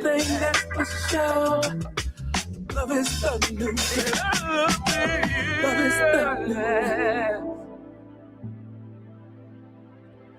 thing that's for sure. Love is the new black. Love is the new black.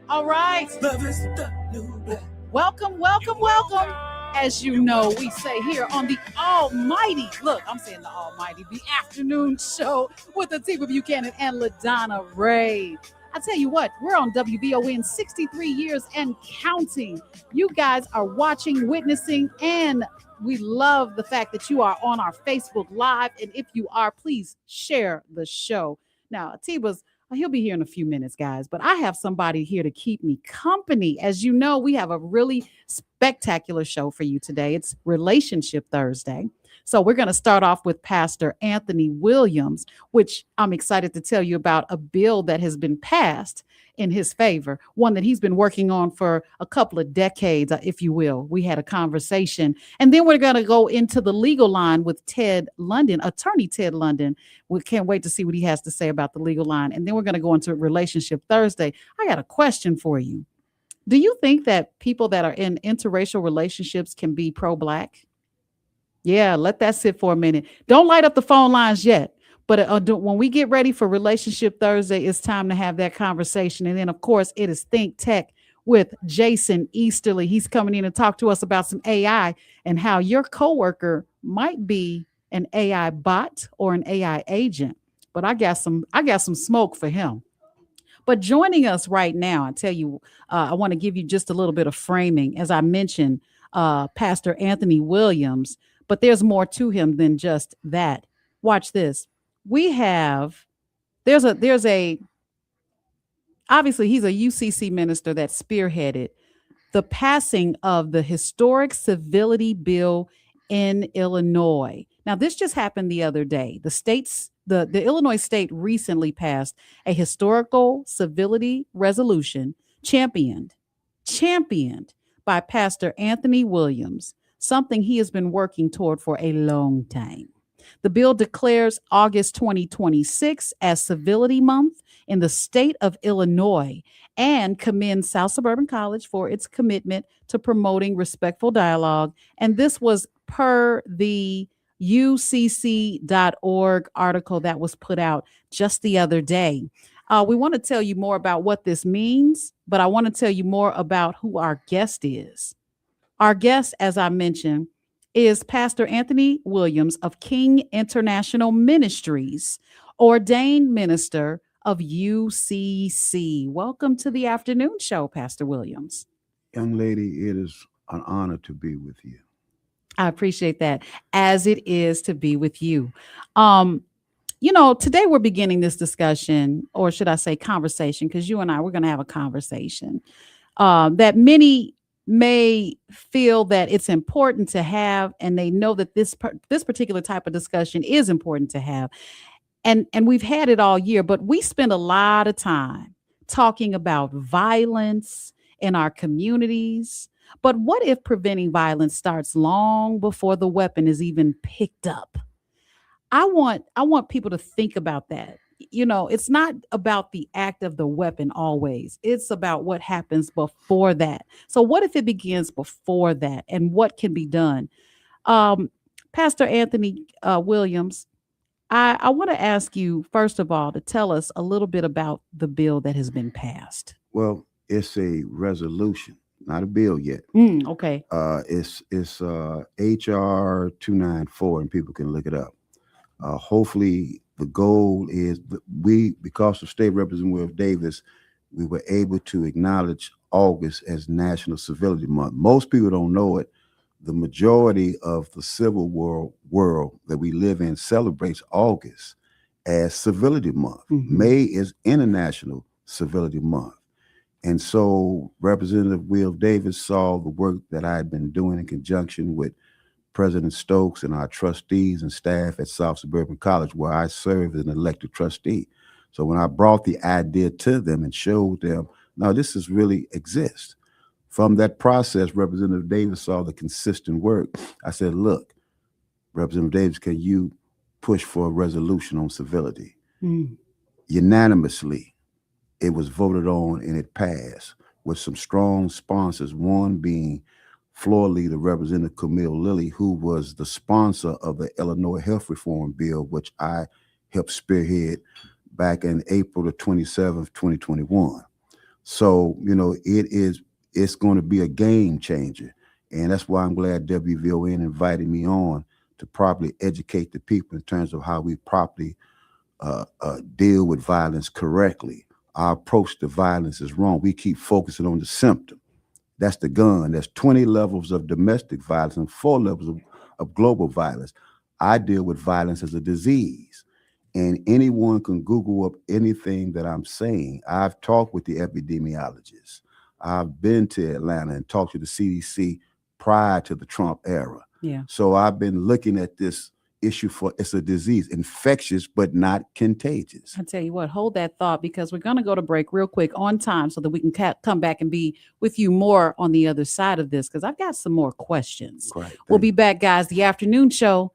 All right. Love is the new black. Welcome, welcome, welcome. As you know, we say here on the Almighty, look, I'm saying the Almighty, the afternoon show with Atiba Buchanan and LaDonna Ray. I tell you what, we're on WVON 63 years and counting. You guys are watching, witnessing, and we love the fact that you are on our Facebook Live. And if you are, please share the show. Now, Atiba's he'll be here in a few minutes, guys, but I have somebody here to keep me company. As you know, we have a really spectacular show for you today. It's Relationship Thursday. So we're going to start off with Pastor Anthony Williams, which I'm excited to tell you about a bill that has been passed in his favor, one that he's been working on for a couple of decades, if you will. We had a conversation, and then we're going to go into the legal line with Ted London, attorney Ted London. We can't wait to see what he has to say about the legal line. And then we're going to go into Relationship Thursday. I got a question for you. Do you think that people that are in interracial relationships can be pro-Black? Yeah, let that sit for a minute. Don't light up the phone lines yet. But when we get ready for Relationship Thursday, it's time to have that conversation. And then, of course, it is Think Tech with Jason Easterly. He's coming in to talk to us about some AI and how your coworker might be an AI bot or an AI agent. But I got some smoke for him. But joining us right now, I tell you, I want to give you just a little bit of framing. As I mentioned, Pastor Anthony Williams, but there's more to him than just that. Watch this. There's a obviously he's a UCC minister that spearheaded the passing of the historic civility bill in Illinois. Now, this just happened the other day. The Illinois state recently passed a historical civility resolution championed by Pastor Anthony Williams, something he has been working toward for a long time. The bill declares August 2026 as Civility Month in the state of Illinois and commends South Suburban College for its commitment to promoting respectful dialogue. And this was per the UCC.org article that was put out just the other day. We want to tell you more about what this means, but I want to tell you more about who our guest is. Our guest, as I mentioned, is Pastor Anthony Williams of King International Ministries, ordained minister of UCC. Welcome to the afternoon show, Pastor Williams. Young lady, it is an honor to be with you. I appreciate that, as it is to be with you. Today we're beginning this discussion, or should I say conversation, because you and I, we're going to have a conversation that many may feel that it's important to have, and they know that this particular type of discussion is important to have. And we've had it all year, but we spend a lot of time talking about violence in our communities. But what if preventing violence starts long before the weapon is even picked up? I want people to think about that. It's not about the act of the weapon always. It's about what happens before that. So what if it begins before that, and what can be done? Pastor Anthony Williams, I want to ask you, first of all, to tell us a little bit about the bill that has been passed. Well, it's a resolution, not a bill yet. Okay. It's HR 294, and people can look it up. Hopefully, the goal is because of State Representative Will Davis, we were able to acknowledge August as National Civility Month. Most people don't know it. The majority of the civil world that we live in celebrates August as Civility Month. Mm-hmm. May is International Civility Month. And so Representative Will Davis saw the work that I had been doing in conjunction with President Stokes and our trustees and staff at South Suburban College, where I serve as an elected trustee. So when I brought the idea to them and showed them, now this is really exists. From that process, Representative Davis saw the consistent work. I said, look, Representative Davis, can you push for a resolution on civility? Unanimously, it was voted on and it passed with some strong sponsors, one being floor leader, Representative Camille Lilly, who was the sponsor of the Illinois Health Reform Bill, which I helped spearhead back in April the 27th, 2021. So, it's going to be a game changer. And that's why I'm glad WVON invited me on to properly educate the people in terms of how we properly deal with violence correctly. Our approach to violence is wrong. We keep focusing on the symptom. That's the gun. There's 20 levels of domestic violence and 4 levels of global violence. I deal with violence as a disease. And anyone can Google up anything that I'm saying. I've talked with the epidemiologists. I've been to Atlanta and talked to the CDC prior to the Trump era. Yeah. So I've been looking at this issue it's a disease, infectious, but not contagious. I tell you what, hold that thought, because we're going to go to break real quick on time so that we can come back and be with you more on the other side of this, because I've got some more questions. Right. We'll be back, guys. The afternoon show.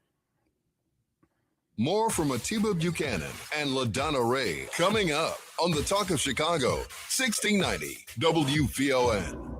More from Atiba Buchanan and LaDonna Ray coming up on the Talk of Chicago, 1690 WVON.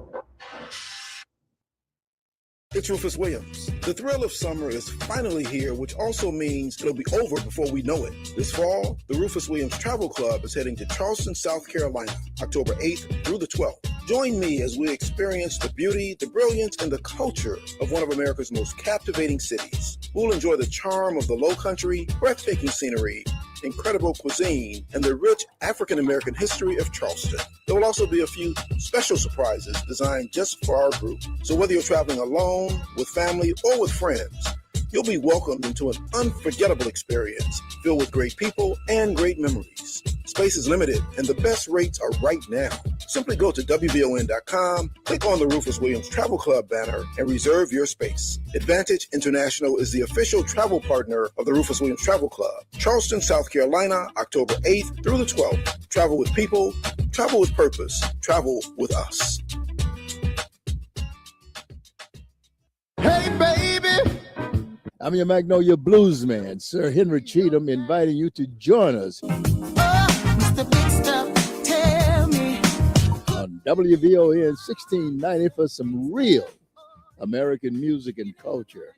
It's Rufus Williams. The thrill of summer is finally here, which also means it'll be over before we know it. This fall, the Rufus Williams Travel Club is heading to Charleston, South Carolina, October 8th through the 12th. Join me as we experience the beauty, the brilliance, and the culture of one of America's most captivating cities. We'll enjoy the charm of the Lowcountry, breathtaking scenery, incredible cuisine, and the rich African-American history of Charleston. There will also be a few special surprises designed just for our group. So whether you're traveling alone, with family, or with friends, you'll be welcomed into an unforgettable experience filled with great people and great memories. Space is limited, and the best rates are right now. Simply go to WVON.com, click on the Rufus Williams Travel Club banner, and reserve your space. Advantage International is the official travel partner of the Rufus Williams Travel Club. Charleston, South Carolina, October 8th through the 12th. Travel with people, travel with purpose, travel with us. Hey, baby! I'm your Magnolia Blues man, Sir Henry Cheatham, inviting you to join us Mr. Big Stuff, tell me. on WVON 1690 for some real American music and culture.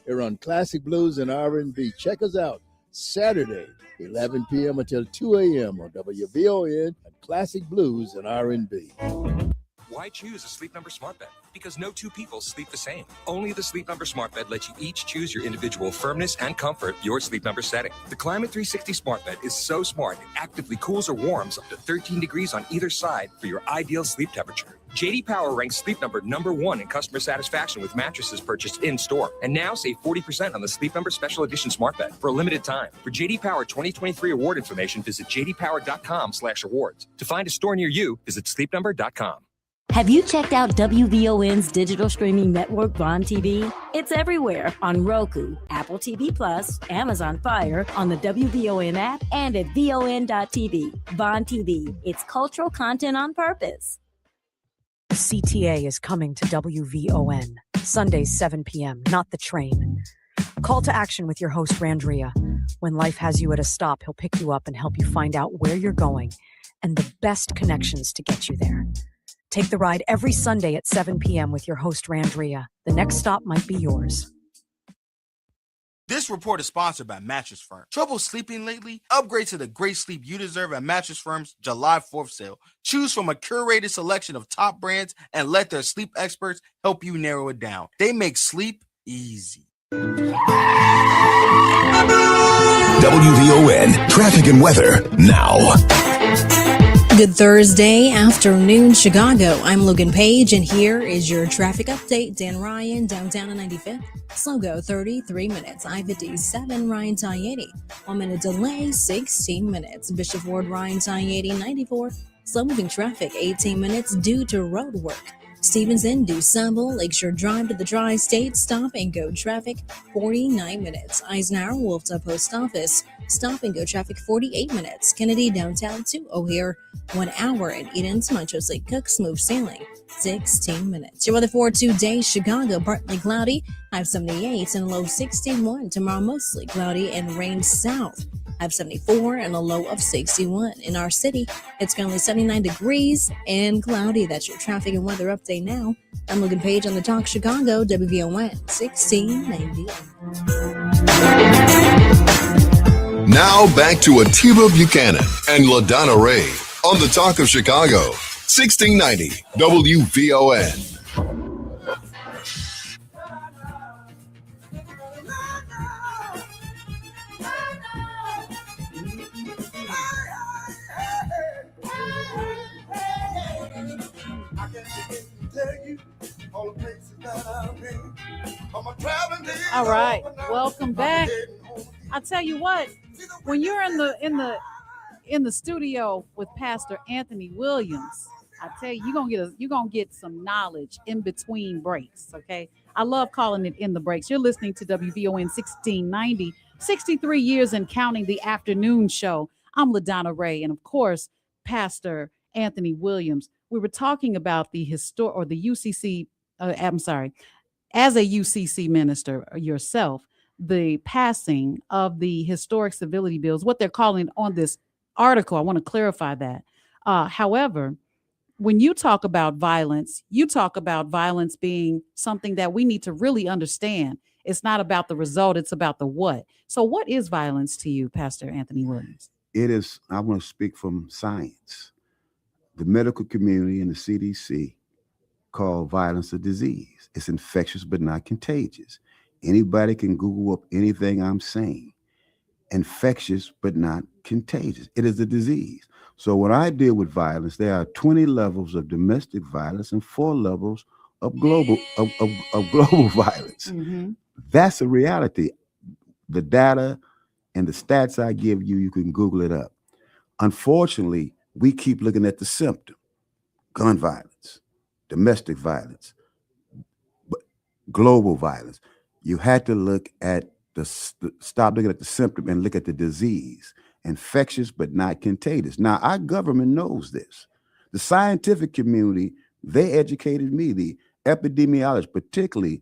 Here on Classic Blues and R&B. Check us out Saturday, 11 p.m. until 2 a.m. on WVON and Classic Blues and R&B. Why choose a Sleep Number smart bed? Because no two people sleep the same. Only the Sleep Number smart bed lets you each choose your individual firmness and comfort, your Sleep Number setting. The Climate 360 smart bed is so smart, it actively cools or warms up to 13 degrees on either side for your ideal sleep temperature. JD Power ranks Sleep Number #1 in customer satisfaction with mattresses purchased in-store. And now save 40% on the Sleep Number Special Edition smart bed for a limited time. For JD Power 2023 award information, visit jdpower.com/awards. To find a store near you, visit sleepnumber.com. Have you checked out WVON's digital streaming network, Vaughn TV? It's everywhere on Roku, Apple TV Plus, Amazon Fire, on the WVON app, and at VON.TV. Vaughn TV, it's cultural content on purpose. CTA is coming to WVON, Sundays 7 p.m., not the train. Call to action with your host, Randria. When life has you at a stop, he'll pick you up and help you find out where you're going and the best connections to get you there. Take the ride every Sunday at 7 p.m. with your host, Randria. The next stop might be yours. This report is sponsored by Mattress Firm. Trouble sleeping lately? Upgrade to the great sleep you deserve at Mattress Firm's July 4th sale. Choose from a curated selection of top brands and let their sleep experts help you narrow it down. They make sleep easy. WVON traffic and weather now. Good Thursday afternoon, Chicago. I'm Logan Page, and here is your traffic update. Dan Ryan, downtown on 95th. Slow go, 33 minutes. I-57, Ryan Tie 80. 1 minute delay, 16 minutes. Bishop Ward, Ryan Tie 80, 94. Slow moving traffic, 18 minutes due to road work. Stevenson, DuSable, Lakeshore Drive to the Tri-State, stop and go traffic, 49 minutes. Eisenhower, Wolftown Post Office, stop and go traffic, 48 minutes. Kennedy, downtown to O'Hare, 1 hour. And Eden's Montrose Lake Cook, smooth sailing, 16 minutes. Your weather for today, Chicago, partly cloudy, high of 78 and low 61. Tomorrow, mostly cloudy and rain south. high of 74 and a low of 61. In our city, it's currently 79 degrees and cloudy. That's your traffic and weather update now. I'm Logan Page on the Talk Chicago, WVON 1690. Now back to Atiba Buchanan and LaDonna Ray on the Talk of Chicago, 1690 WVON. All right, welcome back. I tell you what, when you're in the studio with Pastor Anthony Williams, I tell you, you're gonna get some knowledge in between breaks. Okay, I love calling it in the breaks. You're listening to WVON 1690, 63 years and counting, the afternoon show. I'm LaDonna Ray, and of course, Pastor Anthony Williams. We were talking about the UCC. I'm sorry, as a UCC minister yourself, the passing of the historic civility bills, what they're calling on this article. I want to clarify that. However, when you talk about violence, you talk about violence being something that we need to really understand. It's not about the result, it's about the what. So what is violence to you, Pastor Anthony Williams? It is, I want to speak from science. The medical community and the CDC call violence a disease. It's infectious but not contagious. Anybody can Google up anything I'm saying. Infectious but not contagious. It is a disease. So when I deal with violence, there are 20 levels of domestic violence and 4 levels of global violence. Mm-hmm. That's a reality. The data and the stats I give you, you can Google it up. Unfortunately, we keep looking at the symptom: gun violence, domestic violence, global violence. You had to look at stop looking at the symptom and look at the disease. Infectious but not contagious. Now, our government knows this. The scientific community, they educated me, the epidemiologists, particularly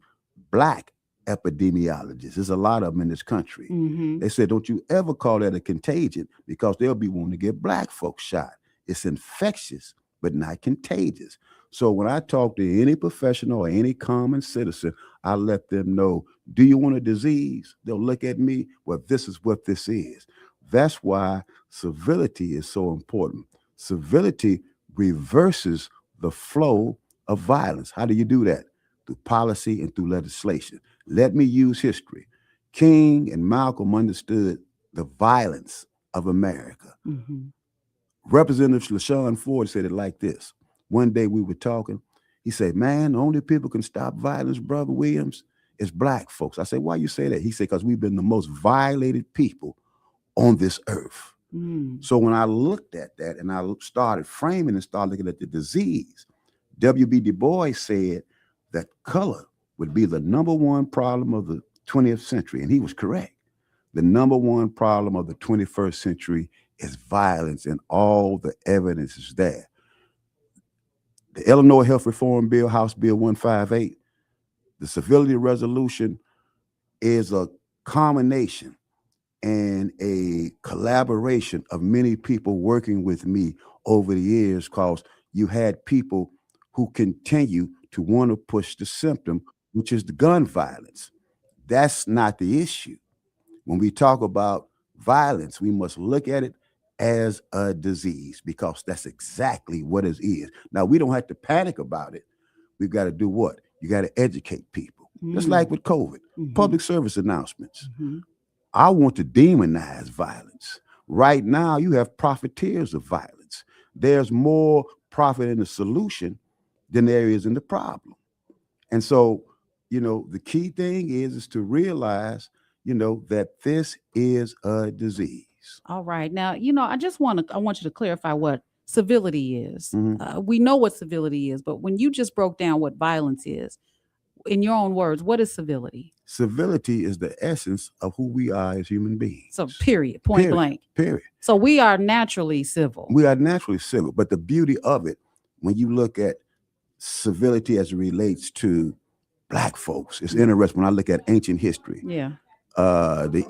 Black epidemiologists. There's a lot of them in this country. Mm-hmm. They said, don't you ever call that a contagion, because they'll be wanting to get Black folks shot. It's infectious but not contagious. So when I talk to any professional or any common citizen, I let them know, do you want a disease? They'll look at me, well, this is what this is. That's why civility is so important. Civility reverses the flow of violence. How do you do that? Through policy and through legislation. Let me use history. King and Malcolm understood the violence of America. Mm-hmm. Representative LaShawn Ford said it like this. One day we were talking. He said, man, the only people can stop violence, Brother Williams, is Black folks. I said, why you say that? He said, because we've been the most violated people on this earth. Mm. So when I looked at that and I started framing and started looking at the disease, W.B. Du Bois said that color would be the number one problem of the 20th century. And he was correct. The number one problem of the 21st century is violence, and all the evidence is there. The Illinois Health Reform Bill, House Bill 158, the civility resolution is a combination and a collaboration of many people working with me over the years, because you had people who continue to want to push the symptom, which is the gun violence. That's not the issue. When we talk about violence, we must look at it as a disease, because that's exactly what it is. Now, we don't have to panic about it. We've got to do what? You got to educate people. Just like with COVID, public service announcements. I want to demonize violence. Right now, you have profiteers of violence. There's more profit in the solution than there is in the problem. And so, the key thing is to realize, that this is a disease. All right. Now, I want you to clarify what civility is. Mm-hmm. We know what civility is, but when you just broke down what violence is, in your own words, what is civility? Civility is the essence of who we are as human beings. So period, point blank. Period. So we are naturally civil. We are naturally civil, but the beauty of it, when you look at civility as it relates to Black folks, it's interesting when I look at ancient history. Yeah. The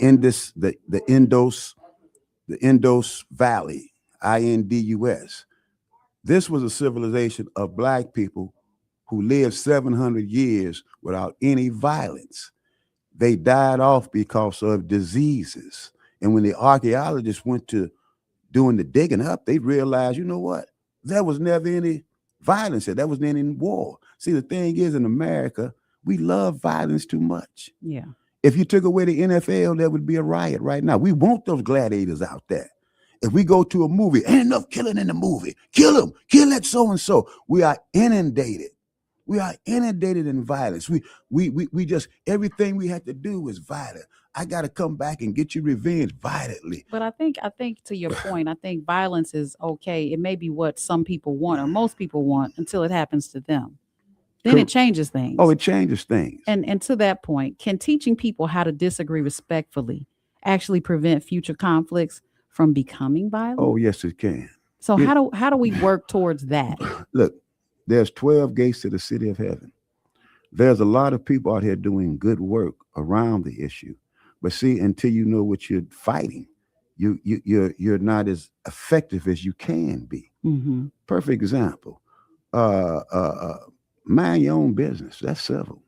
Indus the Indus Valley, Indus. This was a civilization of black people who lived 700 years without any violence. They died off because of diseases. And when the archaeologists went to doing the digging up, they realized, you know what? There was never any violence there. There wasn't any war. See, the thing is, in America, we love violence too much. Yeah. If you took away the NFL, there would be a riot right now. We want those gladiators out there. If we go to a movie, ain't enough killing in the movie. Kill them. Kill that so-and-so. We are inundated. We are inundated in violence. We just, everything we have to do is violent. I got to come back and get you revenge violently. But I think to your point, I think violence is okay. It may be what some people want or most people want until it happens to them. Then it changes things. Oh, it changes things. And to that point, can teaching people how to disagree respectfully actually prevent future conflicts from becoming violent? Oh, yes, it can. So how do we work towards that? Look, there's 12 gates to the city of heaven. There's a lot of people out here doing good work around the issue. But see, until you know what you're fighting, you're not as effective as you can be. Mm-hmm. Perfect example. Mind your own business. That's civil.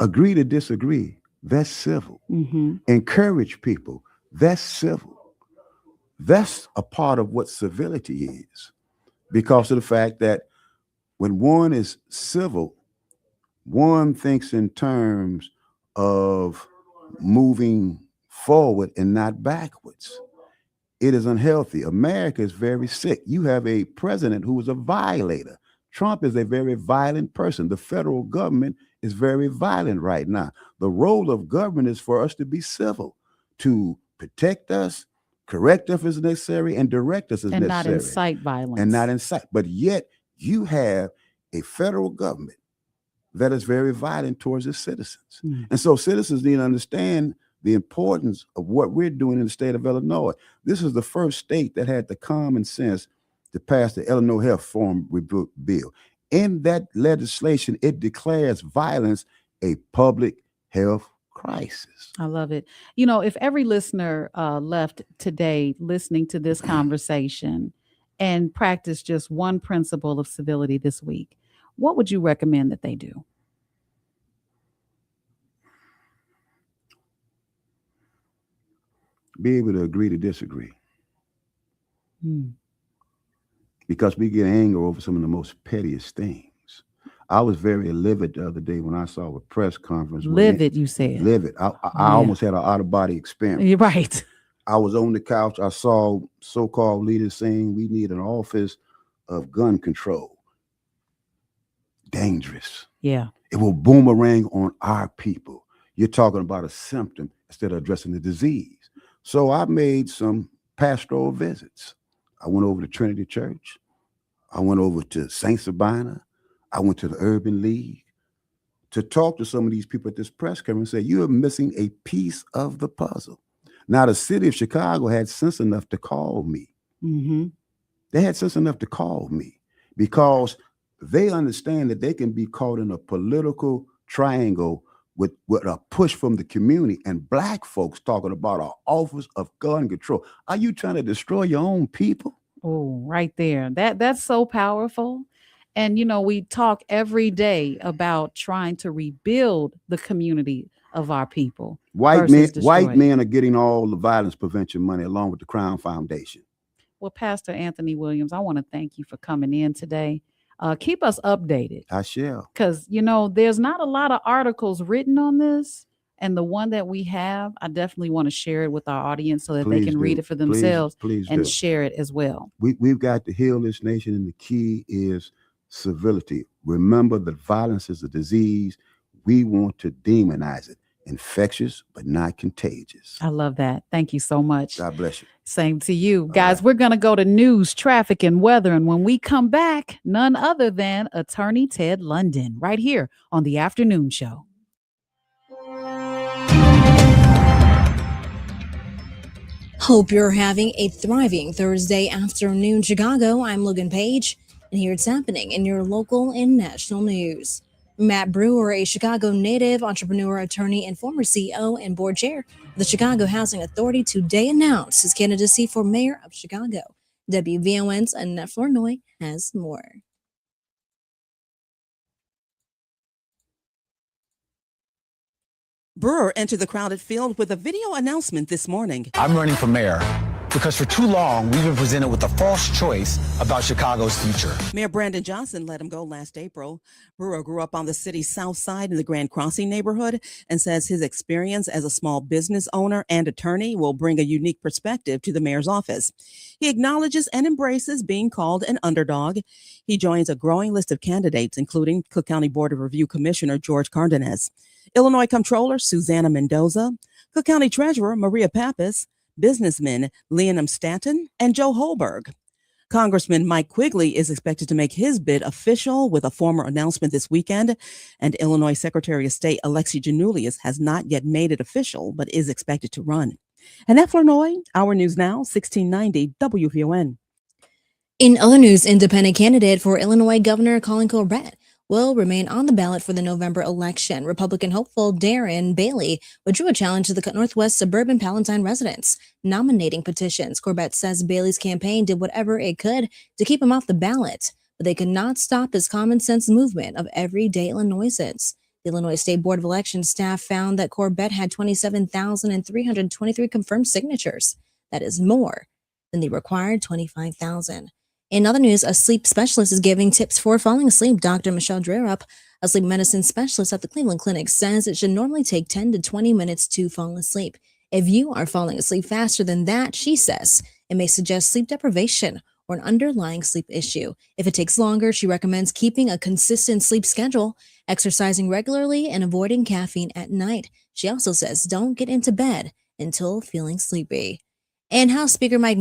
Agree to disagree. That's civil. Mm-hmm. Encourage people. That's civil. That's a part of what civility is, because of the fact that when one is civil, one thinks in terms of moving forward and not backwards. It is unhealthy. America is very sick. You have a president who is a violator. Trump is a very violent person. The federal government is very violent right now. The role of government is for us to be civil, to protect us, correct us as necessary, and direct us as necessary. And not incite violence. And not incite. But yet you have a federal government that is very violent towards its citizens. Mm. And so citizens need to understand the importance of what we're doing in the state of Illinois. This is the first state that had the common sense to pass the Illinois Health Reform Bill. In that legislation, it declares violence a public health crisis. I love it. You know, if every listener left today listening to this conversation and practiced just one principle of civility this week, what would you recommend that they do? Be able to agree to disagree. Hmm. Because we get anger over some of the most pettiest things. I was very livid the other day when I saw a press conference. Livid, you said. Livid. I almost had an out-of-body experience. You're right. I was on the couch. I saw so-called leaders saying we need an office of gun control. Dangerous. Yeah. It will boomerang on our people. You're talking about a symptom instead of addressing the disease. So I made some pastoral visits. I went over to Trinity Church. I went over to St. Sabina. I went to the Urban League to talk to some of these people at this press conference and say, you are missing a piece of the puzzle. Now, the city of Chicago had sense enough to call me. Mm-hmm. They had sense enough to call me because they understand that they can be caught in a political triangle with a push from the community and black folks talking about our office of gun control. Are you trying to destroy your own people? Oh, right there. That's so powerful. And, you know, we talk every day about trying to rebuild the community of our people. White men are getting all the violence prevention money along with the Crown Foundation. Well, Pastor Anthony Williams, I want to thank you for coming in today. Keep us updated. I shall. Because, you know, there's not a lot of articles written on this. And the one that we have, I definitely want to share it with our audience so that they can read it for themselves and share it as well. We've got to heal this nation, and the key is civility. Remember that violence is a disease. We want to demonize it. Infectious, but not contagious. I love that. Thank you so much. God bless you. Same to you. Guys, we're going to go to news, traffic, and weather. And when we come back, none other than Attorney Ted London right here on The Afternoon Show. Hope you're having a thriving Thursday afternoon, Chicago. I'm Logan Page, and here's what's happening in your local and national news. Matt Brewer, a Chicago native, entrepreneur, attorney, and former CEO and board chair of the Chicago Housing Authority, today announced his candidacy for mayor of Chicago. WVON's Annette Flournoy has more. Brewer entered the crowded field with a video announcement this morning. I'm running for mayor because for too long we've been presented with a false choice about Chicago's future. Mayor Brandon Johnson let him go last April. Brewer grew up on the city's south side in the Grand Crossing neighborhood and says his experience as a small business owner and attorney will bring a unique perspective to the mayor's office. He acknowledges and embraces being called an underdog. He joins a growing list of candidates, including Cook County Board of Review Commissioner George Cardenas, Illinois Comptroller Susanna Mendoza, Cook County Treasurer Maria Pappas, businessmen Leonard Stanton and Joe Holberg. Congressman Mike Quigley is expected to make his bid official with a formal announcement this weekend, and Illinois Secretary of State Alexi Janulius has not yet made it official, but is expected to run. Annette Flournoy, Our News Now, 1690 WVON. In other news, independent candidate for Illinois Governor Colin Corbett will remain on the ballot for the November election. Republican hopeful Darren Bailey withdrew a challenge to the Northwest suburban Palatine residents, nominating petitions. Corbett says Bailey's campaign did whatever it could to keep him off the ballot, but they could not stop this common sense movement of everyday Illinoisans. The Illinois State Board of Elections staff found that Corbett had 27,323 confirmed signatures. That is more than the required 25,000. In other news, a sleep specialist is giving tips for falling asleep. Dr. Michelle Drerup, a sleep medicine specialist at the Cleveland Clinic, says it should normally take 10 to 20 minutes to fall asleep. If you are falling asleep faster than that, she says, it may suggest sleep deprivation or an underlying sleep issue. If it takes longer, she recommends keeping a consistent sleep schedule, exercising regularly, and avoiding caffeine at night. She also says don't get into bed until feeling sleepy. And House Speaker Mike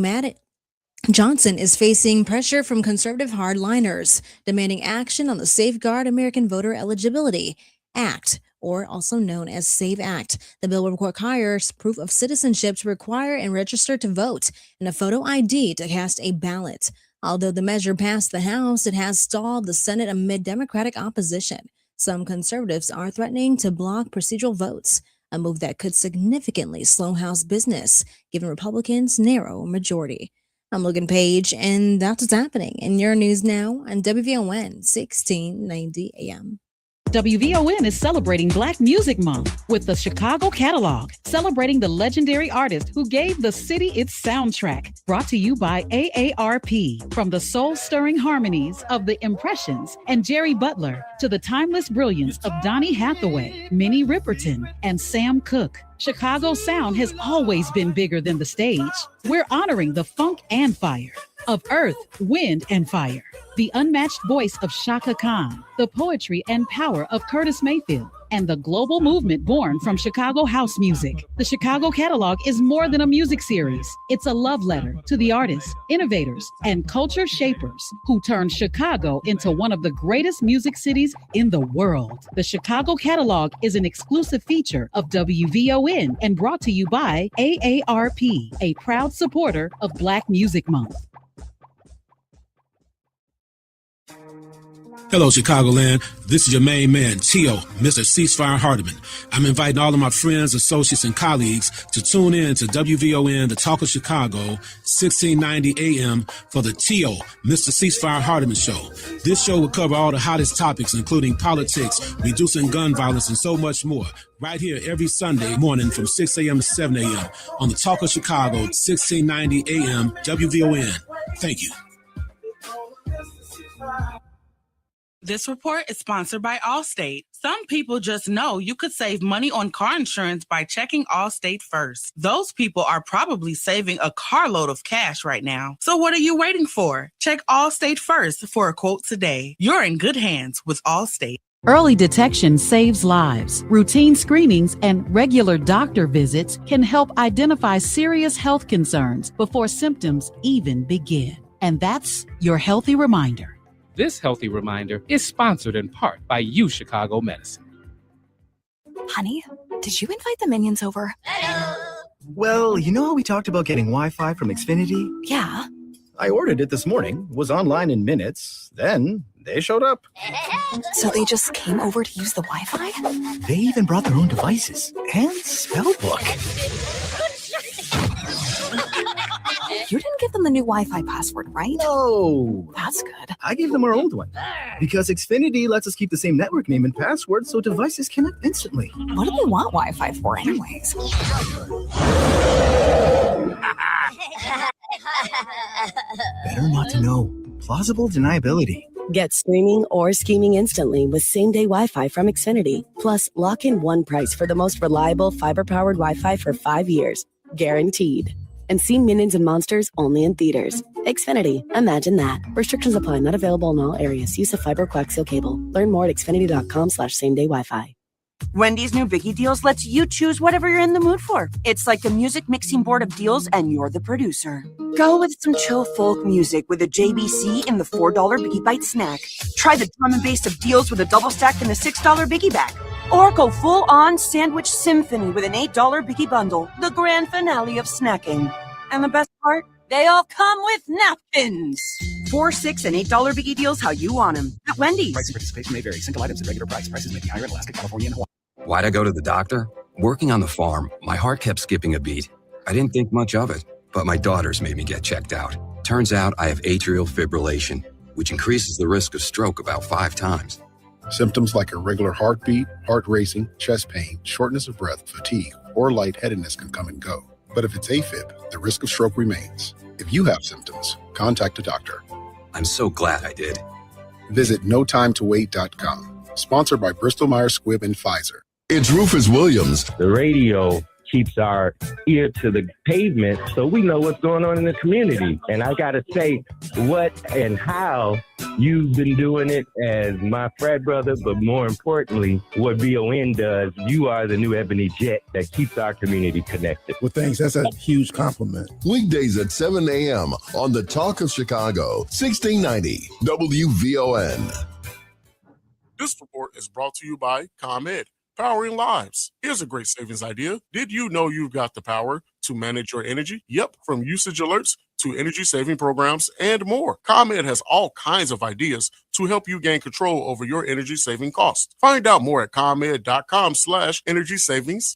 Johnson is facing pressure from conservative hardliners, demanding action on the Safeguard American Voter Eligibility Act, or also known as SAVE Act. The bill will require proof of citizenship to require and register to vote and a photo ID to cast a ballot. Although the measure passed the House, it has stalled the Senate amid Democratic opposition. Some conservatives are threatening to block procedural votes, a move that could significantly slow House business, given Republicans' narrow majority. I'm Logan Page, and that's what's happening in your news now on WVON 1690 AM. WVON is celebrating Black Music Month with the Chicago Catalog, celebrating the legendary artist who gave the city its soundtrack. Brought to you by AARP. From the soul-stirring harmonies of The Impressions and Jerry Butler to the timeless brilliance of Donny Hathaway, Minnie Riperton, and Sam Cooke, Chicago sound has always been bigger than the stage. We're honoring the funk and fire of Earth, Wind, and Fire, the unmatched voice of Shaka Khan, the poetry and power of Curtis Mayfield, and the global movement born from Chicago house music. The Chicago Catalog is more than a music series. It's a love letter to the artists, innovators, and culture shapers who turned Chicago into one of the greatest music cities in the world. The Chicago Catalog is an exclusive feature of WVON and brought to you by AARP, a proud supporter of Black Music Month. Hello, Chicagoland. This is your main man, T.O., Mr. Ceasefire Hardiman. I'm inviting all of my friends, associates, and colleagues to tune in to WVON, the Talk of Chicago, 1690 AM for the T.O., Mr. Ceasefire Hardiman Show. This show will cover all the hottest topics, including politics, reducing gun violence, and so much more. Right here every Sunday morning from 6 a.m. to 7 a.m. on the Talk of Chicago, 1690 AM, WVON. Thank you. This report is sponsored by Allstate. Some people just know you could save money on car insurance by checking Allstate first. Those people are probably saving a carload of cash right now. So what are you waiting for? Check Allstate first for a quote today. You're in good hands with Allstate. Early detection saves lives. Routine screenings and regular doctor visits can help identify serious health concerns before symptoms even begin. And that's your healthy reminder. This healthy reminder is sponsored in part by U Chicago Medicine. Honey, did you invite the minions over? Well, you know how we talked about getting Wi-Fi from Xfinity? Yeah. I ordered it this morning, was online in minutes, then they showed up. So they just came over to use the Wi-Fi? They even brought their own devices and spell book. You didn't give them the new Wi-Fi password, right? No. That's good. I gave them our old one because Xfinity lets us keep the same network name and password so devices connect instantly. What do they want Wi-Fi for anyways? Better not to know. Plausible deniability. Get streaming or scheming instantly with same-day Wi-Fi from Xfinity. Plus, lock in one price for the most reliable fiber-powered Wi-Fi for 5 years. Guaranteed. And see Minions and Monsters only in theaters. Xfinity. Imagine that. Restrictions apply. Not available in all areas. Use of fiber coaxial cable. Learn more at xfinity.com/same-day Wi-Fi. Wendy's new Biggie Deals lets you choose whatever you're in the mood for. It's like a music mixing board of deals, and you're the producer. Go with some chill folk music with a JBC in the $4 Biggie Bite snack. Try the drum and bass of deals with a double stack in the $6 Biggie Bag. Or go full-on sandwich symphony with an $8 Biggie Bundle, the grand finale of snacking. And the best part? They all come with napkins. $4, $6, and $8 Biggie Deals how you want them at Wendy's. Price and participation may vary. Single items at regular price. Prices may be higher in Alaska, California, and Hawaii. Why'd I go to the doctor? Working on the farm, my heart kept skipping a beat. I didn't think much of it, but my daughters made me get checked out. Turns out I have atrial fibrillation, which increases the risk of stroke about 5 times. Symptoms like irregular heartbeat, heart racing, chest pain, shortness of breath, fatigue, or lightheadedness can come and go. But if it's AFib, the risk of stroke remains. If you have symptoms, contact a doctor. I'm so glad I did. Visit notimetowait.com. Sponsored by Bristol Myers Squibb and Pfizer. It's Rufus Williams. The radio keeps our ear to the pavement so we know what's going on in the community. And I got to say, what and how you've been doing it as my frat brother, but more importantly, what VON does, you are the new Ebony Jet that keeps our community connected. Well, thanks. That's a huge compliment. Weekdays at 7 a.m. on The Talk of Chicago, 1690 WVON. This report is brought to you by ComEd, powering lives. Here's a great savings idea. Did you know you've got the power to manage your energy? Yep, from usage alerts to energy saving programs and more. ComEd has all kinds of ideas to help you gain control over your energy saving costs. Find out more at ComEd.com/energy savings.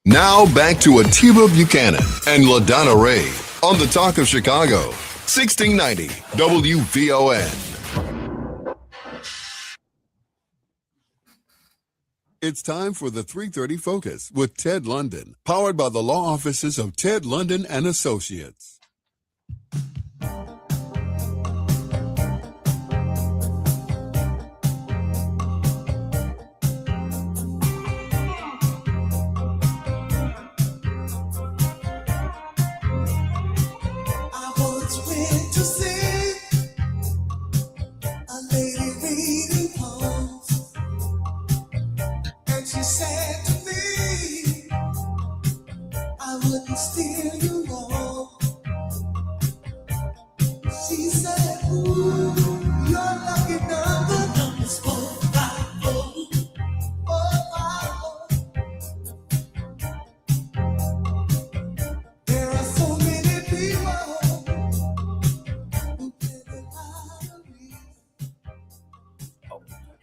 Now back to Atiba Buchanan and LaDonna Ray on The Talk of Chicago, 1690 WVON. It's time for the 3:30 Focus with Ted London, powered by the law offices of Ted London and Associates. I once went to see a lady reading poems, and she said to me, I wouldn't steer you wrong. She said, ooh, your lucky number's 454. 454. There are so many people who give it out.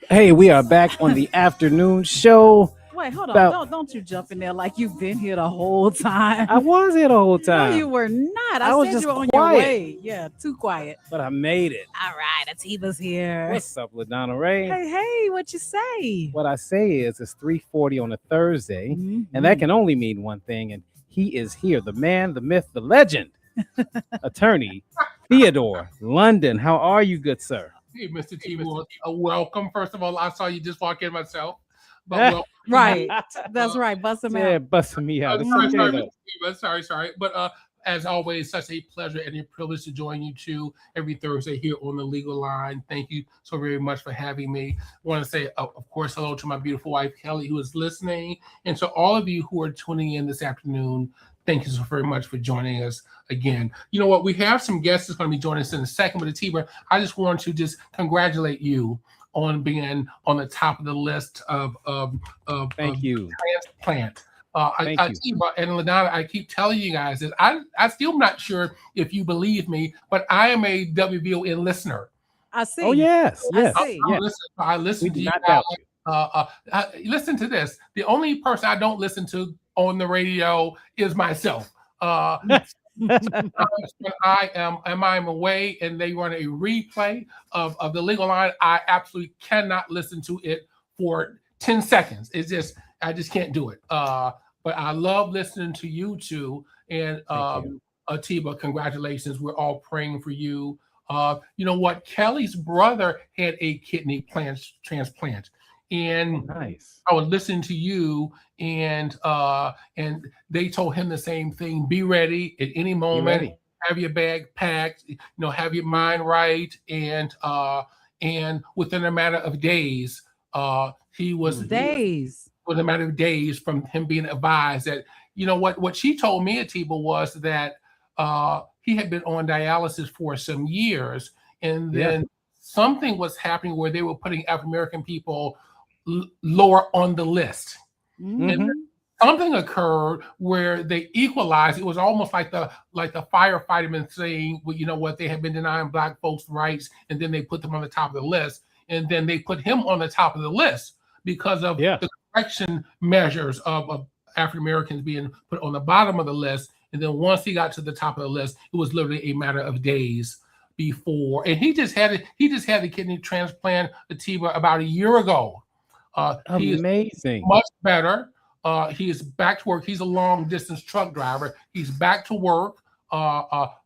Hey, we are back on the afternoon show. Wait, hold About- on. Don't you jump in there like you've been here the whole time. I was here the whole time. No, you were not. I I was said just you were on quiet. your way. Yeah, too quiet. But I made it. All right, Atiba's here. What's up, LaDonna Ray? Hey, what you say? What I say is it's 3:40 on a Thursday, Mm-hmm. and that can only mean one thing, and he is here, the man, the myth, the legend, attorney Theodore London. How are you, good sir? Hey, Mr. T, welcome. First of all, I saw you just walk in myself. But Yeah. welcome. Right. That's right. Bust him Yeah, out. busting me out. It's Sorry, okay, sorry, though. sorry. But as always, such a pleasure and a privilege to join you too every Thursday here on the Legal Line. Thank you so very much for having me. I want to say, of course, hello to my beautiful wife, Kelly, who is listening. And to all of you who are tuning in this afternoon, thank you so very much for joining us again. You know what? We have some guests that's going to be joining us in a second, but Atiba, I just want to just congratulate you on being on the top of the list of Thank you. transplant. Thank you. Atiba and LaDonna, I keep telling you guys this. I still not sure if you believe me, but I am a WVON listener. I see. Oh yes, yes, see. yes. I listen We to do you not guys. doubt you. Listen to this. The only person I don't listen to on the radio is myself. Sometimes when I'm away and they run a replay of the legal line, I absolutely cannot listen to it for 10 seconds. It's just I just can't do it. But I love listening to you two. And Atiba, congratulations. We're all praying for you. You know what? Kelly's brother had a kidney transplant. And nice. I was listening to you, and they told him the same thing. Be ready at any moment. ready. Have your bag packed. Have your mind right. And within a matter of days, he was days. Within a matter of days from him being advised that what she told me, Atiba, was that he had been on dialysis for some years, and then something was happening where they were putting African American people lower on the list. Mm-hmm. And something occurred where they equalized. It was almost like the firefighter been saying, well, you know what, they had been denying Black folks rights, and then they put them on the top of the list, and then they put him on the top of the list because of the correction measures of African Americans being put on the bottom of the list. And then once he got to the top of the list, it was literally a matter of days before. And he just had the kidney transplant, Atiba, about a year ago. He is Amazing. much better. He is back to work. He's a long distance truck driver. He's back to work,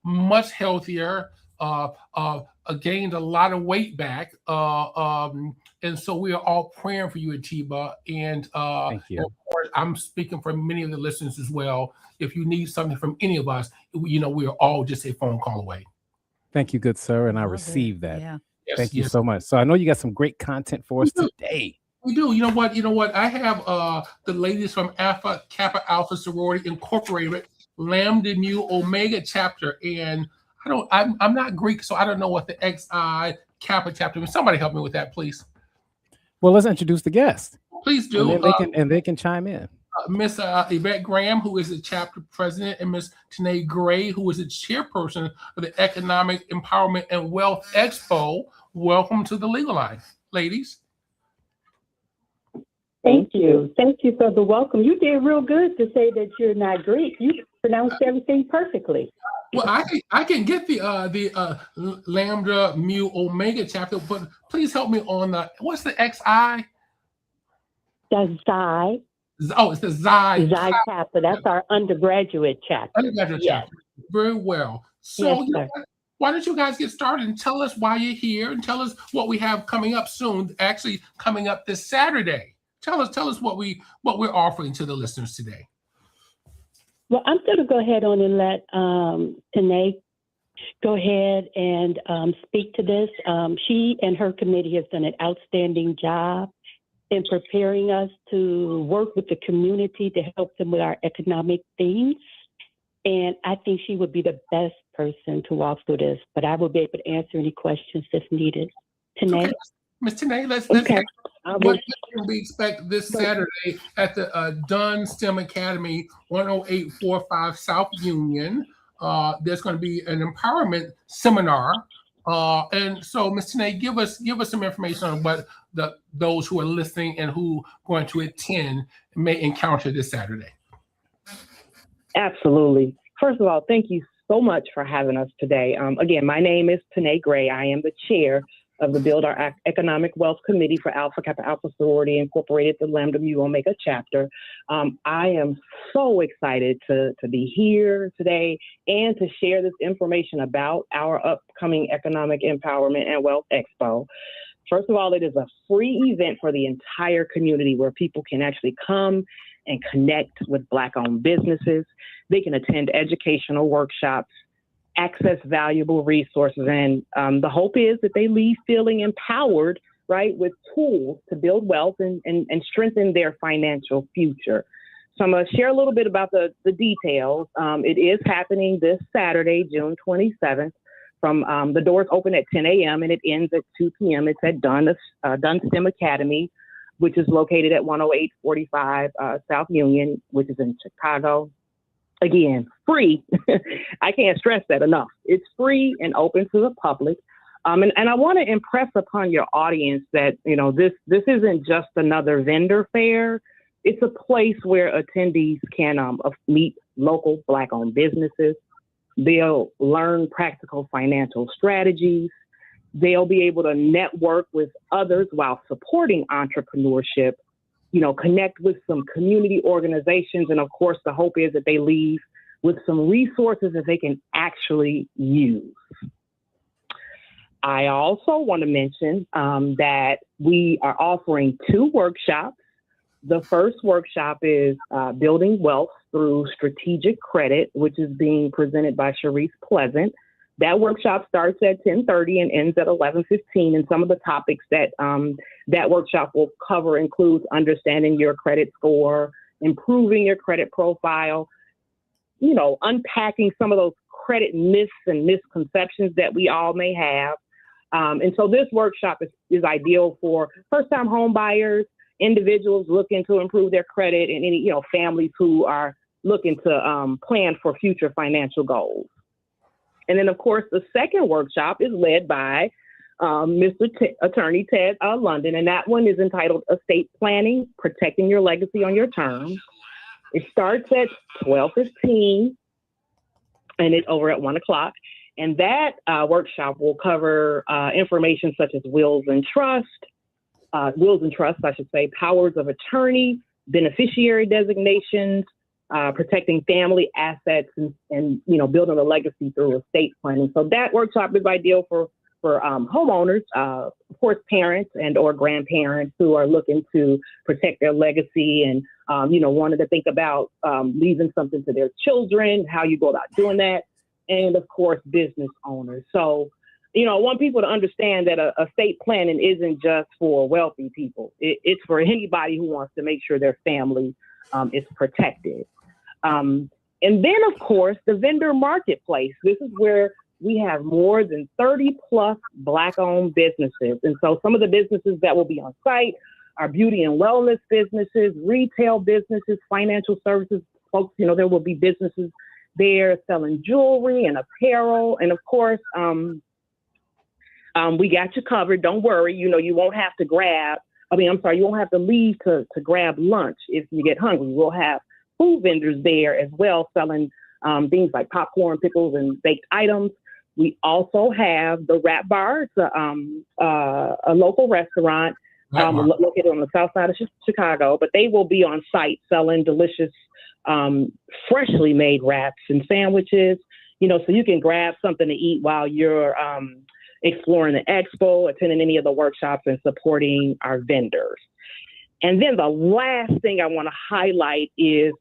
much healthier, gained a lot of weight back. And so we are all praying for you, Atiba. And, Thank you. and of course, I'm speaking for many of the listeners as well. If you need something from any of us, we are all just a phone call away. Thank you, good sir, and I received that. Yeah. Thank you so much. So I know you got some great content for us today. We do. You know what? I have the ladies from Alpha Kappa Alpha Sorority Incorporated, Lambda Mu Omega chapter, and I'm not Greek, so I don't know what the Xi Kappa chapter is. Somebody help me with that, please. Well, let's introduce the guest. Please do. And then they can chime in. Miss Yvette Graham, who is the chapter president, and Miss Tanae Gray, who is the chairperson of the Economic Empowerment and Wealth Expo. Welcome to the Legal Line, ladies. Thank you. Thank you for the welcome. You did real good to say that you're not Greek. You pronounced everything perfectly. Well, I can get the Lambda Mu Omega chapter, but please help me on what's the XI? The Xi. Oh, it's the Xi. Xi chapter. That's our undergraduate chapter. Undergraduate chapter. Very well. So Yes, why don't you guys get started and tell us why you're here and tell us what we have coming up soon, actually coming up this Saturday. Tell us what we're offering to the listeners today. Well, I'm going to go ahead on and let Tanae go ahead and speak to this. She and her committee has done an outstanding job in preparing us to work with the community to help them with our economic themes. And I think she would be the best person to walk through this, but I will be able to answer any questions if needed. Tanae? Okay. Ms. Tanae, let's what can we expect this Saturday at the Dunn STEM Academy, 10845 South Union? There's going to be an empowerment seminar. And so, Ms. Tanae, give us some information on what those who are listening and who are going to attend may encounter this Saturday. Absolutely. First of all, thank you so much for having us today. Again, my name is Tanae Gray. I am the chair of the Build Our Economic Wealth Committee for Alpha Kappa Alpha Sorority Incorporated, the Lambda Mu Omega chapter. I am so excited to be here today and to share this information about our upcoming Economic Empowerment and Wealth Expo. First of all, it is a free event for the entire community where people can actually come and connect with Black-owned businesses. They can attend educational workshops, access valuable resources, and the hope is that they leave feeling empowered, right, with tools to build wealth and strengthen their financial future. So I'm going to share a little bit about the details. It is happening this Saturday, June 27th. From the doors open at 10 a.m. and it ends at 2 p.m. It's at Dunn STEM Academy, which is located at 10845 South Union, which is in Chicago. Again, free. I can't stress that enough. It's free and open to the public. And I want to impress upon your audience that, this isn't just another vendor fair. It's a place where attendees can meet local Black-owned businesses. They'll learn practical financial strategies. They'll be able to network with others while supporting entrepreneurship, connect with some community organizations. And of course, the hope is that they leave with some resources that they can actually use. I also want to mention that we are offering 2 workshops. The first workshop is Building Wealth Through Strategic Credit, which is being presented by Sharice Pleasant. That workshop starts at 10:30 and ends at 11:15. And some of the topics that that workshop will cover includes understanding your credit score, improving your credit profile, unpacking some of those credit myths and misconceptions that we all may have. And so this workshop is ideal for first-time home buyers, individuals looking to improve their credit, and any, families who are looking to plan for future financial goals. And then, of course, the second workshop is led by Attorney Ted London, and that one is entitled Estate Planning, Protecting Your Legacy on Your Terms. It starts at 12:15, and it's over at 1 o'clock. And that workshop will cover information such as wills and trusts, powers of attorney, beneficiary designations, protecting family assets, and building a legacy through estate planning. So that workshop is ideal for homeowners, of course, parents and or grandparents who are looking to protect their legacy and wanted to think about leaving something to their children, how you go about doing that, and of course, business owners. So, I want people to understand that estate planning isn't just for wealthy people. It's for anybody who wants to make sure their family is protected. And then, of course, the vendor marketplace. This is where we have more than 30 plus Black-owned businesses. And so some of the businesses that will be on site are beauty and wellness businesses, retail businesses, financial services folks. There will be businesses there selling jewelry and apparel. And of course, we got you covered. Don't worry. You won't have to you won't have to leave to grab lunch if you get hungry. We'll have food vendors there as well, selling things like popcorn, pickles, and baked items. We also have the Wrap Bar. It's a local restaurant located on the south side of Chicago, but they will be on site selling delicious, freshly made wraps and sandwiches, so you can grab something to eat while you're exploring the expo, attending any of the workshops, and supporting our vendors. And then the last thing I want to highlight is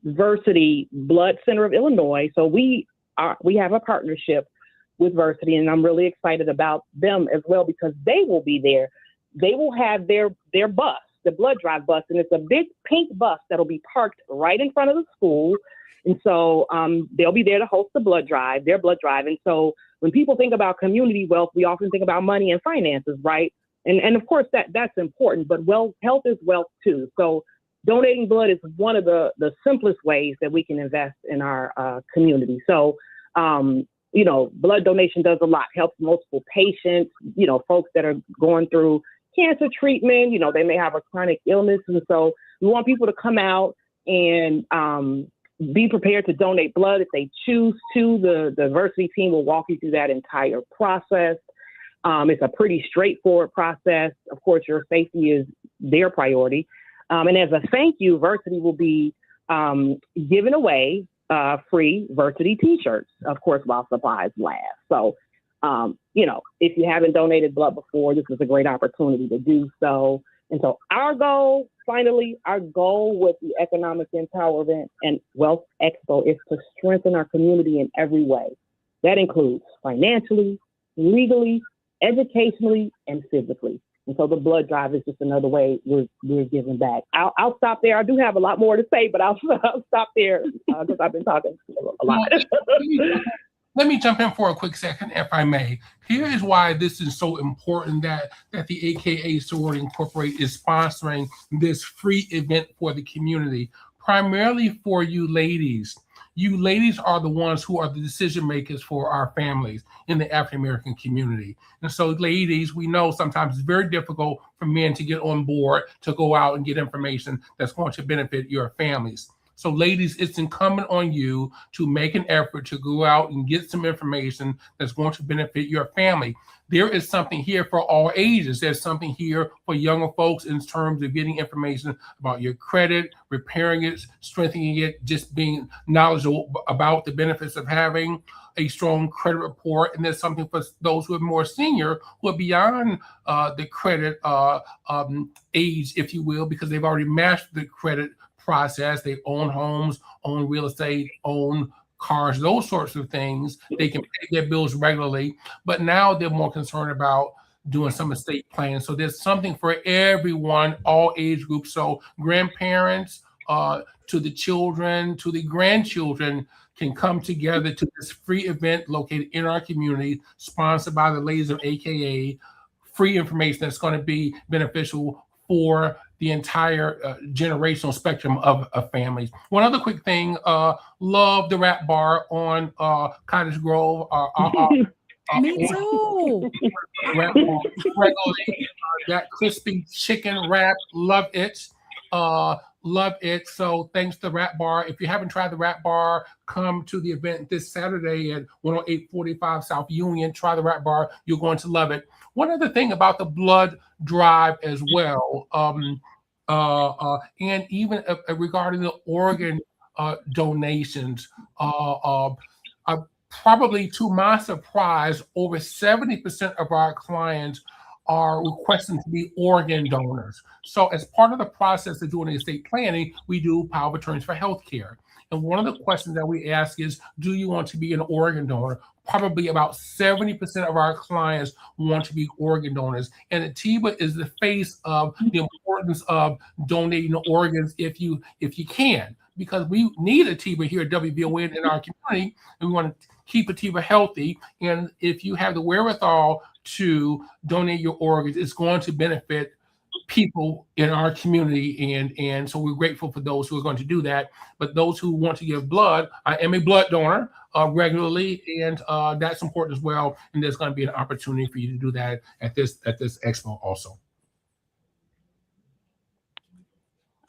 Versity Blood Center of Illinois. So we have a partnership with Versity, and I'm really excited about them as well because they will be there. They will have their bus, the blood drive bus, and it's a big pink bus that'll be parked right in front of the school. And so they'll be there to host their blood drive. And so when people think about community wealth, we often think about money and finances, right? And of course that's important, but health is wealth too. So donating blood is one of the simplest ways that we can invest in our community. So, blood donation does a lot, helps multiple patients, folks that are going through cancer treatment, they may have a chronic illness. And so we want people to come out and be prepared to donate blood if they choose to. The Versity team will walk you through that entire process. It's a pretty straightforward process. Of course, your safety is their priority. And as a thank you, Versity will be giving away free Versity t-shirts, of course, while supplies last. So, if you haven't donated blood before, this is a great opportunity to do so. And so our goal with the Economic Empowerment and Wealth Expo is to strengthen our community in every way. That includes financially, legally, educationally, and physically. And so the blood drive is just another way we're giving back. I'll stop there. I do have a lot more to say, but I'll stop there because I've been talking a lot. Let me jump in for a quick second, if I may. Here is why this is so important that the AKA Sorority Incorporated is sponsoring this free event for the community, primarily for you ladies. You ladies are the ones who are the decision makers for our families in the African American community. And so, ladies, we know sometimes it's very difficult for men to get on board to go out and get information that's going to benefit your families. So, ladies, it's incumbent on you to make an effort to go out and get some information that's going to benefit your family. There is something here for all ages. There's something here for younger folks in terms of getting information about your credit, repairing it, strengthening it, just being knowledgeable about the benefits of having a strong credit report. And there's something for those who are more senior, who are beyond the credit age, if you will, because they've already mastered the credit process. They own homes, own real estate, own cars, those sorts of things. They can pay their bills regularly, but now they're more concerned about doing some estate planning. So there's something for everyone, all age groups. So grandparents to the children, to the grandchildren can come together to this free event located in our community, sponsored by the ladies of AKA. Free information that's going to be beneficial for the entire generational spectrum of families. One other quick thing, love the Rap Bar on Cottage Grove. Me too. Rap Bar, regularly, that crispy chicken wrap, love it. Love it. So thanks to the Rap Bar. If you haven't tried the Rap Bar, come to the event this Saturday at 10845 South Union. Try the Rap Bar. You're going to love it. One other thing about the blood drive as well, and even regarding the organ donations, probably to my surprise, over 70% of our clients are requesting to be organ donors. So as part of the process of doing estate planning, we do power of attorneys for healthcare. And one of the questions that we ask is, do you want to be an organ donor? Probably about 70% of our clients want to be organ donors. And Atiba is the face of the importance of donating organs if you can, because we need Atiba here at WVON in our community, and we want to keep Atiba healthy. And if you have the wherewithal to donate your organs, it's going to benefit people in our community, and so we're grateful for those who are going to do that. But those who want to give blood, I am a blood donor regularly, and that's important as well. And there's going to be an opportunity for you to do that at this expo also.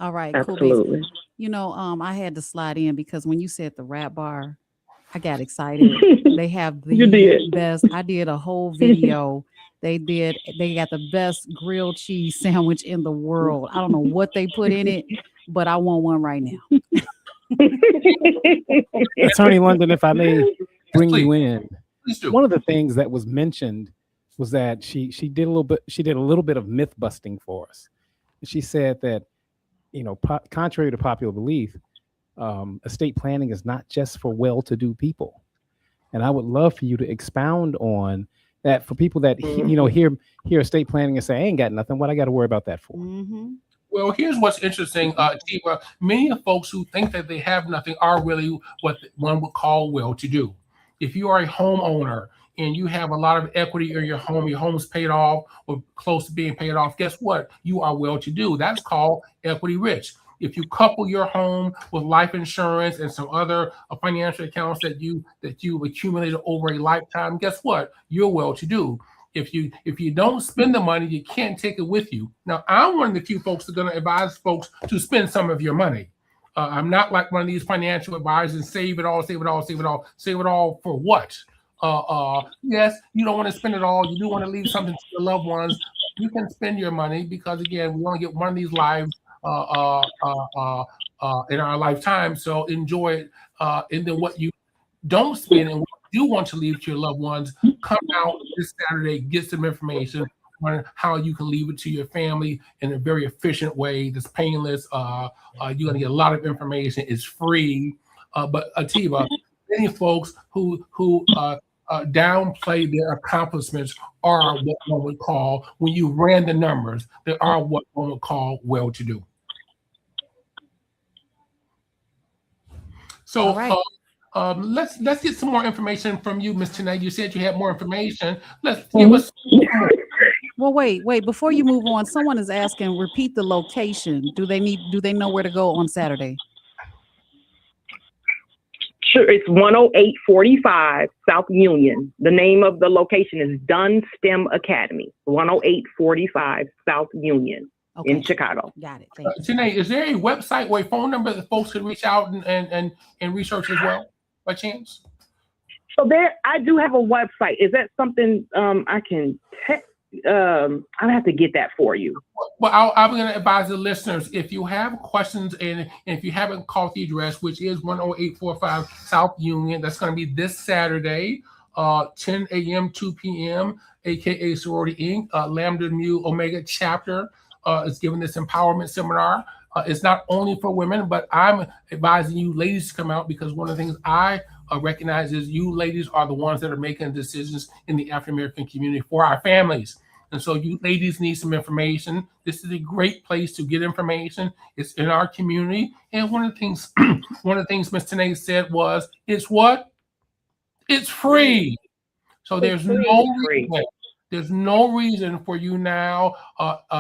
All right, Absolutely. Cool. You know, I had to slide in because when you said the Rap Bar, I got excited. They have the best. I did a whole video. They got the best grilled cheese sandwich in the world. I don't know what they put in it, but I want one right now. Attorney London, if I may bring you in, one of the things that was mentioned was that she did a little bit of myth busting for us. She said that, you know, contrary to popular belief, estate planning is not just for well-to-do people. And I would love for you to expound on that for people that hear estate planning and say, I ain't got nothing. What I got to worry about that for? Mm-hmm. Well, here's what's interesting, Atiba. Many of folks who think that they have nothing are really what one would call well-to-do. If you are a homeowner and you have a lot of equity in your home's paid off or close to being paid off, guess what? You are well-to-do. That's called equity rich. If you couple your home with life insurance and some other financial accounts that you've accumulated over a lifetime, guess what? You're well-to-do. If you don't spend the money, you can't take it with you. Now, I'm one of the few folks that are going to advise folks to spend some of your money. I'm not like one of these financial advisors, save it all. Save it all for what? Yes, you don't want to spend it all. You do want to leave something to your loved ones. You can spend your money because, again, we want to get one of these lives in our lifetime. So enjoy it. And then what you don't spend and what you want to leave to your loved ones, come out this Saturday, get some information on how you can leave it to your family in a very efficient way that's painless. You're going to get a lot of information. It's free. But Atiba, many folks who downplay their accomplishments are what one would call, when you ran the numbers, they are what one would call well-to-do. So let's get some more information from you, Ms. Tanae. You said you had more information. Let's give us. Well, wait. Before you move on, someone is asking, repeat the location. Do they know where to go on Saturday? Sure, it's 10845 South Union. The name of the location is Dunn STEM Academy, 10845 South Union in Chicago. Got it. Thank you. Tanae, is there a website or a phone number that folks can reach out and research as well, by chance? So I do have a website. Is that something I can text? I'll have to get that for you. Well, I'm going to advise the listeners, if you have questions and if you haven't called the address, which is 10845 South Union, that's going to be this Saturday, 10 a.m., 2 p.m., aka Sorority Inc., Lambda Mu Omega chapter is giving this empowerment seminar. It's not only for women, but I'm advising you ladies to come out, because one of the things I recognize is you ladies are the ones that are making decisions in the African-American community for our families. And so you ladies need some information. This is a great place to get information. It's in our community. And one of the things Ms. Tanae said was, it's what? It's free. So there's no reason for you now,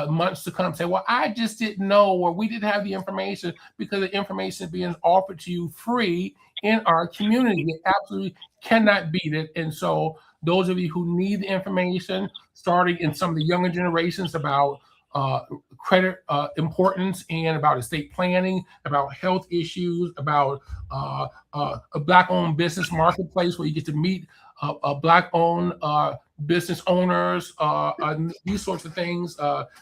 months to come, say, well, I just didn't know, or we didn't have the information, because the information is being offered to you free in our community. You absolutely cannot beat it. And so those of you who need the information, starting in some of the younger generations, about credit importance and about estate planning, about health issues, about a Black-owned business marketplace where you get to meet Black-owned business owners, these sorts of things.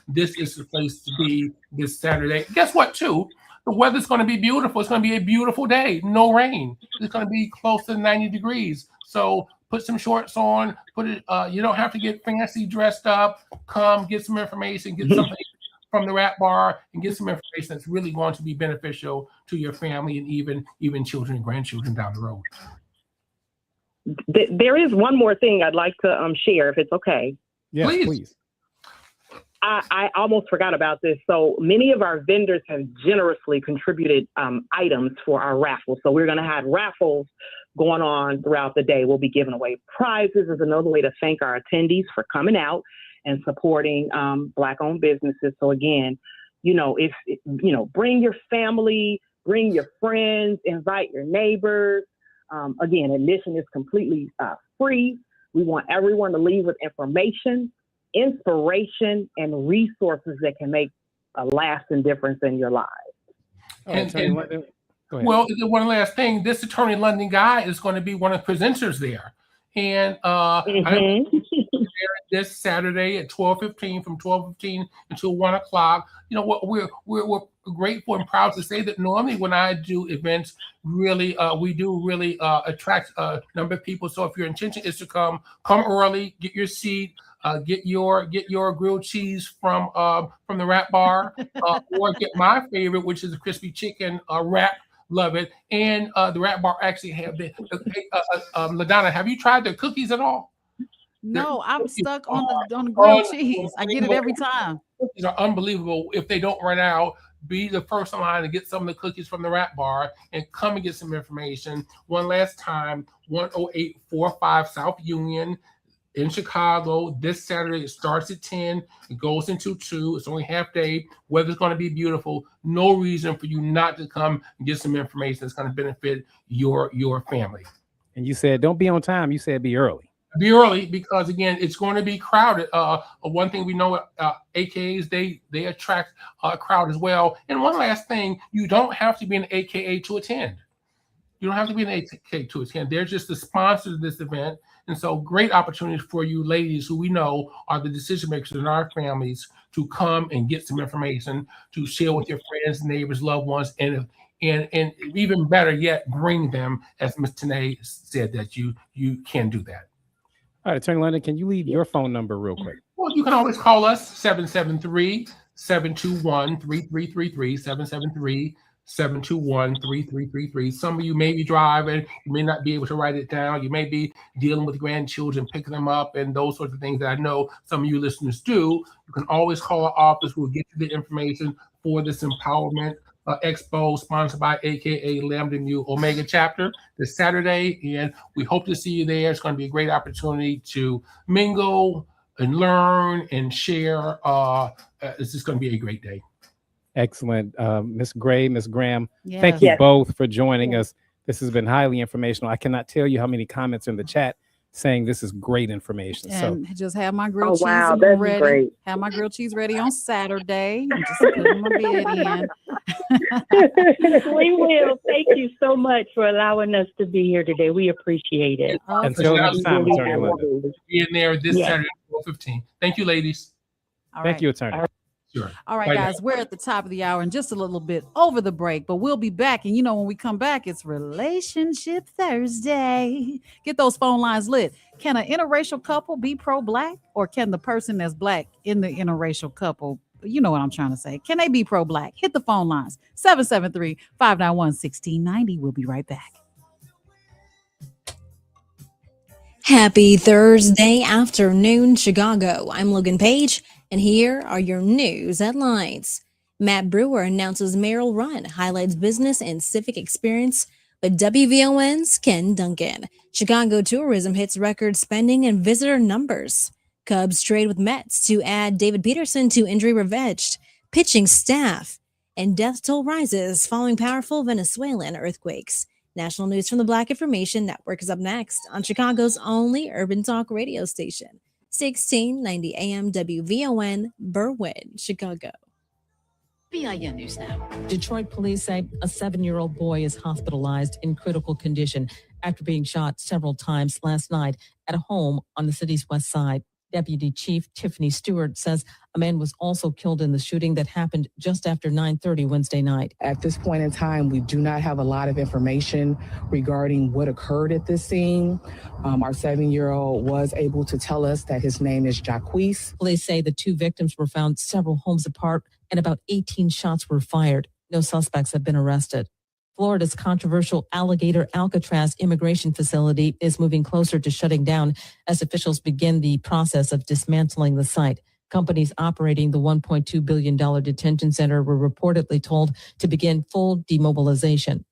This is the place to be this Saturday. Guess what, too? The weather's going to be beautiful. It's going to be a beautiful day. No rain. It's going to be close to 90 degrees. So put some shorts on. You don't have to get fancy dressed up. Come get some information. Get something from the Rap Bar and get some information that's really going to be beneficial to your family and even children and grandchildren down the road. There is one more thing I'd like to share, if it's okay. Yes, please. I almost forgot about this. So many of our vendors have generously contributed items for our raffle. So we're going to have raffles going on throughout the day. We'll be giving away prizes as another way to thank our attendees for coming out and supporting Black-owned businesses. So again, bring your family, bring your friends, invite your neighbors. Again, admission is completely free. We want everyone to leave with information, inspiration, and resources that can make a lasting difference in your lives. Well, one last thing, this Attorney London guy is going to be one of the presenters there. And this Saturday at 12:15, from 12:15 until 1 o'clock. You know what, we're grateful and proud to say that normally when I do events, we do really attract a number of people. So if your intention is to come early, get your seat, get your grilled cheese from the Rap Bar, or get my favorite, which is the crispy chicken wrap. Love it. And the Rap Bar actually have the LaDonna, have you tried their cookies at all? No, I'm stuck on the grilled cheese. I get it every time. Cookies are unbelievable. If they don't run out, be the first in line to get some of the cookies from the Rap Bar and come and get some information. One last time, 10845 South Union in Chicago. This Saturday, it starts at 10. It goes into 2. It's only half day. Weather's going to be beautiful. No reason for you not to come and get some information that's going to benefit your family. And you said don't be on time. You said be early. Be early, because again, it's going to be crowded. One thing we know, AKAs, they attract a crowd as well. And one last thing, you don't have to be an AKA to attend. You don't have to be an AKA to attend. They're just the sponsors of this event. And so great opportunity for you ladies who we know are the decision makers in our families to come and get some information to share with your friends, neighbors, loved ones, and even better yet, bring them, as Ms. Tanae said, that you can do that. All right, Attorney London, can you leave your phone number real quick? Well, you can always call us 773-721-3333, 773-721-3333. Some of you may be driving, you may not be able to write it down. You may be dealing with grandchildren, picking them up, and those sorts of things that I know some of you listeners do. You can always call our office. We'll get you the information for this empowerment expo sponsored by AKA Lambda Mu Omega chapter this Saturday, and we hope to see you there. It's going to be a great opportunity to mingle and learn and share. It's just going to be a great day. Excellent. Ms. Gray, Ms. Graham, thank you both for joining us This has been highly informational. I cannot tell you how many comments in the chat saying this is great information. And So just have my grilled cheese wow, that's ready. great. Have my grilled cheese ready on Saturday. And just put my bed in. We will. Thank you so much for allowing us to be here today. We appreciate it. until next time, Attorney Linda. Be in there this Yes. Saturday at 12:15. Thank you, ladies. All Thank right. you, Attorney. Sure. All right, Bye guys, now. we're at the top of the hour and just a little bit over the break, but we'll be back. And you know, when we come back, it's Relationship Thursday. Get those phone lines lit. Can an interracial couple be pro-black, or can the person that's black in the interracial couple, you know what I'm trying to say, can they be pro-black? Hit the phone lines, 773-591-1690. We'll be right back. Happy Thursday afternoon, Chicago. I'm Logan Page, and here are your news headlines. Matt Brewer announces Merrill Run, highlights business and civic experience with WVON's Ken Duncan. Chicago tourism hits record spending and visitor numbers. Cubs trade with Mets to add David Peterson to injury ravaged. Pitching staff. And death toll rises following powerful Venezuelan earthquakes. National news from the Black Information Network is up next on Chicago's only urban talk radio station, 1690 AM WVON, Berwyn, Chicago. BIN News Now. Detroit police say a 7-year-old boy is hospitalized in critical condition after being shot several times last night at a home on the city's west side. Deputy Chief Tiffany Stewart says a man was also killed in the shooting that happened just after 9:30 Wednesday night. At this point in time, we do not have a lot of information regarding what occurred at this scene. Our 7-year-old was able to tell us that his name is Jacquees. Police say the two victims were found several homes apart and about 18 shots were fired. No suspects have been arrested. Florida's controversial Alligator Alcatraz immigration facility is moving closer to shutting down as officials begin the process of dismantling the site. Companies operating the $1.2 billion detention center were reportedly told to begin full demobilization.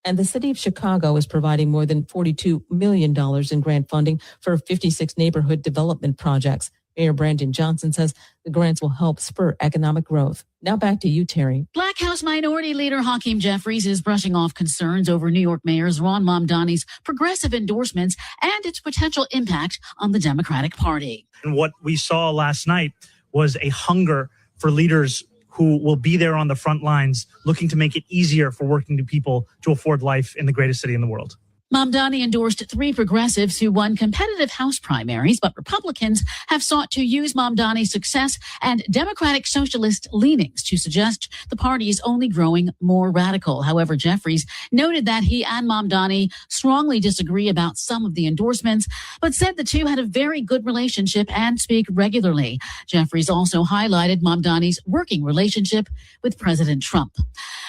And the city of Chicago is providing more than $42 million in grant funding for 56 neighborhood development projects. Mayor Brandon Johnson says the grants will help spur economic growth. Now back to you, Terry. Black House Minority Leader Hakeem Jeffries is brushing off concerns over New York Mayor's Ron Mamdani's progressive endorsements and its potential impact on the Democratic Party. And what we saw last night was a hunger for leaders who will be there on the front lines, looking to make it easier for working people to afford life in the greatest city in the world. Mamdani endorsed 3 progressives who won competitive House primaries, but Republicans have sought to use Mamdani's success and Democratic socialist leanings to suggest the party is only growing more radical. However, Jeffries noted that he and Mamdani strongly disagree about some of the endorsements, but said the two had a very good relationship and speak regularly. Jeffries also highlighted Mamdani's working relationship with President Trump.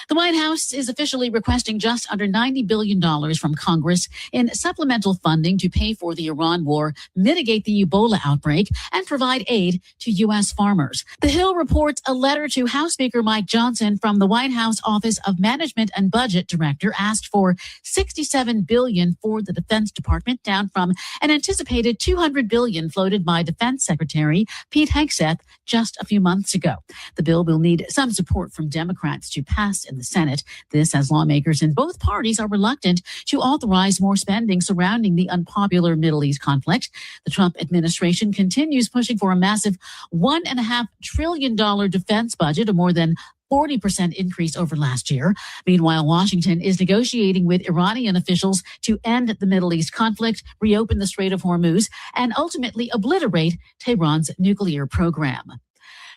The White House is officially requesting just under $90 billion from Congress in supplemental funding to pay for the Iran war, mitigate the Ebola outbreak, and provide aid to U.S. farmers. The Hill reports a letter to House Speaker Mike Johnson from the White House Office of Management and Budget Director asked for $67 billion for the Defense Department, down from an anticipated $200 billion floated by Defense Secretary Pete Hegseth just a few months ago. The bill will need some support from Democrats to pass in the Senate. This as lawmakers in both parties are reluctant to authorize more spending surrounding the unpopular Middle East conflict. The Trump administration continues pushing for a massive $1.5 trillion defense budget, a more than 40% increase over last year. Meanwhile, Washington is negotiating with Iranian officials to end the Middle East conflict, reopen the Strait of Hormuz, and ultimately obliterate Tehran's nuclear program.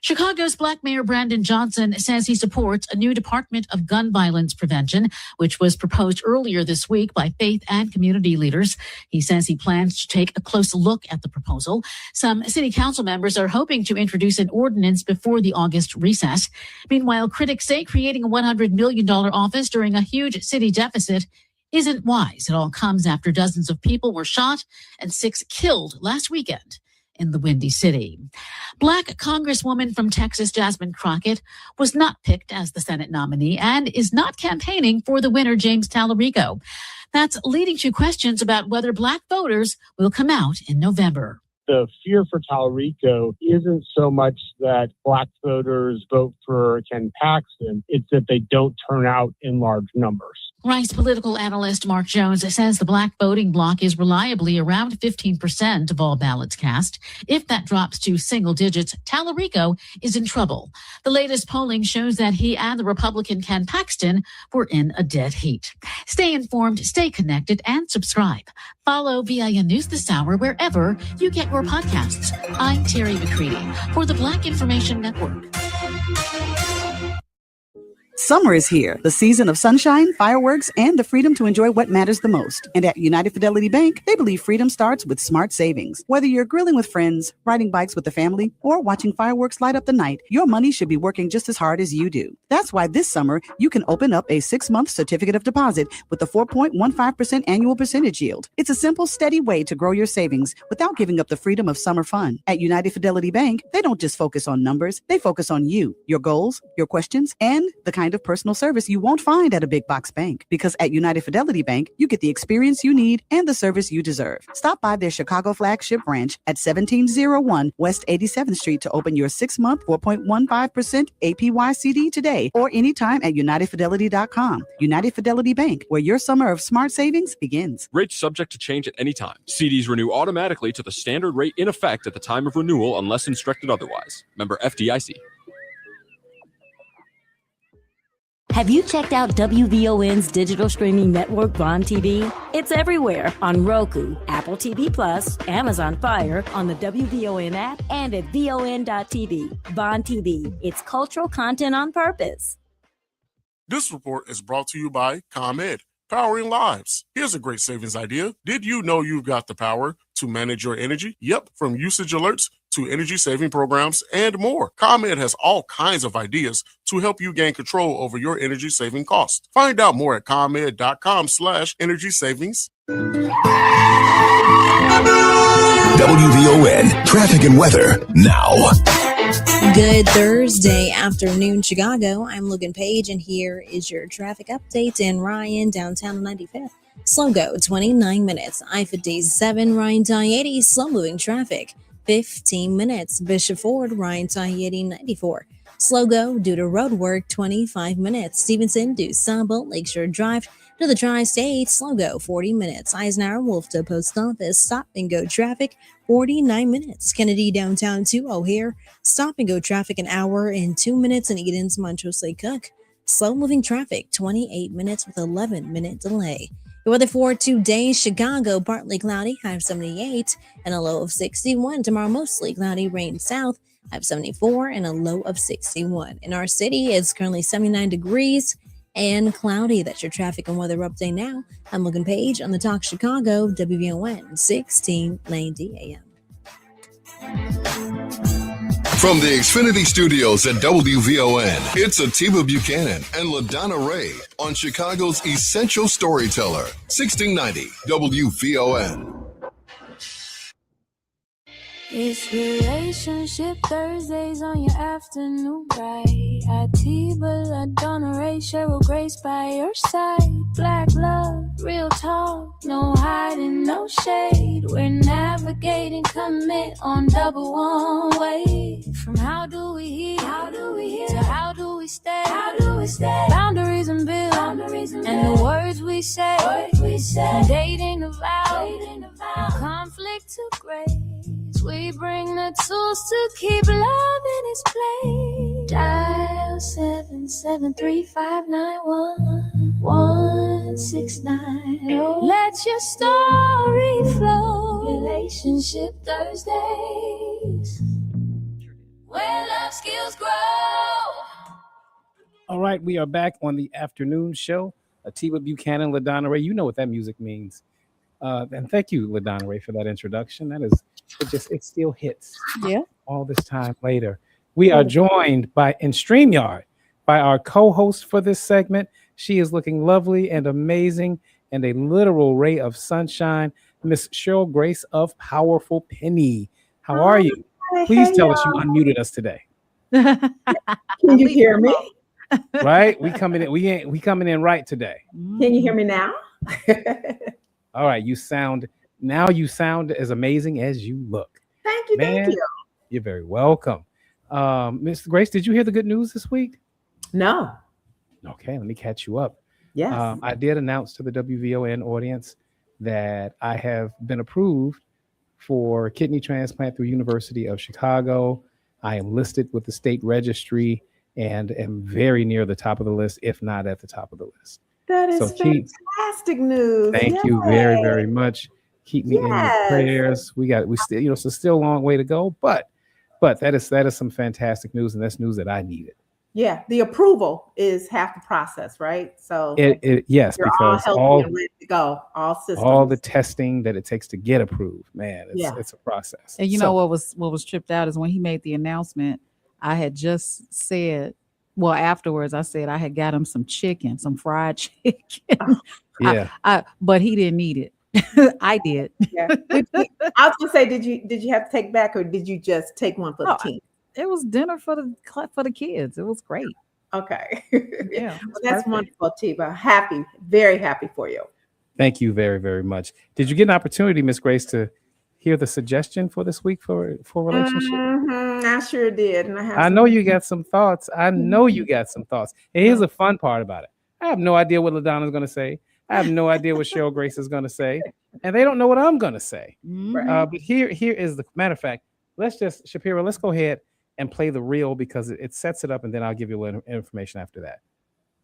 Chicago's Black Mayor Brandon Johnson says he supports a new Department of Gun Violence Prevention, which was proposed earlier this week by faith and community leaders. He says he plans to take a close look at the proposal. Some city council members are hoping to introduce an ordinance before the August recess. Meanwhile, critics say creating a $100 million office during a huge city deficit isn't wise. It all comes after dozens of people were shot and 6 killed last weekend in the Windy City. Black Congresswoman from Texas, Jasmine Crockett, was not picked as the Senate nominee and is not campaigning for the winner, James Tallarico. That's leading to questions about whether Black voters will come out in November. the fear for Tallarico isn't so much that Black voters vote for Ken Paxton, it's that they don't turn out in large numbers. Rice political analyst Mark Jones says the Black voting bloc is reliably around 15% of all ballots cast. If that drops to single digits, Tallarico is in trouble. The latest polling shows that he and the Republican Ken Paxton were in a dead heat. Stay informed, stay connected, and subscribe. Follow VIN News this hour wherever you get your podcasts. I'm Terry McCready for the Black Information Network. Summer is here, the season of sunshine, fireworks, and the freedom to enjoy what matters the most. And at United Fidelity Bank, they believe freedom starts with smart savings. Whether you're grilling with friends, riding bikes with the family, or watching fireworks light up the night, your money should be working just as hard as you do. That's why this summer, you can open up a 6-month certificate of deposit with a 4.15% annual percentage yield. It's a simple, steady way to grow your savings without giving up the freedom of summer fun. At United Fidelity Bank, they don't just focus on numbers, they focus on you, your goals, your questions, and the kind of personal service you won't find at a big box bank. Because at United Fidelity Bank, you get the experience you need and the service you deserve. Stop by their Chicago flagship branch at 1701 West 87th Street to open your 6-month 4.15% APY CD today or anytime at UnitedFidelity.com. United Fidelity Bank, where your summer of smart savings begins. Rates subject to change at any time. CDs renew automatically to the standard rate in effect at the time of renewal unless instructed otherwise. Member FDIC. Have you checked out WVON's digital streaming network, Bond TV? It's everywhere on Roku, Apple TV Plus, Amazon Fire, on the WVON app, and at VON.TV. Bond TV, it's cultural content on purpose. This report is brought to you by ComEd, powering lives. Here's a great savings idea. Did you know you've got the power to manage your energy? Yep, from usage alerts to energy saving programs and more. ComEd has all kinds of ideas to help you gain control over your energy saving costs. Find out more at ComEd.com/energy savings. WVON traffic and weather now. Good Thursday afternoon, Chicago. I'm Logan Page, and here is your traffic update in Ryan, downtown 95th. Slow go, 29 minutes. I-57, Ryan to I-80, slow moving traffic. 15 minutes. Bishop Ford, Ryan to I-80, 94. Slow go due to road work, 25 minutes. Stevenson to Sawbolt, Lakeshore Drive to the Tri-State. Slow go, 40 minutes. Eisenhower, Wolf to Post Office, stop and go traffic, 49 minutes. Kennedy downtown to O'Hare, stop and go traffic, an hour and 2 minutes. And Eden's Montrose Lake Cook, slow moving traffic, 28 minutes with 11-minute delay. The weather for today, Chicago, partly cloudy, high of 78 and a low of 61. Tomorrow, mostly cloudy, rain south, high of 74 and a low of 61. In our city, it's currently 79 degrees and cloudy. That's your traffic and weather update now. I'm Logan Page on the Talk Chicago, WVON 1690 AM. From the Xfinity Studios at WVON, it's Atiba Buchanan and LaDonna Ray on Chicago's Essential Storyteller, 1690 WVON. It's Relationship Thursdays on your afternoon ride. Atiba, LaDonna Ray, Cheryl Grace by your side. Black love, real talk, no hiding, no shade. We're navigating commit on double one way. From how do we heal, to how do we stay, boundaries and bills, and the words we say, dating the vow, conflict to grace. We bring the tools to keep love in its place. Dial 773-591-169. Let your story flow. Relationship Thursdays, where love skills grow. All right, we are back on the afternoon show. Atiba Buchanan, LaDonna Ray. You know what that music means. And thank you, LaDonna Ray, for that introduction. It still hits. Yeah. All this time later. We are joined in StreamYard by our co-host for this segment. She is looking lovely and amazing and a literal ray of sunshine, Miss Cheryl Grace of Powerful Penny. How are you? Please tell us you unmuted us today. Can you hear me? Right? We coming in right today. Can you hear me now? All right, you sound as amazing as you look. Thank you. Man, Thank you. you're very welcome. Miss Grace, did you hear the good news this week? No. Okay, let me catch you up. Yes. I did announce to the WVON audience that I have been approved for kidney transplant through University of Chicago. I am listed with the state registry and am very near the top of the list, if not at the top of the list. That is So fantastic news. thank you very, very much. Keep me in your prayers. We still, so still a long way to go, but that is some fantastic news, and that's news that I needed. Yeah, the approval is half the process, right? So Yes, you're because all healthy and ready to go. All systems. all the testing that it takes to get approved, man, it's a process. And you know what was tripped out is when he made the announcement, I had just said, well, afterwards I said I had got him some chicken, some fried chicken. Yeah. But he didn't need it. I did. Yeah. I was gonna say, did you have to take back, or did you just take one for the team? It was dinner for the kids. It was great. Okay. Yeah. Well, that's wonderful, Tiba. Happy, very happy for you. Thank you very, very much. Did you get an opportunity, Miss Grace, to hear the suggestion for this week for relationship? Mm-hmm, I sure did. And I know you got some thoughts. And here's the fun part about it. I have no idea what LaDonna's going to say. I have no idea what Cheryl Grace is going to say. And they don't know what I'm going to say. Right. But here is the matter of fact. Shapiro, let's go ahead and play the reel because it sets it up, and then I'll give you a little information after that.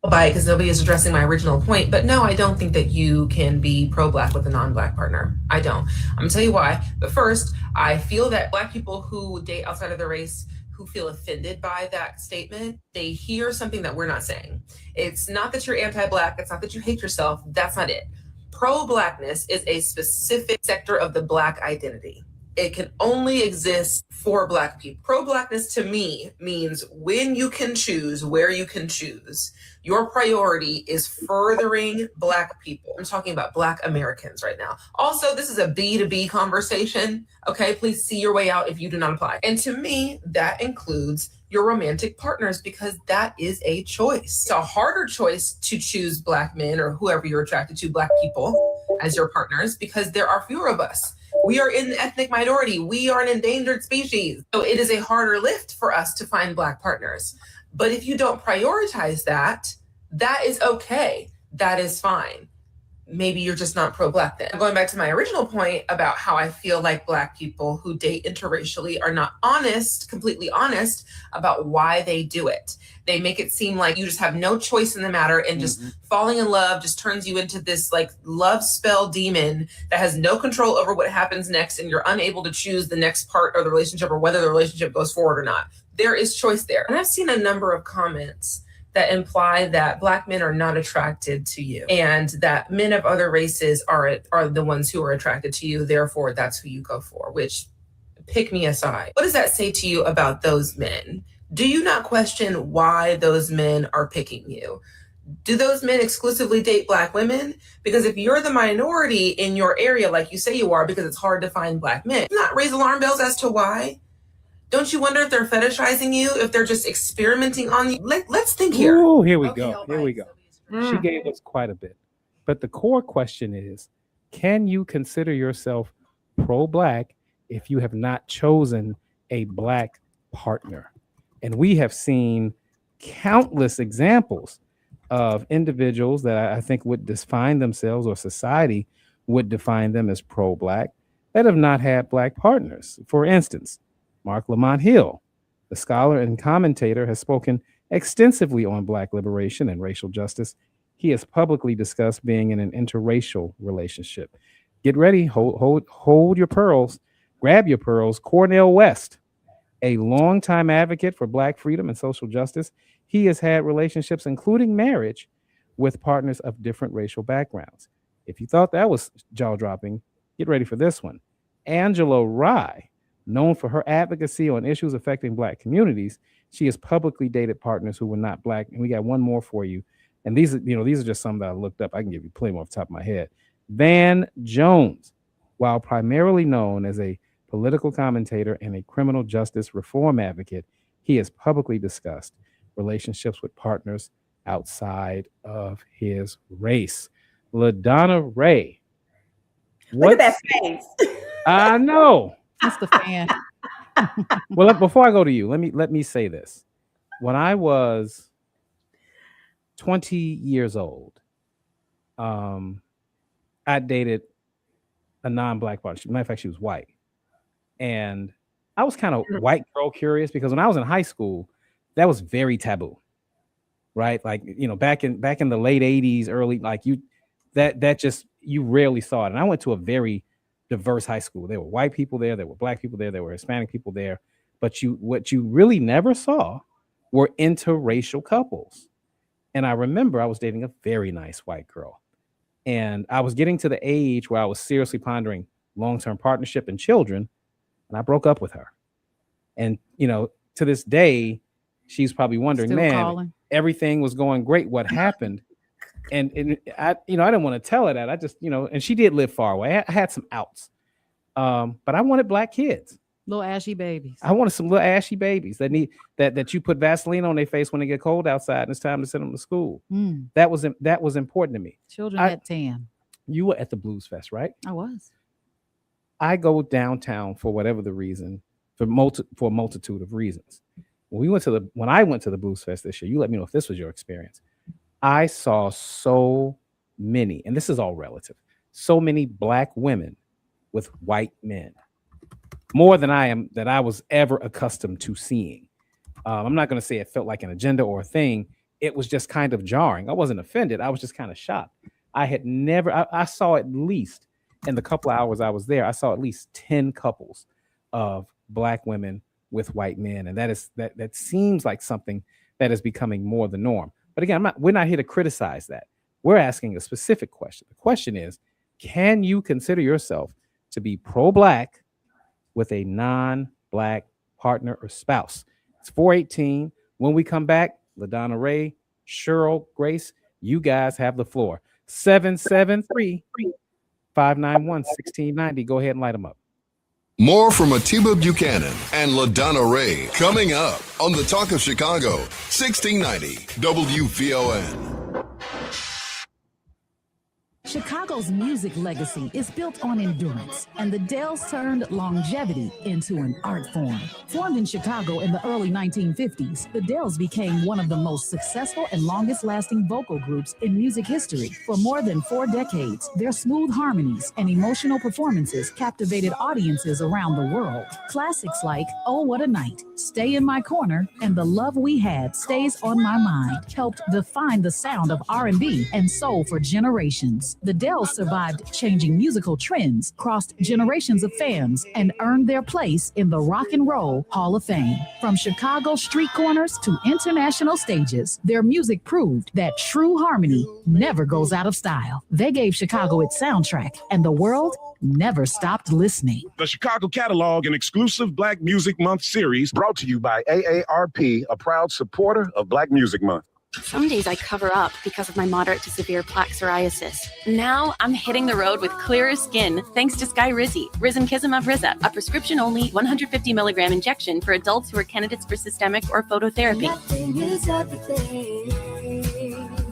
Because nobody is addressing my original point, but no, I don't think that you can be pro-Black with a non-Black partner. I don't. I'm gonna tell you why. But first, I feel that Black people who date outside of their race, who feel offended by that statement, they hear something that we're not saying. It's not that you're anti-Black. It's not that you hate yourself. That's not it. Pro-Blackness is a specific sector of the Black identity. It can only exist for Black people. Pro-Blackness to me means when you can choose, where you can choose, your priority is furthering Black people. I'm talking about Black Americans right now. Also, this is a B2B conversation. Okay, please see your way out if you do not apply. And to me, that includes your romantic partners, because that is a choice. It's a harder choice to choose Black men or whoever you're attracted to, Black people as your partners, because there are fewer of us. We are in the ethnic minority. We are an endangered species. So it is a harder lift for us to find Black partners. But if you don't prioritize that, that is okay. That is fine. Maybe you're just not pro-Black then. Going back to my original point about how I feel like Black people who date interracially are not honest, completely honest about why they do it. They make it seem like you just have no choice in the matter, and just falling in love just turns you into this like love spell demon that has no control over what happens next, and you're unable to choose the next part of the relationship or whether the relationship goes forward or not. There is choice there. And I've seen a number of comments that imply that Black men are not attracted to you and that men of other races are the ones who are attracted to you. Therefore, that's who you go for, which, pick me aside. What does that say to you about those men? Do you not question why those men are picking you? Do those men exclusively date Black women? Because if you're the minority in your area, like you say you are, because it's hard to find Black men, not raise alarm bells as to why? Don't you wonder if they're fetishizing you, if they're just experimenting on you? Let's think here. Oh, here we go. Here we go. She gave us quite a bit. But the core question is, can you consider yourself pro-Black if you have not chosen a Black partner? And we have seen countless examples of individuals that I think would define themselves, or society would define them as pro-Black, that have not had Black partners. For instance, Mark Lamont Hill, the scholar and commentator, has spoken extensively on Black liberation and racial justice. He has publicly discussed being in an interracial relationship. Get ready, hold your pearls, grab your pearls. Cornel West, a longtime advocate for Black freedom and social justice, he has had relationships, including marriage, with partners of different racial backgrounds. If you thought that was jaw-dropping, get ready for this one. Angela Rye, known for her advocacy on issues affecting Black communities, she has publicly dated partners who were not Black. And we got one more for you. And these are just some that I looked up. I can give you plenty more off the top of my head. Van Jones, while primarily known as a political commentator and a criminal justice reform advocate, he has publicly discussed relationships with partners outside of his race. LaDonna Ray. Look at that face. I know. That's the fan. Well, before I go to you, let me say this. When I was 20 years old, I dated a non-black partner. Matter of fact, she was white, and I was kind of white girl curious because when I was in high school, that was very taboo, right? Like, you know, back in the late 80s, early, like that just, you rarely saw it. And I went to a very diverse high school. There were white people there were black people there were Hispanic people there, but what you really never saw were interracial couples. And I remember I was dating a very nice white girl, and I was getting to the age where I was seriously pondering long-term partnership and children, and I broke up with her. And, you know, to this day, she's probably wondering, Still man, calling. everything was going great. What happened? And I, you know, I didn't want to tell her that. I just, you know, and she did live far away. I had some outs, but I wanted black kids. Little ashy babies. I wanted some little ashy babies that need that you put Vaseline on their face when they get cold outside and it's time to send them to school. Mm. That was important to me. Children had tan. You were at the Blues Fest, right? I was. I go downtown for whatever the reason, for a multitude of reasons. When I went to the Blues Fest this year, you let me know if this was your experience. I saw so many, and this is all relative, so many black women with white men. More than I was ever accustomed to seeing. I'm not going to say it felt like an agenda or a thing. It was just kind of jarring. I wasn't offended. I was just kind of shocked. I saw at least, in the couple of hours I was there, I saw at least 10 couples of black women with white men. And that seems like something that is becoming more the norm. But again, we're not here to criticize that. We're asking a specific question. The question is, can you consider yourself to be pro-black with a non-black partner or spouse? It's 4:18. When we come back, LaDonna Ray, Cheryl, Grace, you guys have the floor. 773-591-1690. Go ahead and light them up. More from Atiba Buchanan and LaDonna Ray coming up on the Talk of Chicago, 1690 WVON. Chicago's music legacy is built on endurance, and the Dells turned longevity into an art form. Formed in Chicago in the early 1950s, the Dells became one of the most successful and longest-lasting vocal groups in music history. For more than 4 decades, their smooth harmonies and emotional performances captivated audiences around the world. Classics like Oh What a Night, Stay in My Corner, and The Love We Had Stays on My Mind helped define the sound of R&B and soul for generations. The Dells survived changing musical trends, crossed generations of fans, and earned their place in the Rock and Roll Hall of Fame. From Chicago street corners to international stages, their music proved that true harmony never goes out of style. They gave Chicago its soundtrack, and the world never stopped listening. The Chicago Catalog, an exclusive Black Music Month series brought to you by AARP, a proud supporter of Black Music Month. Some days I cover up because of my moderate to severe plaque psoriasis. Now I'm hitting the road with clearer skin thanks to Skyrizi, Risankizumab Riza, a prescription-only 150 milligram injection for adults who are candidates for systemic or phototherapy.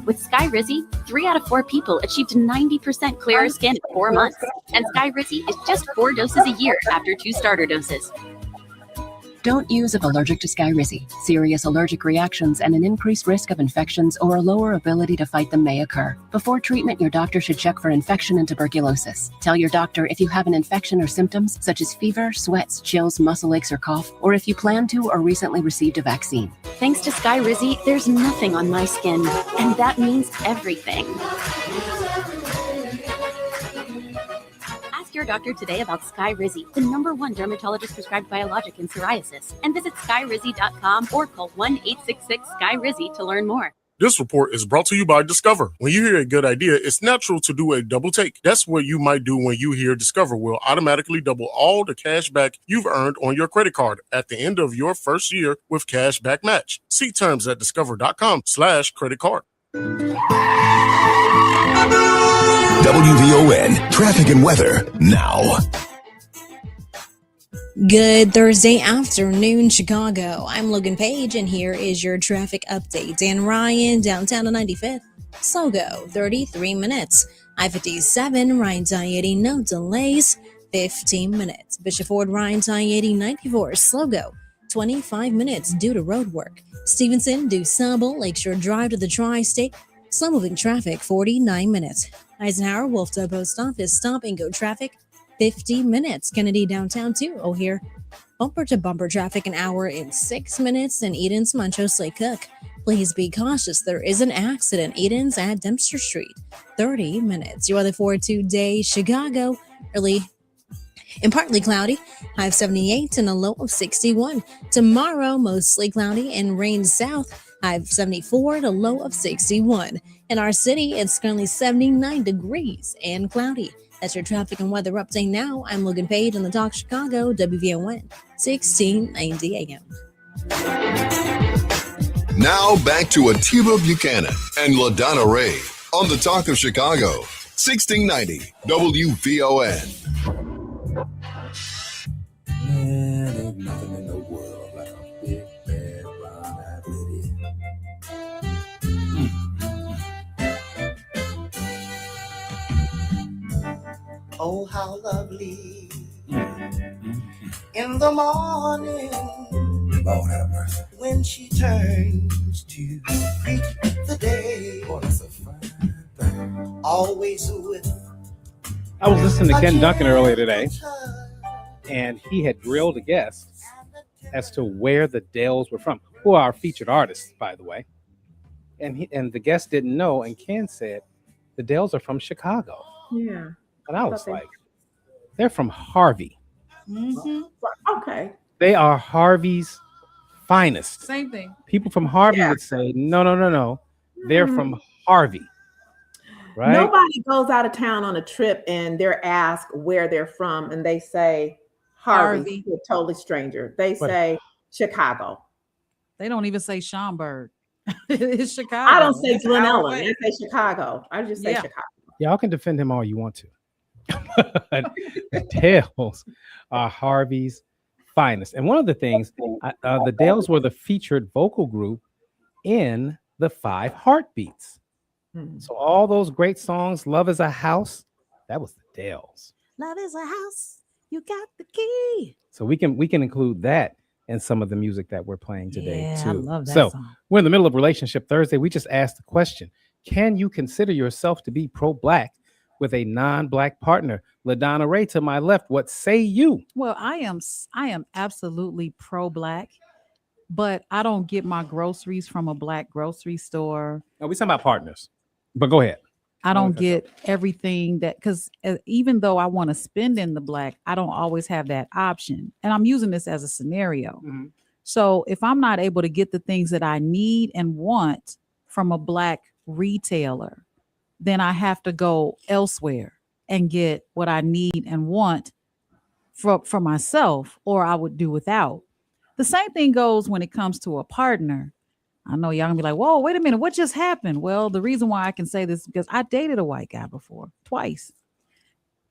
With Skyrizi, 3 out of 4 people achieved 90% clearer skin in 4 months. And Skyrizi is just 4 doses a year after 2 starter doses. Don't use if allergic to Skyrizi. Serious allergic reactions and an increased risk of infections or a lower ability to fight them may occur. Before treatment, your doctor should check for infection and tuberculosis. Tell your doctor if you have an infection or symptoms such as fever, sweats, chills, muscle aches, or cough, or if you plan to or recently received a vaccine. Thanks to Skyrizi, there's nothing on my skin, and that means everything. Your doctor today about Skyrizi, the #1 dermatologist prescribed biologic in psoriasis, and visit skyrizi.com or call 1-866-SKY-RIZI to learn more. This report is brought to you by Discover. When you hear a good idea, it's natural to do a double take. That's what you might do when you hear Discover will automatically double all the cash back you've earned on your credit card at the end of your first year with Cash Back Match. See terms at discover.com/credit card. WVON traffic and weather now. Good Thursday afternoon, Chicago. I'm Logan Page, and here is your traffic update. Dan Ryan, downtown to 95th. SoGo, 33 minutes. I-57, right dieting, no delays. 15 minutes. Bishop Ford Ryan's I-80 94 slow go, 25 minutes due to road work. Stevenson, DuSable, Lakeshore Drive to the Tri-State, slow moving traffic, 49 minutes. Eisenhower, Wolftown Post Office, stop and go traffic, 50 minutes. Kennedy downtown to O'Hare, bumper to bumper traffic, an hour and 6 minutes. And Eden's, Montrose Lake Cook. Please be cautious. There is an accident. Eden's at Dempster Street, 30 minutes. Your weather for today, Chicago, early and partly cloudy, high of 78 and a low of 61. Tomorrow, mostly cloudy and rain south, high of 74 and a low of 61. In our city, it's currently 79 degrees and cloudy. That's your traffic and weather update now. I'm Logan Page on the Talk Chicago, WVON, 1690 AM. Now back to Atiba Buchanan and LaDonna Ray on the Talk of Chicago, 1690 WVON. Man, ain't nothing in the world like a big, bad, brown-eyed lady. Oh, how lovely in the morning. Lord have mercy. When she turns to greet the day. Boy, that's a fine thing. Always with. I was listening to Ken Duncan earlier today, and he had grilled a guest as to where the Dells were from, who are our featured artists, by the way. And the guest didn't know, and Ken said, the Dells are from Chicago. Yeah. And I was like, they're from Harvey. Mm-hmm. Okay. They are Harvey's finest. Same thing. People from Harvey would say, no. They're from Harvey. Right? Nobody goes out of town on a trip and they're asked where they're from and they say Harvey. To a totally stranger. They say Chicago. They don't even say Schaumburg. It's Chicago. I don't say Glen Ellen. I say Chicago. I just say Chicago. Y'all can defend him all you want to. The Dells are Harvey's finest. And one of the things, the Dells were the featured vocal group in the 5 Heartbeats. So all those great songs, Love is a House, that was the Dells. Love is a house. You got the key. So we can include that in some of the music that we're playing today too. I love that song. We're in the middle of Relationship Thursday. We just asked the question, can you consider yourself to be pro-black with a non-black partner? LaDonna Ray to my left, what say you? Well, I am absolutely pro-black, but I don't get my groceries from a black grocery store. No, we're talking about partners, but go ahead. I don't get everything that, because even though I want to spend in the black, I don't always have that option. And I'm using this as a scenario. So if I'm not able to get the things that I need and want from a black retailer, then I have to go elsewhere and get what I need and want for myself, or I would do without. The same thing goes when it comes to a partner. I know y'all gonna be like, whoa, wait a minute, what just happened? Well, the reason why I can say this is because I dated a white guy before, twice.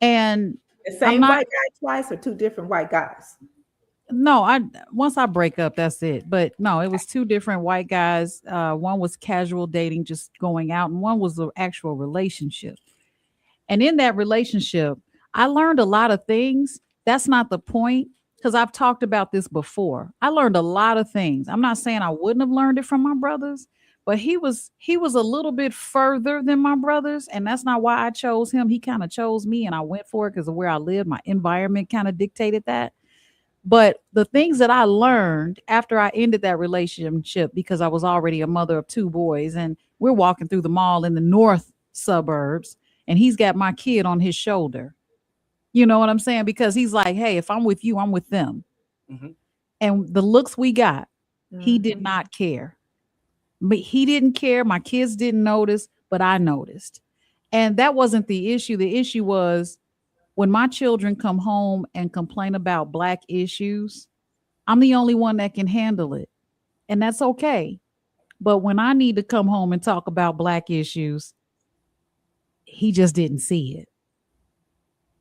And the same white guy twice or 2 different white guys? No, once I break up, that's it. But no, it was 2 different white guys. One was casual dating, just going out, and one was the actual relationship. And in that relationship, I learned a lot of things. That's not the point, because I've talked about this before. I learned a lot of things. I'm not saying I wouldn't have learned it from my brothers, but he was a little bit further than my brothers, and that's not why I chose him. He kind of chose me, and I went for it because of where I lived. My environment kind of dictated that. But the things that I learned after I ended that relationship, because I was already a mother of 2 boys, and we're walking through the mall in the north suburbs, and he's got my kid on his shoulder. You know what I'm saying? Because he's like, hey, if I'm with you, I'm with them. And the looks we got, he did not care. But he didn't care. My kids didn't notice, but I noticed. And that wasn't the issue. The issue was, when my children come home and complain about black issues, I'm the only one that can handle it. And that's okay. But when I need to come home and talk about black issues, he just didn't see it.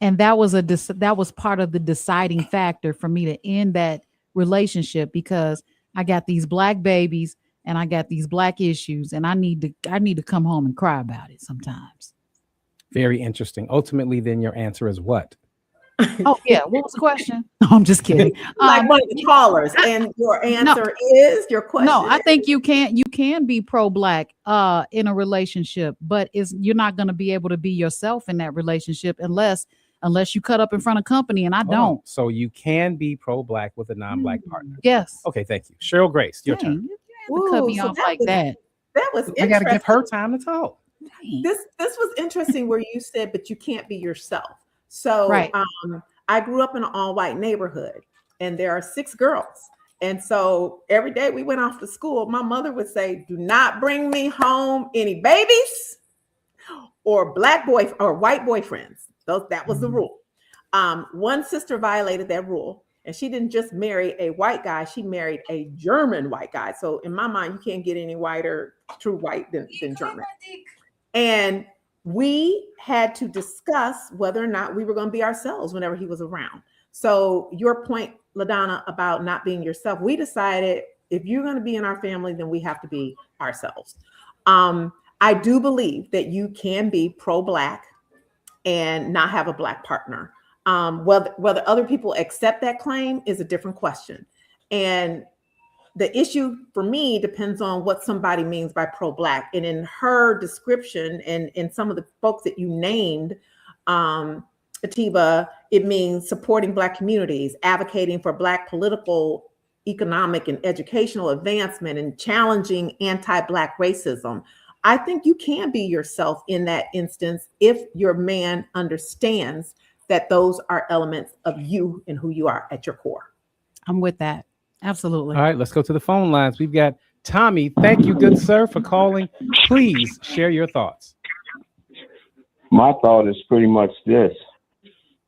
And that was part of the deciding factor for me to end that relationship, because I got these black babies and I got these black issues, and I need to come home and cry about it sometimes. Very interesting. Ultimately, then your answer is what? Oh yeah, what was the question? No, I'm just kidding. Like one of the callers, and your answer is your question. No, I think you can be pro-black in a relationship, but you're not going to be able to be yourself in that relationship unless you cut up in front of company, and I don't. So you can be pro-black with a non-black partner. Yes. Okay, thank you. Cheryl Grace, your Dang, turn. You cut me off like that. That was I got to give her time to talk. This was interesting where you said, but you can't be yourself. So Right. I grew up in an all-white neighborhood, and there are 6 girls. And so every day we went off to school, my mother would say, "Do not bring me home any babies or white boyfriends." That was the rule. One sister violated that rule, and she didn't just marry a white guy; she married a German white guy. So in my mind, you can't get any whiter, true white than German. And we had to discuss whether or not we were going to be ourselves whenever he was around. So your point, LaDonna, about not being yourself, we decided if you're going to be in our family, then we have to be ourselves. I do believe that you can be pro-black and not have a black partner. Whether other people accept that claim is a different question. And the issue for me depends on what somebody means by pro-black. And in her description and in some of the folks that you named, Atiba, it means supporting Black communities, advocating for Black political, economic, and educational advancement, and challenging anti-Black racism. I think you can be yourself in that instance if your man understands that those are elements of you and who you are at your core. I'm with that. Absolutely. All right, let's go to the phone lines. We've got Tommy. Thank you, good sir, for calling. Please share your thoughts. My thought is pretty much this.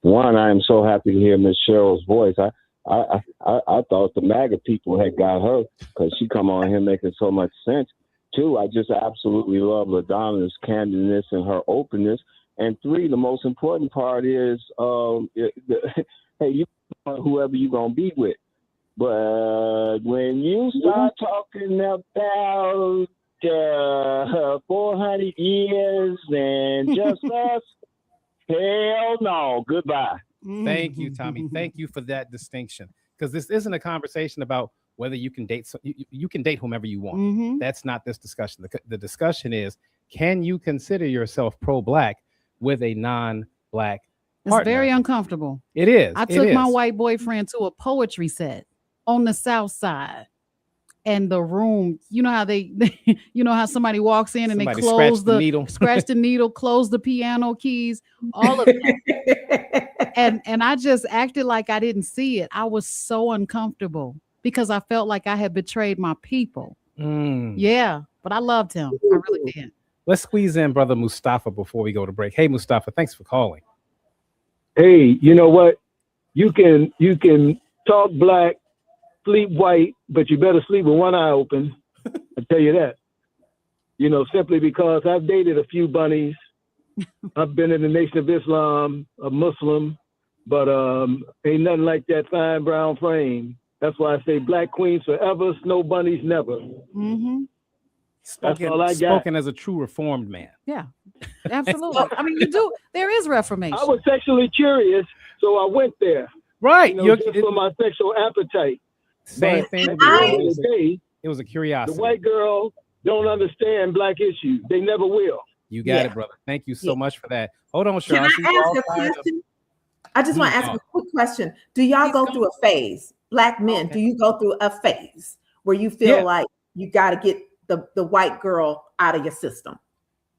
One, I am so happy to hear Miss Cheryl's voice. I thought the MAGA people had got her because she come on here making so much sense. Two, I just absolutely love LaDonna's candidness and her openness. And three, the most important part is, hey, you whoever you're gonna be with. But when you start talking about 400 years and just us, hell no, goodbye. Thank you, Tommy. Thank you for that distinction. Because this isn't a conversation about whether you can date. You can date whomever you want. That's not this discussion. The discussion is, can you consider yourself pro-black with a non-black partner? It's very uncomfortable. It is. I took my white boyfriend to a poetry set on the South Side, and the room, you know how you know how somebody walks in and Somebody they close scratch the needle. close the piano keys, all of that. and I just acted like I didn't see it. I was so uncomfortable because I felt like I had betrayed my people. Yeah, but I loved him. I really did. Let's squeeze in brother Mustafa before we go to break. Hey, Mustafa, thanks for calling. Hey, you know what? You can talk black, sleep white, but you better sleep with one eye open. I tell you that. You know, simply because I've dated a few bunnies. I've been in the Nation of Islam, a Muslim, but ain't nothing like that fine brown frame. That's why I say black queens forever, snow bunnies never. That's all I got. Spoken as a true reformed man. Yeah, absolutely. I mean, you do. There is reformation. I was sexually curious, so I went there. Right. You know, just for my sexual appetite. Same But thing. at the end of the day, It was a curiosity. the white girl don't understand black issues. They never will. You got it, brother. Thank you so much for that. Hold on, Can Cheryl. I ask a question? I just want to ask a quick question. Do y'all go through a phase? Black men, do you go through a phase where you feel like you got to get the white girl out of your system?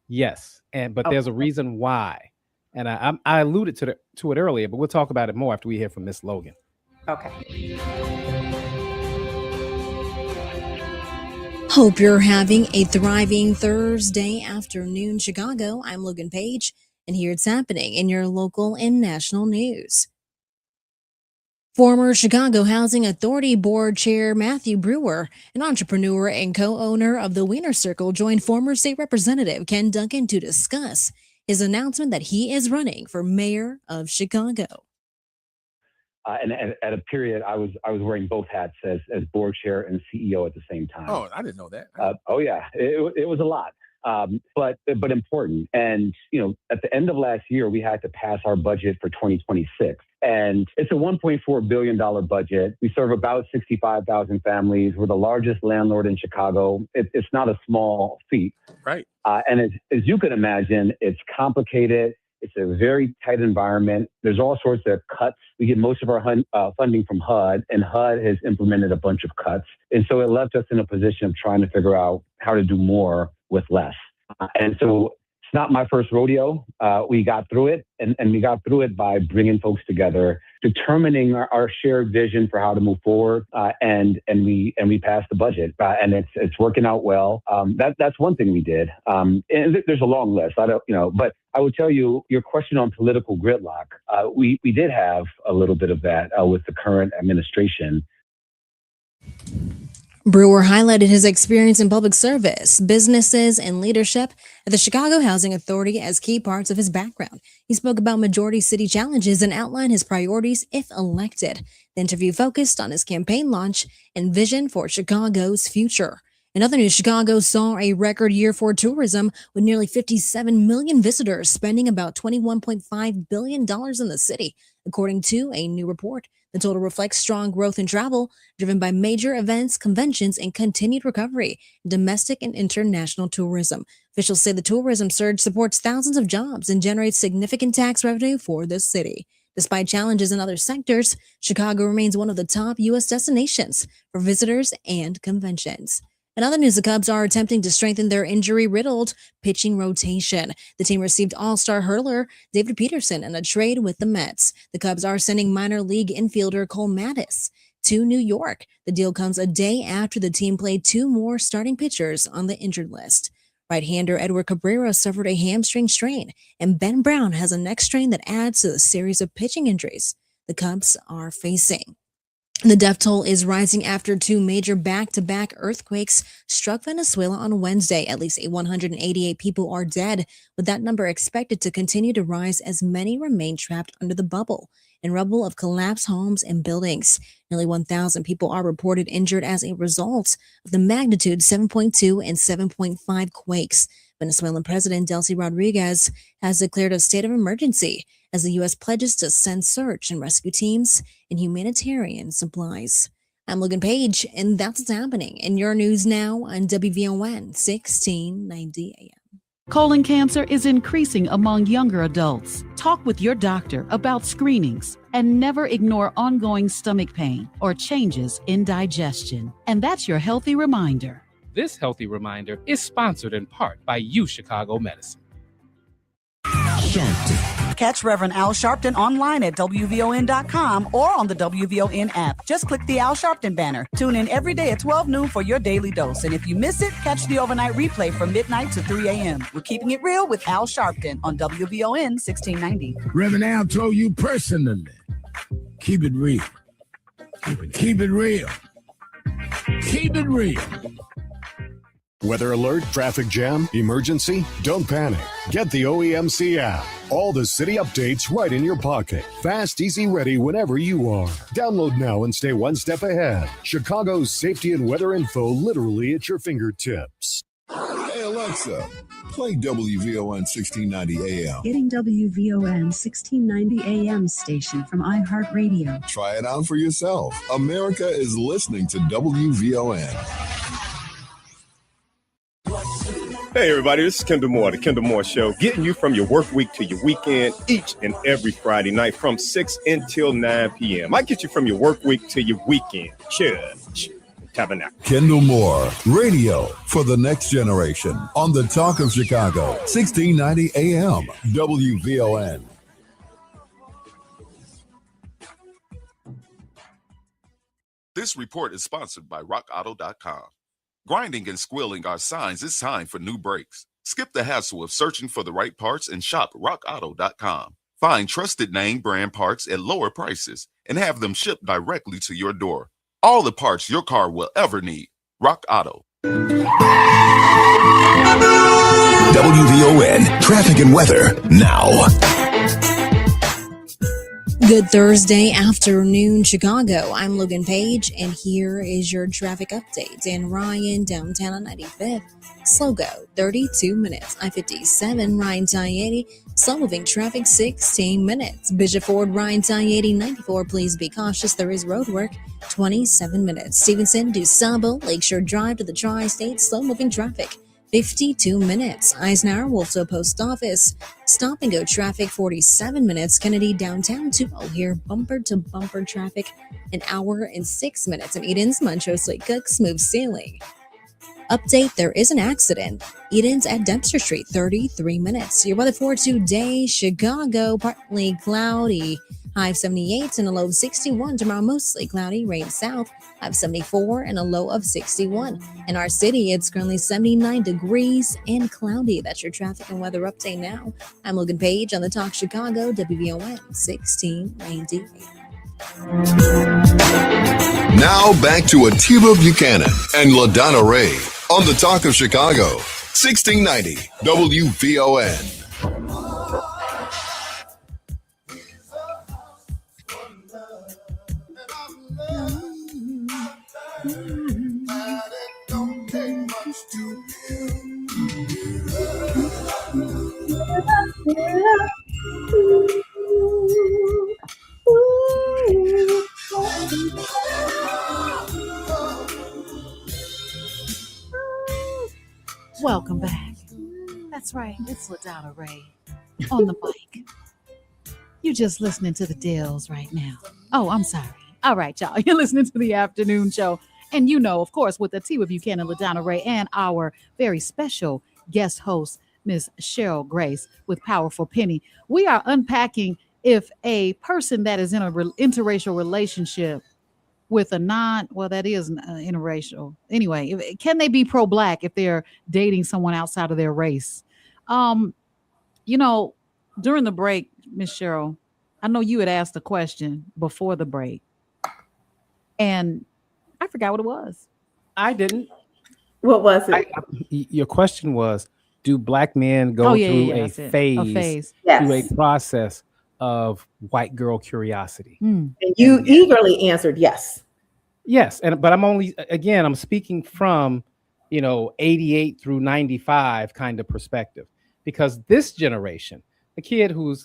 Yes, but there's a reason why, and I alluded to it earlier, but we'll talk about it more after we hear from Miss Logan. Okay. Hope you're having a thriving Thursday afternoon, Chicago. I'm Logan Page, and here it's happening in your local and national news. Former Chicago Housing Authority Board Chair Matthew Brewer, an entrepreneur and co-owner of the Wiener Circle, joined former State Representative Ken Duncan to discuss his announcement that he is running for mayor of Chicago. And at a period, I was wearing both hats as board chair and CEO at the same time. Oh, I didn't know that. Oh yeah, it was a lot. but important. And, at the end of last year, we had to pass our budget for 2026. And it's a $1.4 billion budget. We serve about 65,000 families. We're the largest landlord in Chicago. It's not a small feat. Right. And as you can imagine, it's complicated. It's a very tight environment. There's all sorts of cuts. We get most of our funding from HUD, and HUD has implemented a bunch of cuts. And so it left us in a position of trying to figure out how to do more with less. And so it's not my first rodeo. We got through it, and we got through it by bringing folks together, determining our shared vision for how to move forward, and we passed the budget, and it's working out well. That's one thing we did. And there's a long list. But I would tell you, your question on political gridlock, we did have a little bit of that with the current administration. Brewer highlighted his experience in public service, businesses, and leadership at the Chicago Housing Authority as key parts of his background. He spoke about majority city challenges and outlined his priorities if elected. The interview focused on his campaign launch and vision for Chicago's future. In other news, Chicago saw a record year for tourism with nearly 57 million visitors, spending about $21.5 billion in the city, according to a new report. The total reflects strong growth in travel, driven by major events, conventions, and continued recovery in domestic and international tourism. Officials say the tourism surge supports thousands of jobs and generates significant tax revenue for the city. Despite challenges in other sectors, Chicago remains one of the top U.S. destinations for visitors and conventions. In other news, the Cubs are attempting to strengthen their injury-riddled pitching rotation. The team received all-star hurler David Peterson in a trade with the Mets. The Cubs are sending minor league infielder Cole Mattis to New York. The deal comes a day after the team played two more starting pitchers on the injured list. Right-hander Edward Cabrera suffered a hamstring strain, and Ben Brown has a neck strain that adds to the series of pitching injuries the Cubs are facing. The death toll is rising after two major back-to-back earthquakes struck Venezuela on Wednesday. At least 188 people are dead, with that number expected to continue to rise as many remain trapped under the bubble and rubble of collapsed homes and buildings. Nearly 1,000 people are reported injured as a result of the magnitude 7.2 and 7.5 quakes. Venezuelan President Delcy Rodriguez has declared a state of emergency as the U.S. pledges to send search and rescue teams and humanitarian supplies. I'm Logan Page, and that's what's happening in your news now on WVON 1690 AM. Colon cancer is increasing among younger adults. Talk with your doctor about screenings and never ignore ongoing stomach pain or changes in digestion. And that's your healthy reminder. This healthy reminder is sponsored in part by U Chicago Medicine. Catch Reverend Al Sharpton online at WVON.com or on the WVON app. Just click the Al Sharpton banner. Tune in every day at 12 noon for your daily dose. And if you miss it, catch the overnight replay from midnight to 3 a.m. We're keeping it real with Al Sharpton on WVON 1690. Reverend Al told you personally, keep it real. Keep it real. Keep it real. Weather alert, traffic jam, emergency? Don't panic. Get the OEMC app. All the city updates right in your pocket. Fast, easy, ready whenever you are. Download now and stay one step ahead. Chicago's safety and weather info literally at your fingertips. Hey Alexa, play WVON 1690 AM. Getting WVON 1690 AM station from iHeartRadio. Try it out for yourself. America is listening to WVON. Hey everybody, this is Kendall Moore, the Kendall Moore Show, getting you from your work week to your weekend each and every Friday night from 6 until 9 p.m. I get you from your work week to your weekend. Church, tabernacle. Kendall Moore, radio for the next generation on the Talk of Chicago, 1690 AM, WVON. This report is sponsored by RockAuto.com. Grinding and squealing are signs it's time for new brakes. Skip the hassle of searching for the right parts and shop RockAuto.com. Find trusted name brand parts at lower prices and have them shipped directly to your door. All the parts your car will ever need. Rock Auto. WVON traffic and weather now. Good Thursday afternoon, Chicago. I'm Logan Page, and here is your traffic update. Dan Ryan, downtown on 95th. Slow go, 32 minutes. I-57, Ryan Tie 80. Slow moving traffic, 16 minutes. Bishop Ford, Ryan Tie 80, 94. Please be cautious. There is road work, 27 minutes. Stevenson, DuSable, Lakeshore Drive to the Tri-State. Slow moving traffic, 52 minutes. Eisenhower, Wolfville Post Office. Stop and go traffic, 47 minutes. Kennedy downtown to O'Hare, bumper to bumper traffic, an hour and 6 minutes. And Eden's, Montrose Lake Cook, smooth sailing. Update, there is an accident. Eden's at Dempster Street, 33 minutes. Your weather for today, Chicago, partly cloudy. High of 78 and a low of 61. Tomorrow, mostly cloudy, rain south. High of 74 and a low of 61. In our city, it's currently 79 degrees and cloudy. That's your traffic and weather update now. I'm Logan Page on the Talk Chicago, WVON 1698. Now back to Atiba Buchanan and LaDonna Ray on the Talk of Chicago, 1690 WVON. Welcome back. That's right. It's LaDonna Ray on the mic. You're just listening to the Dills right now. Oh, I'm sorry. All right, y'all. You're listening to the afternoon show. And you know, of course, with Atiba Buchanan, LaDonna Ray, and our very special guest host, Miss Cheryl Grace with Powerful Penny. We are unpacking if a person that is in an interracial relationship with a that is interracial. Anyway, can they be pro-black if they're dating someone outside of their race? You know, during the break, Miss Cheryl, I know you had asked a question before the break, and I forgot what it was. I didn't. What was it? Your question was, do black men go through a phase, through a process of white girl curiosity? And you eagerly answered yes. Yes, but I'm speaking from, 88 through 95 kind of perspective, because this generation, a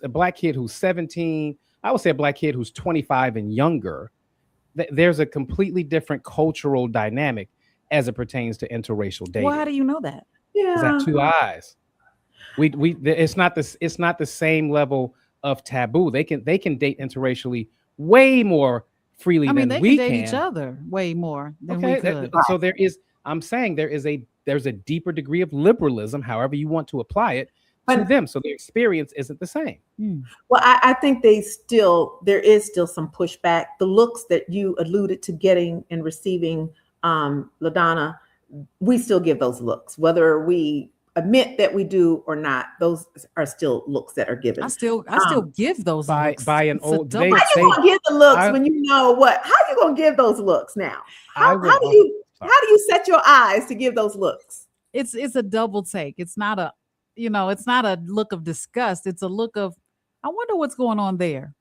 black kid who's 17, I would say a black kid who's 25 and younger, there's a completely different cultural dynamic as it pertains to interracial dating. Well, how do you know that? Is that two eyes? It's not the same level of taboo. They can date interracially way more freely than we can. They can date each other way more than we could. So there's a deeper degree of liberalism, however you want to apply it, to them. So their experience isn't the same. Well, I think there is still some pushback. The looks that you alluded to getting and receiving, LaDonna, we still give those looks, whether we admit that we do or not. Those are still looks that are given. I still give those looks. By an old. How you gonna give the looks when you know what? How you gonna give those looks now? How do you set your eyes to give those looks? It's a double take. It's not a look of disgust. It's a look of, I wonder what's going on there.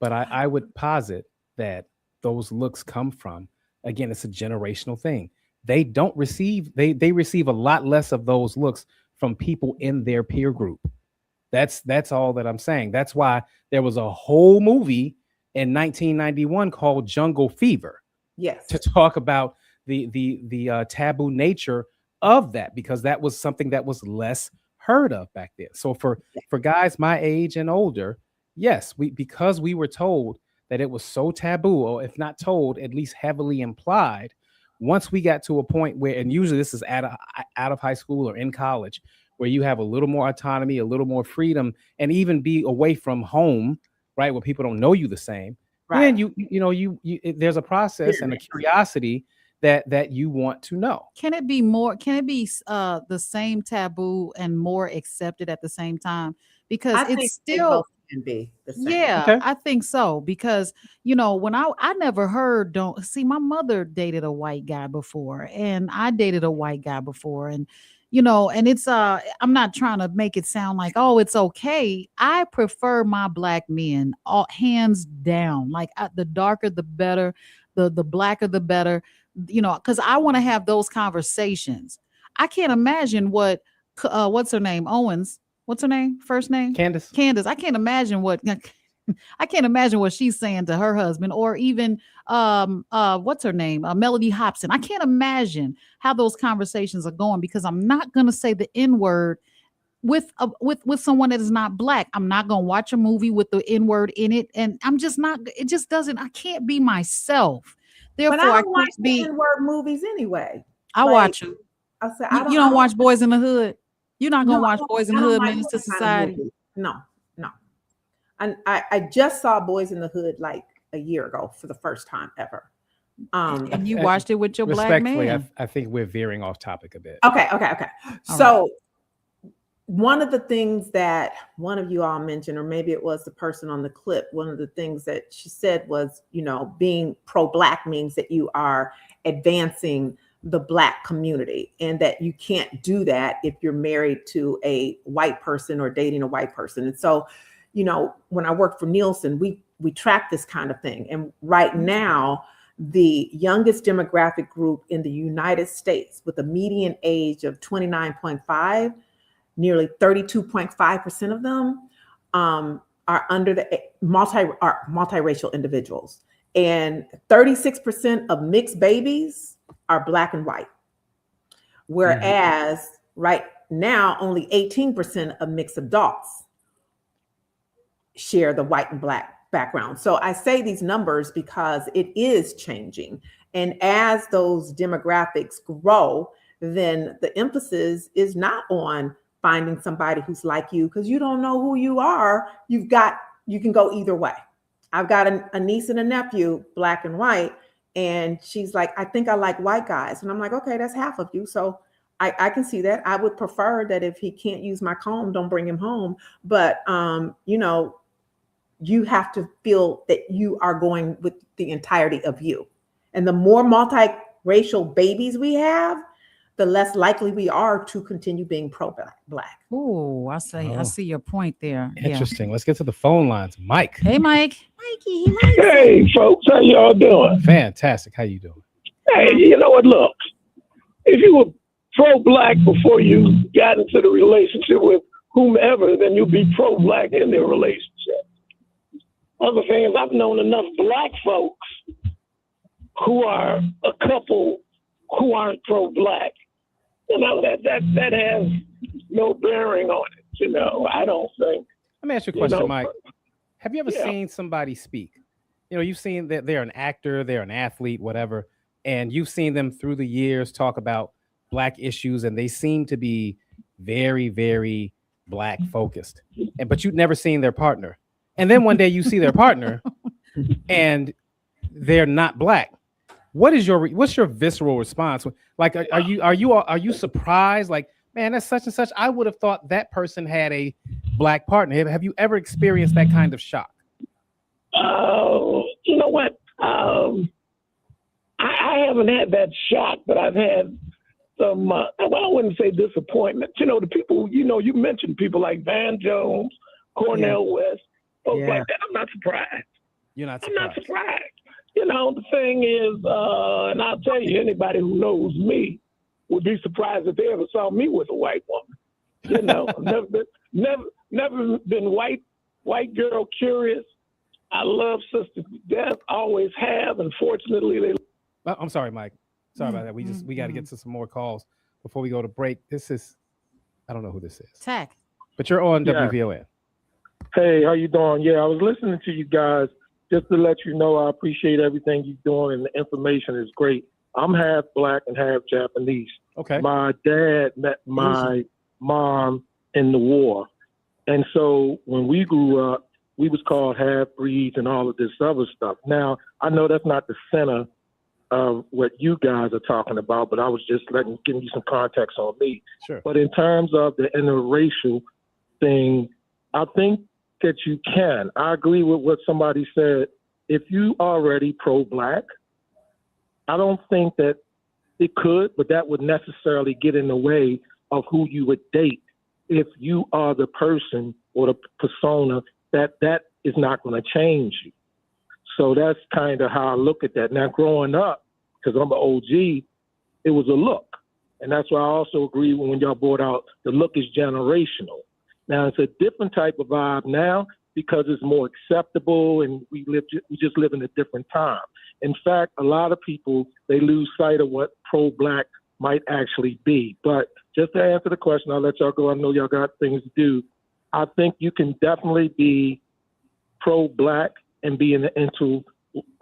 But I would posit that those looks come from, again, it's a generational thing. They receive a lot less of those looks from people in their peer group. That's all that I'm saying. That's why there was a whole movie in 1991 called Jungle Fever. Yes. To talk about the taboo nature of that, because that was something that was less heard of back then. So for guys my age and older, yes, because we were told that it was so taboo, or if not told, at least heavily implied. Once we got to a point where, and usually this is out of high school or in college, where you have a little more autonomy, a little more freedom, and even be away from home, right, where people don't know you the same. Right. And you there's a process and a curiosity that you want to know. Can it be the same taboo and more accepted at the same time? Because it's still can be the same. Yeah, okay. I think so. Because when I never heard, my mother dated a white guy before, and I dated a white guy before, and you know, and it's I'm not trying to make it sound like, oh, it's okay. I prefer my black men, all hands down. Like the darker the better, the blacker the better, you know, because I want to have those conversations. I can't imagine what's her name? Owens. What's her name? First name? Candace. Candace. I can't imagine what she's saying to her husband, or even what's her name? Melody Hobson. I can't imagine how those conversations are going, because I'm not going to say the N-word with someone that is not black. I'm not going to watch a movie with the N-word in it, and I'm just not. It just doesn't. I can't be myself. Therefore, But I I don't watch can't be. the N-word movies anyway. I Like, watch them. I said, You don't watch Boys in the Hood. You're not gonna No, watch Boys in the I don't Hood, like Menace to those kind of Society. movies. No. And I just saw Boys in the Hood like a year ago for the first time ever. And you watched it with your black Respectfully, man. I think we're veering off topic a bit. Okay. All So one of the things that one of you all mentioned, or maybe it was the person on the clip, one of the things that she said was, you know, being pro-black means that you are advancing the black community, and that you can't do that if you're married to a white person or dating a white person. And so, you know, when I worked for Nielsen, we track this kind of thing. And right now, the youngest demographic group in the United States, with a median age of 29.5, nearly 32.5% of them are under the multiracial individuals. And 36% of mixed babies are black and white. Whereas right now, only 18% of mixed adults share the white and black background. So I say these numbers because it is changing. And as those demographics grow, then the emphasis is not on finding somebody who's like you, because you don't know who you are. You can go either way. I've got a niece and a nephew, black and white, and she's like, I think I like white guys. And I'm like, okay, that's half of you. So I can see that. I would prefer that if he can't use my comb, don't bring him home. But, you know, you have to feel that you are going with the entirety of you. And the more multiracial babies we have, the less likely we are to continue being pro-black. Oh, I see your point there. Interesting. Let's get to the phone lines. Mike. Hey, Mike. Hey, folks, how y'all doing? Fantastic. How you doing? Hey, you know what? Look, if you were pro-black before you got into the relationship with whomever, then you'll be pro-black in their relationship. Other thing is, I've known enough black folks who are a couple who aren't pro-black. You know, that has no bearing on it. You know, I don't think. Let me ask you a question, Mike. Have you ever seen somebody speak? You know, you've seen that they're an actor, they're an athlete, whatever, and you've seen them through the years talk about black issues, and they seem to be very, very black focused. But you've never seen their partner. And then one day you see their partner and they're not black. What's your visceral response? Like, are you surprised? Like, man, that's such and such. I would have thought that person had a black partner. Have you ever experienced that kind of shock? You know what? I haven't had that shock, but I've had some, well, I wouldn't say disappointment. You know, the people, you know, you mentioned people like Van Jones, Cornel West, folks like that. I'm not surprised. You're not surprised. I'm not surprised. You know, the thing is, and I'll tell you, anybody who knows me would be surprised if they ever saw me with a white woman. You know, never been white girl curious. I love sisters to death, always have. Unfortunately, they. I'm sorry, Mike. Sorry about that. We got to get to some more calls before we go to break. This is, I don't know who this is. Tech. But you're on WVON. Hey, how you doing? Yeah, I was listening to you guys. Just to let you know, I appreciate everything you're doing, and the information is great. I'm half black and half Japanese. Okay. My dad met my mom in the war. And so when we grew up, we was called half-breeds and all of this other stuff. Now, I know that's not the center of what you guys are talking about, but I was just giving you some context on me. Sure. But in terms of the interracial thing, I think that you can. I agree with what somebody said. If you already pro-black, I don't think that it could, but that would necessarily get in the way of who you would date if you are the person or the persona that is not going to change you. So that's kind of how I look at that. Now, growing up, because I'm an OG, it was a look. And that's why I also agree when y'all brought out the look is generational. Now, it's a different type of vibe now because it's more acceptable and we just live in a different time. In fact, a lot of people, they lose sight of what pro-Black might actually be. But just to answer the question, I'll let y'all go. I know y'all got things to do. I think you can definitely be pro-Black and be in an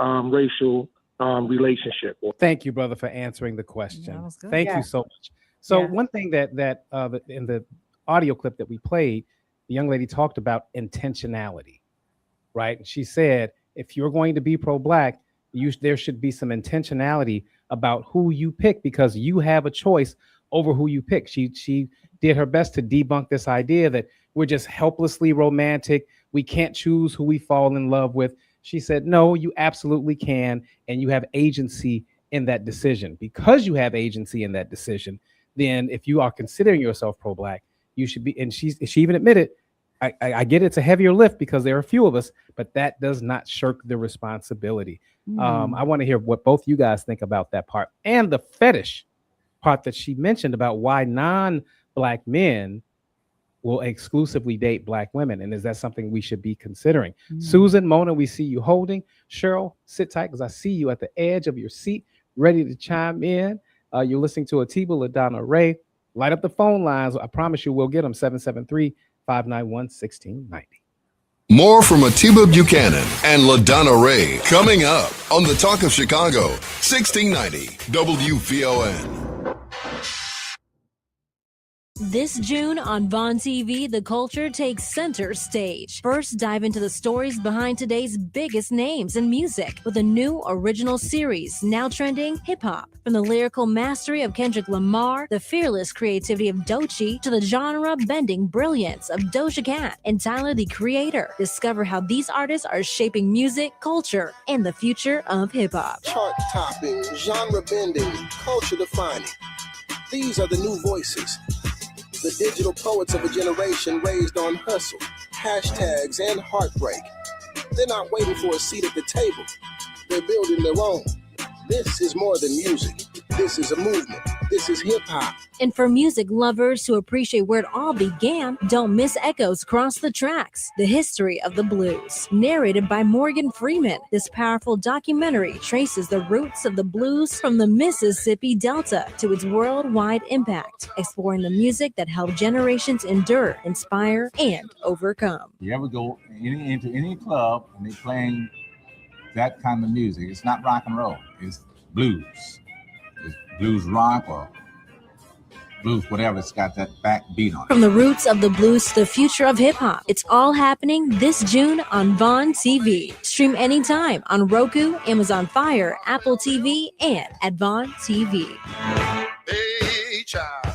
interracial relationship. Thank you, brother, for answering the question. Thank you so much. So one thing that in the audio clip that we played, the young lady talked about intentionality, right? And she said, if you're going to be pro-Black, there should be some intentionality about who you pick because you have a choice over who you pick. She did her best to debunk this idea that we're just helplessly romantic. We can't choose who we fall in love with. She said, no, you absolutely can. And you have agency in that decision. Because you have agency in that decision, then if you are considering yourself pro-Black, you should be, and she even admitted, I get it's a heavier lift because there are a few of us, but that does not shirk the responsibility. I want to hear what both you guys think about that part and the fetish part that she mentioned about why non-Black men will exclusively date Black women. And is that something we should be considering? Susan, Mona, we see you holding. Cheryl, sit tight because I see you at the edge of your seat, ready to chime in. You're listening to Atiba LaDonna Ray. Light up the phone lines. I promise you we'll get them, 773-591-1690. More from Atiba Buchanan and LaDonna Ray coming up on the Talk of Chicago, 1690 WVON. This June on Vaughn TV, the culture takes center stage. First, dive into the stories behind today's biggest names in music with a new original series, now trending hip-hop. From the lyrical mastery of Kendrick Lamar, the fearless creativity of Doechii, to the genre-bending brilliance of Doja Cat and Tyler, the Creator. Discover how these artists are shaping music, culture, and the future of hip-hop. Chart-topping, genre-bending, culture-defining. These are the new voices. The digital poets of a generation raised on hustle, hashtags, and heartbreak. They're not waiting for a seat at the table. They're building their own. This is more than music. This is a movement. This is hip-hop. And for music lovers who appreciate where it all began, don't miss Echoes Across the Tracks, the history of the blues. Narrated by Morgan Freeman, this powerful documentary traces the roots of the blues from the Mississippi Delta to its worldwide impact, exploring the music that helped generations endure, inspire, and overcome. You ever go into any club and they're playing that kind of music, it's not rock and roll, it's blues. It's blues rock or blues, whatever, it's got that backbeat on it. From the roots of the blues to the future of hip-hop, it's all happening this June on Vaughn TV. Stream anytime on Roku, Amazon Fire, Apple TV, and at Vaughn TV. Hey, child.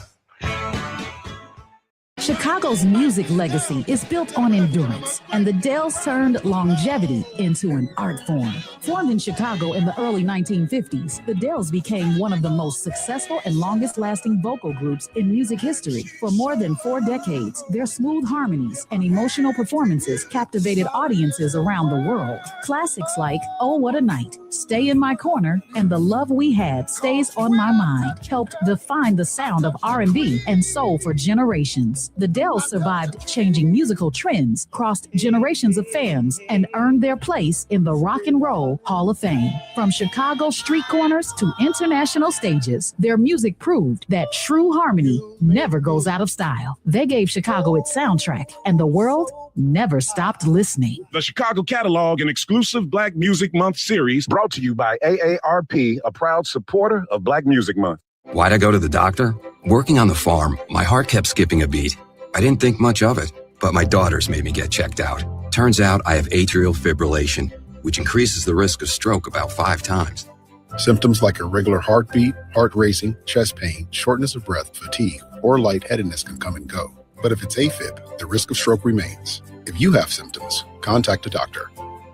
Chicago's music legacy is built on endurance, and the Dells turned longevity into an art form. Formed in Chicago in the early 1950s, the Dells became one of the most successful and longest-lasting vocal groups in music history. For more than 4 decades, their smooth harmonies and emotional performances captivated audiences around the world. Classics like Oh What a Night, Stay in My Corner, and The Love We Had Stays on My Mind helped define the sound of R&B and soul for generations. The Dells survived changing musical trends, crossed generations of fans, and earned their place in the Rock and Roll Hall of Fame. From Chicago street corners to international stages, their music proved that true harmony never goes out of style. They gave Chicago its soundtrack, and the world never stopped listening. The Chicago Catalog, an exclusive Black Music Month series brought to you by AARP, a proud supporter of Black Music Month. Why'd I go to the doctor? Working on the farm, my heart kept skipping a beat. I didn't think much of it, but my daughters made me get checked out. Turns out I have atrial fibrillation, which increases the risk of stroke about 5 times. Symptoms like irregular heartbeat, heart racing, chest pain, shortness of breath, fatigue, or lightheadedness can come and go. But if it's AFib, the risk of stroke remains. If you have symptoms, contact a doctor.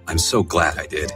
I'm so glad I did.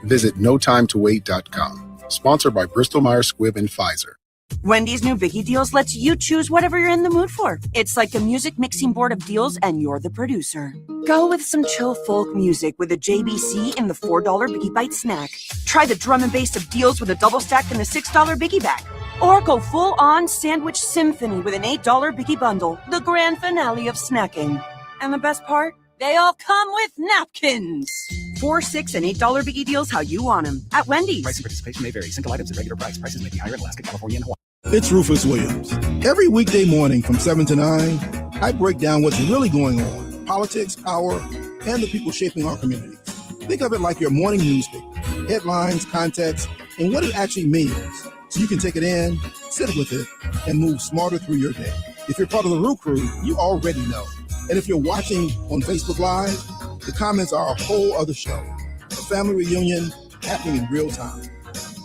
Visit notimetowait.com. Sponsored by Bristol Myers Squibb and Pfizer. Wendy's new Biggie Deals lets you choose whatever you're in the mood for. It's like a music mixing board of deals, and you're the producer. Go with some chill folk music with a JBC and the $4 Biggie Bite snack. Try the drum and bass of deals with a double stack and the $6 Biggie bag. Or go full-on sandwich symphony with an $8 Biggie bundle, the grand finale of snacking. And the best part? They all come with napkins. $4, $6, and $8 Biggie Deals how you want them at Wendy's. Price and participation may vary. Single items at regular price. Prices may be higher in Alaska, California, and Hawaii. It's Rufus Williams. Every weekday morning from 7 to 9, I break down what's really going on, politics, power, and the people shaping our communities. Think of it like your morning newspaper, headlines, context, and what it actually means. So you can take it in, sit with it, and move smarter through your day. If you're part of the Roo Crew, you already know. And if you're watching on Facebook Live, the comments are a whole other show. A family reunion happening in real time.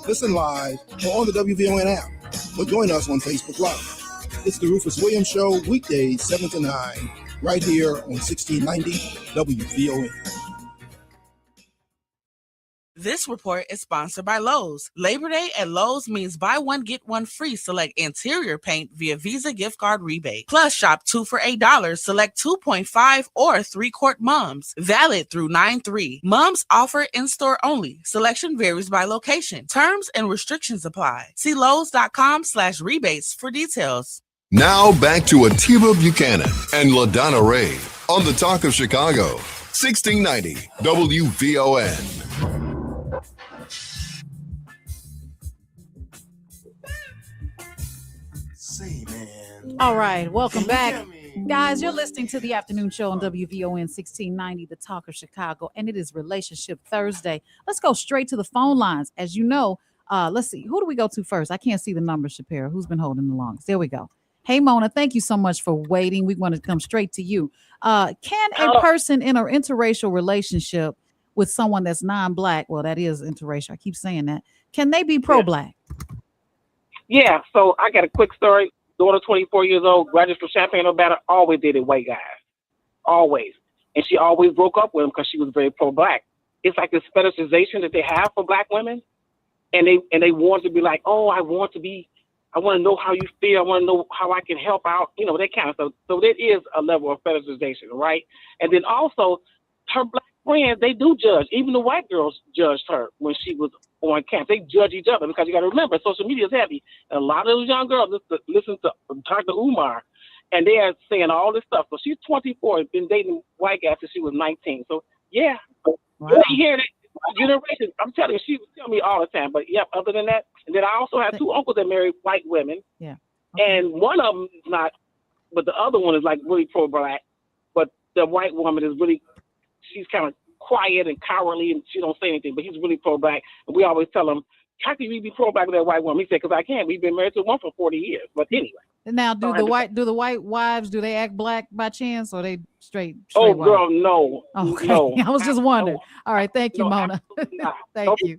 Listen live or on the WVON app. Or join us on Facebook Live. It's the Rufus Williams Show, weekdays 7 to 9, right here on 1690 WVON. This report is sponsored by Lowe's. Labor Day at Lowe's means buy one, get one free. Select interior paint via Visa gift card rebate. Plus, shop 2 for $8. Select 2.5 or 3-quart mums. Valid through 9/3. Mums offer in-store only. Selection varies by location. Terms and restrictions apply. See Lowes.com/rebates for details. Now back to Atiba Buchanan and LaDonna Ray on the Talk of Chicago, 1690 WVON. All right, welcome back. Guys, you're listening to the afternoon show on WVON 1690, the Talk of Chicago, and it is Relationship Thursday. Let's go straight to the phone lines. As you know, let's see, who do we go to first? I can't see the number, Shapiro. Who's been holding the longest? There we go. Hey, Mona, thank you so much for waiting. We want to come straight to you. Can a person in an interracial relationship with someone that's non-Black, well, that is interracial, I keep saying that, can they be pro-Black? Yeah, so I got a quick story. Daughter, 24 years old, graduated from Champaign-Urbana, always dated white guys. Always. And she always broke up with him because she was very pro-Black. It's like this fetishization that they have for Black women. And they want to be like, oh, I want to know how you feel. I want to know how I can help out, that kind of stuff. So there is a level of fetishization, right? And then also, her Black friends, they do judge. Even the white girls judged her when she was on campus. They judge each other because you got to remember, social media is heavy. And a lot of those young girls listen to Dr. Umar, and they are saying all this stuff. So she's 24, been dating white guys since she was 19. So, yeah. Wow. You hear that generation. I'm telling you, she would tell me all the time. But, yeah, other than that, and then I also have 2 uncles that married white women. Yeah. Okay. And one of them is not, but the other one is like really pro-Black. But the white woman is really, she's kind of quiet and cowardly, and she don't say anything, but he's really pro-Black. And we always tell him, how can you be pro-Black with that white woman? He said, because I can't. We've been married to one for 40 years. But anyway. Now, do the white wives, do they act Black by chance, or they straight oh, white? Girl, no. Okay. No. I was just wondering. No. All right. Thank you, No, Mona. Thank you.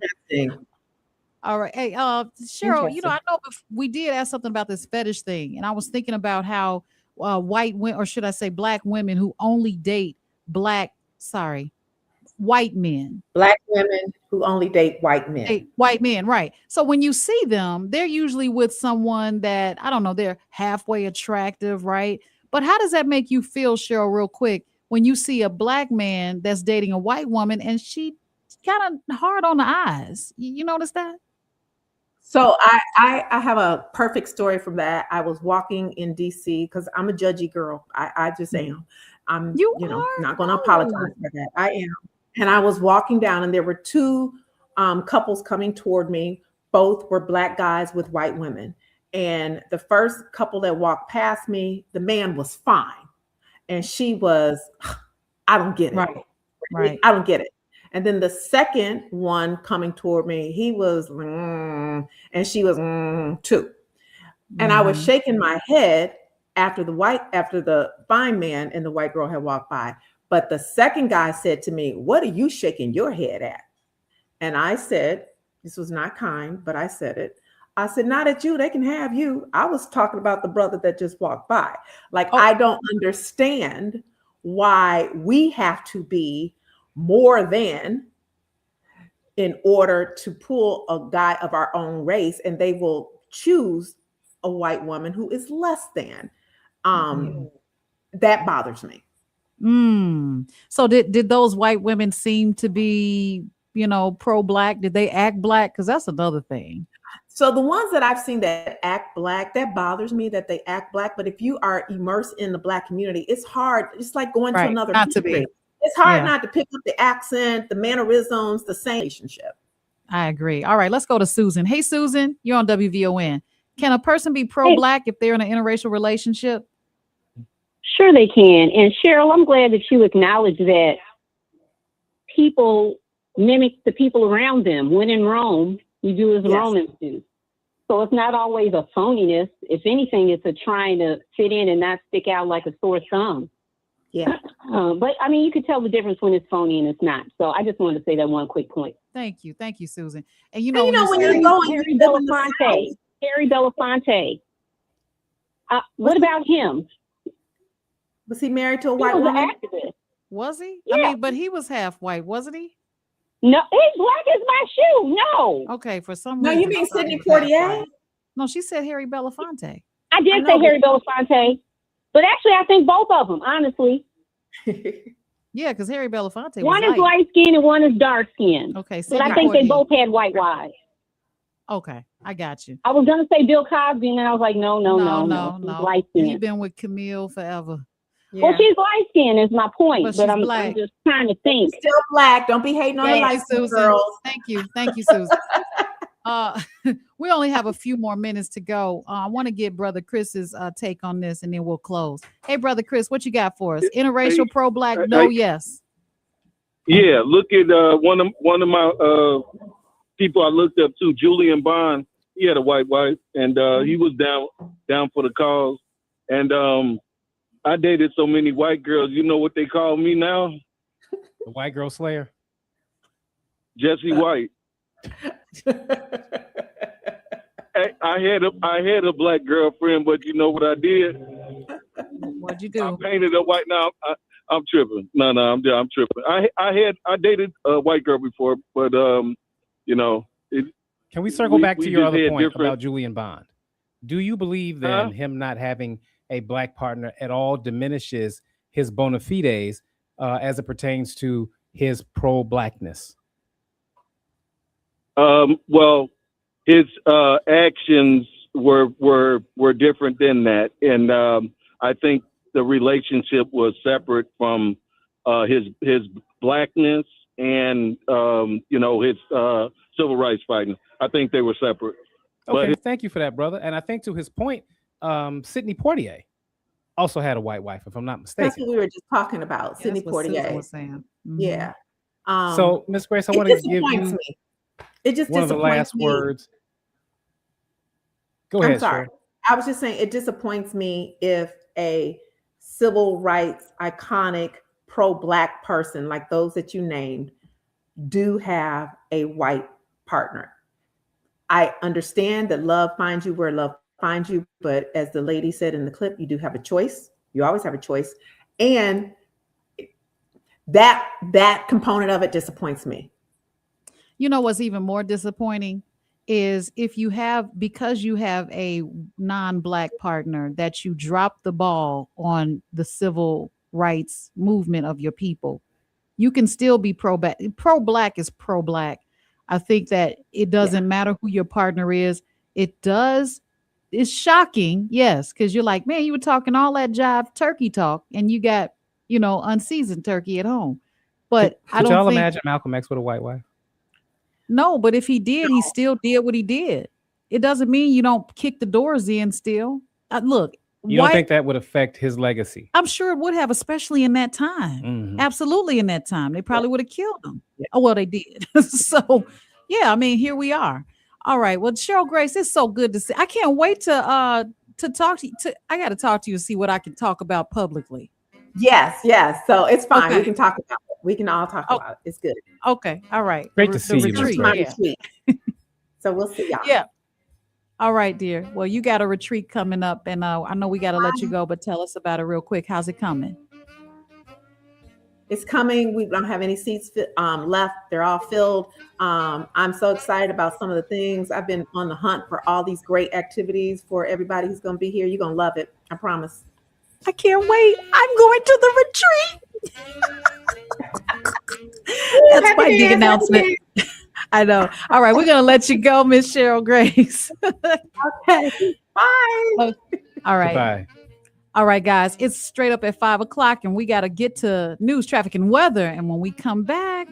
All right. Hey, Cheryl, I know we did ask something about this fetish thing, and I was thinking about how white women, or should I say Black women who only date white men. Black women who only date white men. White men, right. So when you see them, they're usually with someone that, I don't know, they're halfway attractive, right? But how does that make you feel, Cheryl, real quick, when you see a Black man that's dating a white woman and she kind of hard on the eyes? You notice that? So I have a perfect story from that. I was walking in DC because I'm a judgy girl. I just am. I'm not going to apologize for that. I am. And I was walking down, and there were 2 couples coming toward me. Both were Black guys with white women. And the first couple that walked past me, the man was fine. And she was, I don't get it. Right. I don't get it. And then the second one coming toward me, he was, and she was, too. And I was shaking my head after the fine man and the white girl had walked by. But the second guy said to me, what are you shaking your head at? And I said, this was not kind, but I said it. I said, not at you. They can have you. I was talking about the brother that just walked by. I don't understand why we have to be more than in order to pull a guy of our own race, and they will choose a white woman who is less than. That bothers me. So did those white women seem to be, pro-black? Did they act black? Because that's another thing. So the ones that I've seen that act black, that bothers me that they act black. But if you are immersed in the black community, it's hard. It's like going to another country. It's hard not to pick up the accent, the mannerisms, the same relationship. I agree. All right, let's go to Susan. Hey, Susan, you're on WVON. Can a person be pro-black if they're in an interracial relationship? Sure they can. And Cheryl, I'm glad that you acknowledge that people mimic the people around them. When in Rome, you do as the Romans do. So it's not always a phoniness. If anything, it's a trying to fit in and not stick out like a sore thumb. Yeah. But I mean, you can tell the difference when it's phony and it's not. So I just wanted to say that one quick point. Thank you, Susan. And when you're going, Harry Belafonte. What about him? Was he married to a white woman? Activist. Was he? Yeah. I mean, but he was half white, wasn't he? No, he's black as my shoe. No. Okay, for some No, reason. you mean Sidney Poitier? No, she said Harry Belafonte. I did say Harry Belafonte, but actually, I think both of them, honestly. Yeah, because Harry Belafonte. One is light skinned and one is dark skinned. Okay, but I think they both had white wives. Okay, I got you. I was gonna say Bill Cosby, and then I was like, no. He's light He's skinned. been with Camille forever. Yeah. Well, she's light skinned is my point, but I'm just trying to think. Still black. Don't be hating on the light skinned girls. Thank you, Susan. We only have a few more minutes to go. I want to get Brother Chris's take on this, and then we'll close. Hey, Brother Chris, what you got for us? Interracial, pro-black? No, yes. Yeah, look at one of my people I looked up to, Julian Bond. He had a white wife, and he was down for the cause. And I dated so many white girls. You know what they call me now? The white girl slayer. Jesse White. I had a black girlfriend, but you know what I did? What'd you do? I painted her white. Now I'm tripping. No, I'm tripping. I dated a white girl before, but Can we circle back to your other point about Julian Bond? Do you believe that him not having a black partner at all diminishes his bona fides as it pertains to his pro-blackness? Well, his actions were different than that, and I think the relationship was separate from his blackness and his civil rights fighting. I think they were separate. Okay, thank you for that, brother. And I think to his point, Sidney Poitier also had a white wife, if I'm not mistaken. That's what we were just talking about. Sidney Poitier was saying. Mm-hmm. Yeah. So, Miss Grace, I want to give you It just one of the last words. Go ahead. I'm sorry. Sir. I was just saying it disappoints me if a civil rights iconic pro-black person like those that you named do have a white partner. I understand that love finds you where love finds you, but as the lady said in the clip, you do have a choice. You always have a choice. And that component of it disappoints me. You know what's even more disappointing is because you have a non-black partner, that you drop the ball on the civil rights movement of your people. You can still be pro-black. Pro-black is pro-black. I think that it doesn't matter who your partner is. It's shocking, yes, because you're like, man, you were talking all that jive turkey talk and you got, unseasoned turkey at home. But I don't y'all think, imagine Malcolm X with a white wife? No, but if he did, he still did what he did. It doesn't mean you don't kick the doors in still. Look, you don't think that would affect his legacy? I'm sure it would have, especially in that time. Mm-hmm. Absolutely, in that time. They probably would have killed him. Yeah. Oh, well, they did. So, yeah, I mean, here we are. All right. Well, Cheryl Grace, it's so good to see. I can't wait to talk to you. I got to talk to you and see what I can talk about publicly. Yes. So it's fine. Okay. We can talk about it. We can all talk about it. It's good. Okay. All right. Great to see you. Retreat. So we'll see y'all. Yeah. All right, dear. Well, you got a retreat coming up, and I know we got to let you go, but tell us about it real quick. How's it coming? It's coming. We don't have any seats left. They're all filled. I'm so excited about some of the things. I've been on the hunt for all these great activities for everybody who's going to be here. You're going to love it. I promise. I can't wait. I'm going to the retreat. That's my big announcement. I know. All right, we're going to let you go, Miss Cheryl Grace. Okay. Bye. All right. Bye. All right, guys, it's straight up at 5 o'clock and we got to get to news, traffic, and weather. And when we come back,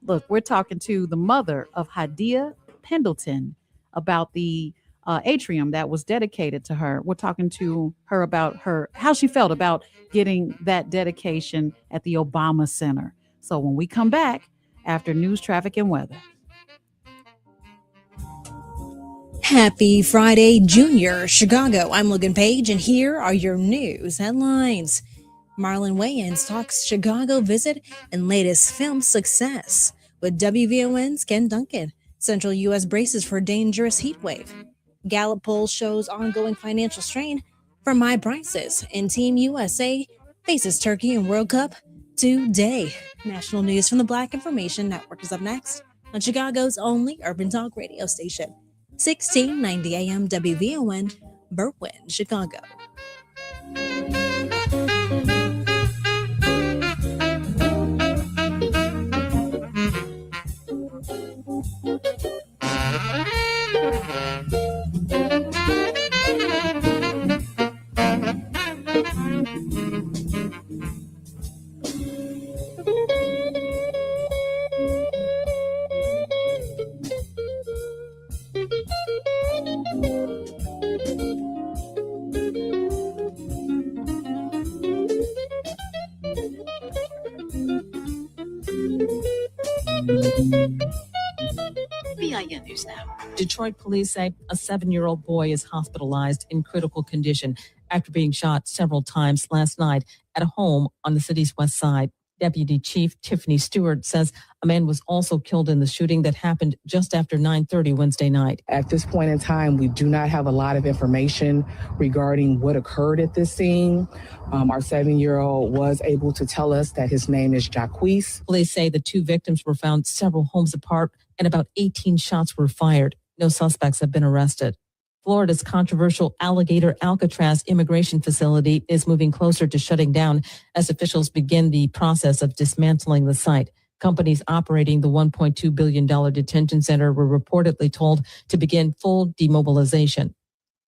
look, we're talking to the mother of Hadia Pendleton about the atrium that was dedicated to her. We're talking to her about how she felt about getting that dedication at the Obama Center. So when we come back after news, traffic, and weather. Happy Friday, Junior Chicago. I'm Logan Page, and here are your news headlines. Marlon Wayans talks Chicago visit and latest film success with WVON's Ken Duncan. Central U.S. braces for dangerous heat wave. Gallup poll shows ongoing financial strain for My Prices, and Team USA faces Turkey in World Cup today. National news from the Black Information Network is up next on Chicago's only urban talk radio station. 1690 AM WVON, Berwyn, Chicago. BIN News Now. Detroit police say a 7-year-old boy is hospitalized in critical condition after being shot several times last night at a home on the city's west side. Deputy Chief Tiffany Stewart says a man was also killed in the shooting that happened just after 9:30 Wednesday night. At this point in time, we do not have a lot of information regarding what occurred at this scene. Our 7-year-old was able to tell us that his name is Jacquees. Police say the two victims were found several homes apart and about 18 shots were fired. No suspects have been arrested. Florida's controversial Alligator Alcatraz immigration facility is moving closer to shutting down as officials begin the process of dismantling the site. Companies operating the $1.2 billion detention center were reportedly told to begin full demobilization.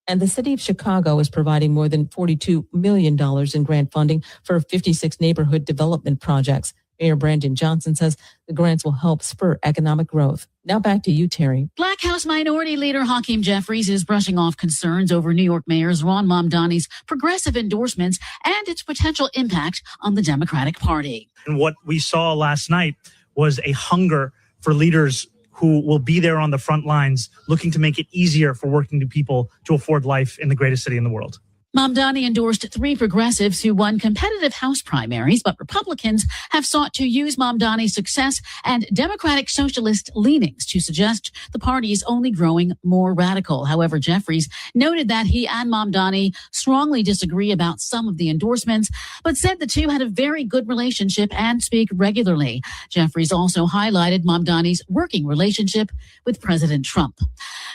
And the city of Chicago is providing more than $42 million in grant funding for 56 neighborhood development projects. Mayor Brandon Johnson says the grants will help spur economic growth. Now back to you, Terry. Black House Minority Leader Hakeem Jeffries is brushing off concerns over New York Mayor's Ron Mamdani's progressive endorsements and its potential impact on the Democratic Party. And what we saw last night was a hunger for leaders who will be there on the front lines, looking to make it easier for working people to afford life in the greatest city in the world. Mamdani endorsed 3 progressives who won competitive House primaries, but Republicans have sought to use Mamdani's success and Democratic socialist leanings to suggest the party is only growing more radical. However, Jeffries noted that he and Mamdani strongly disagree about some of the endorsements, but said the two had a very good relationship and speak regularly. Jeffries also highlighted Mamdani's working relationship with President Trump.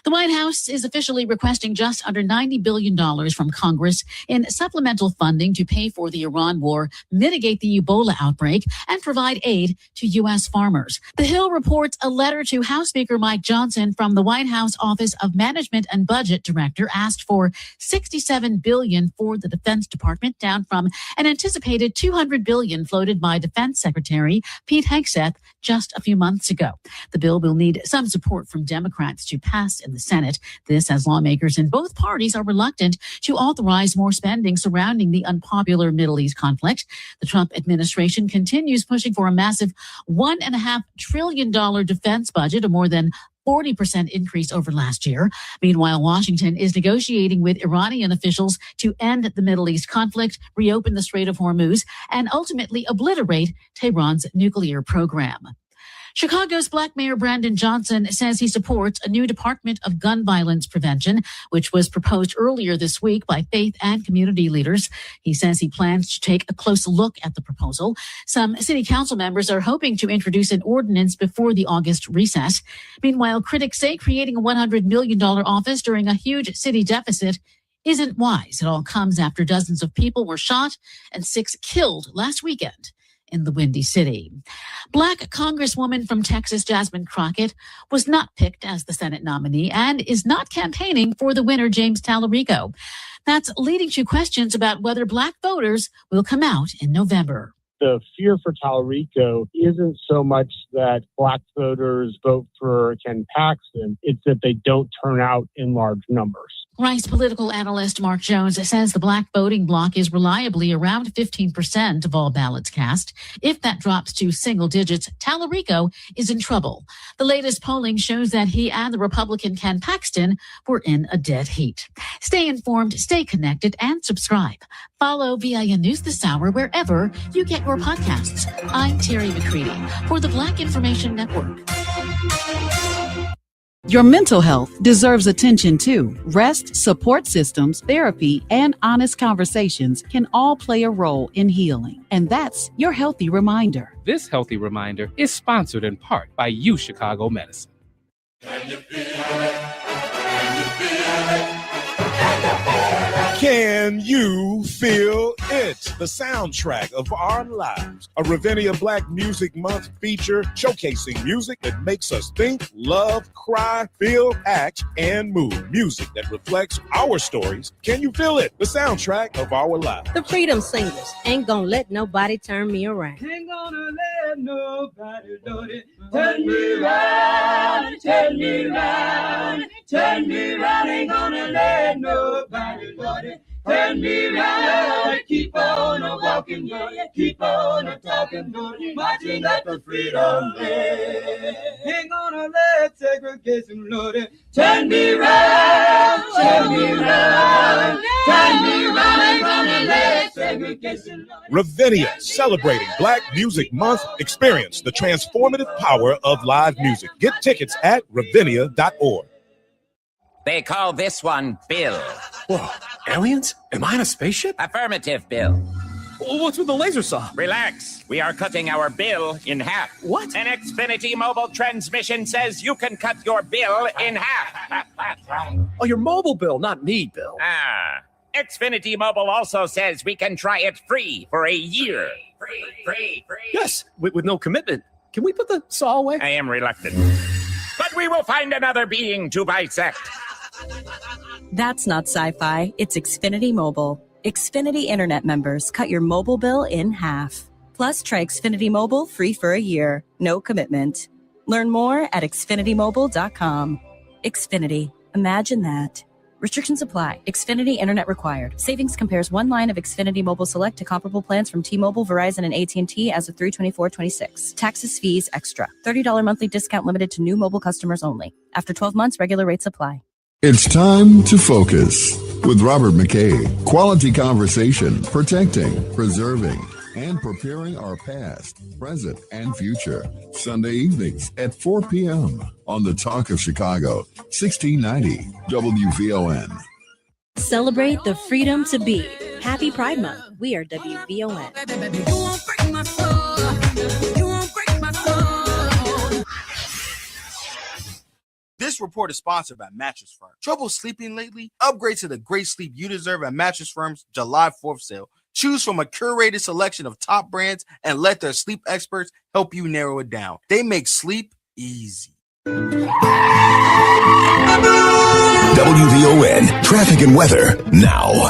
The White House is officially requesting just under $90 billion from Congress in supplemental funding to pay for the Iran war, mitigate the Ebola outbreak, and provide aid to U.S. farmers. The Hill reports a letter to House Speaker Mike Johnson from the White House Office of Management and Budget Director asked for $67 billion for the Defense Department, down from an anticipated $200 billion floated by Defense Secretary Pete Hegseth just a few months ago. The bill will need some support from Democrats to pass in the Senate. This as lawmakers in both parties are reluctant to authorize more spending surrounding the unpopular Middle East conflict. The Trump administration continues pushing for a massive $1.5 trillion defense budget, a more than 40% increase over last year. Meanwhile, Washington is negotiating with Iranian officials to end the Middle East conflict, reopen the Strait of Hormuz, and ultimately obliterate Tehran's nuclear program. Chicago's Black Mayor Brandon Johnson says he supports a new Department of Gun Violence Prevention, which was proposed earlier this week by faith and community leaders. He says he plans to take a close look at the proposal. Some city council members are hoping to introduce an ordinance before the August recess. Meanwhile, critics say creating a $100 million office during a huge city deficit isn't wise. It all comes after dozens of people were shot and 6 killed last weekend in the Windy City. Black Congresswoman from Texas, Jasmine Crockett, was not picked as the Senate nominee and is not campaigning for the winner, James Tallarico. That's leading to questions about whether Black voters will come out in November. The fear for Tallarico isn't so much that Black voters vote for Ken Paxton, it's that they don't turn out in large numbers. Rice political analyst Mark Jones says the Black voting bloc is reliably around 15% of all ballots cast. If that drops to single digits, Tallarico is in trouble. The latest polling shows that he and the Republican Ken Paxton were in a dead heat. Stay informed, stay connected, and subscribe. Follow VIN News this hour wherever you get your podcasts. I'm Terry McCready for the Black Information Network. Your mental health deserves attention too. Rest, support systems, therapy, and honest conversations can all play a role in healing. And that's your Healthy Reminder. This Healthy Reminder is sponsored in part by U Chicago Medicine. Can you feel it? The soundtrack of our lives. A Ravinia Black Music Month feature showcasing music that makes us think, love, cry, feel, act, and move. Music that reflects our stories. Can you feel it? The soundtrack of our lives. The Freedom Singers. Ain't gonna let nobody turn me around. Ain't gonna let nobody turn me round, turn me round, turn me round. Ain't gonna let nobody turn me round. Keep on walking, keep on talking, marching up the freedom day. Ain't gonna let segregation turn me round, turn me round, turn me round. Ain't gonna let segregation. Ravinia, celebrating Black Music Month. Experience the transformative power of live music. Get tickets at ravinia.org. They call this one Bill. Whoa, aliens? Am I in a spaceship? Affirmative, Bill. What's with the laser saw? Relax. We are cutting our bill in half. What? An Xfinity mobile transmission says you can cut your bill in half. Oh, your mobile bill, not me, Bill. Xfinity Mobile also says we can try it free for a year. Free. Yes, with no commitment. Can we put the saw away? I am reluctant. But we will find another being to bisect. That's not sci-fi. It's Xfinity Mobile. Xfinity Internet members cut your mobile bill in half. Plus, try Xfinity Mobile free for a year. No commitment. Learn more at xfinitymobile.com. Xfinity. Imagine that. Restrictions apply. Xfinity Internet required. Savings compares one line of Xfinity Mobile Select to comparable plans from T-Mobile, Verizon, and AT&T as of 3/24/26. Taxes, fees, extra. $30 monthly discount limited to new mobile customers only. After 12 months, regular rates apply. It's time to focus with Robert McKay. Quality conversation, protecting, preserving, and preparing our past, present, and future. Sunday evenings at 4 p.m. on the Talk of Chicago, 1690 WVON. Celebrate the freedom to be. Happy Pride Month. We are WVON. This report is sponsored by Mattress Firm. Trouble sleeping lately? Upgrade to the great sleep you deserve at Mattress Firm's July 4th sale. Choose from a curated selection of top brands and let their sleep experts help you narrow it down. They make sleep easy. WVON traffic and weather now.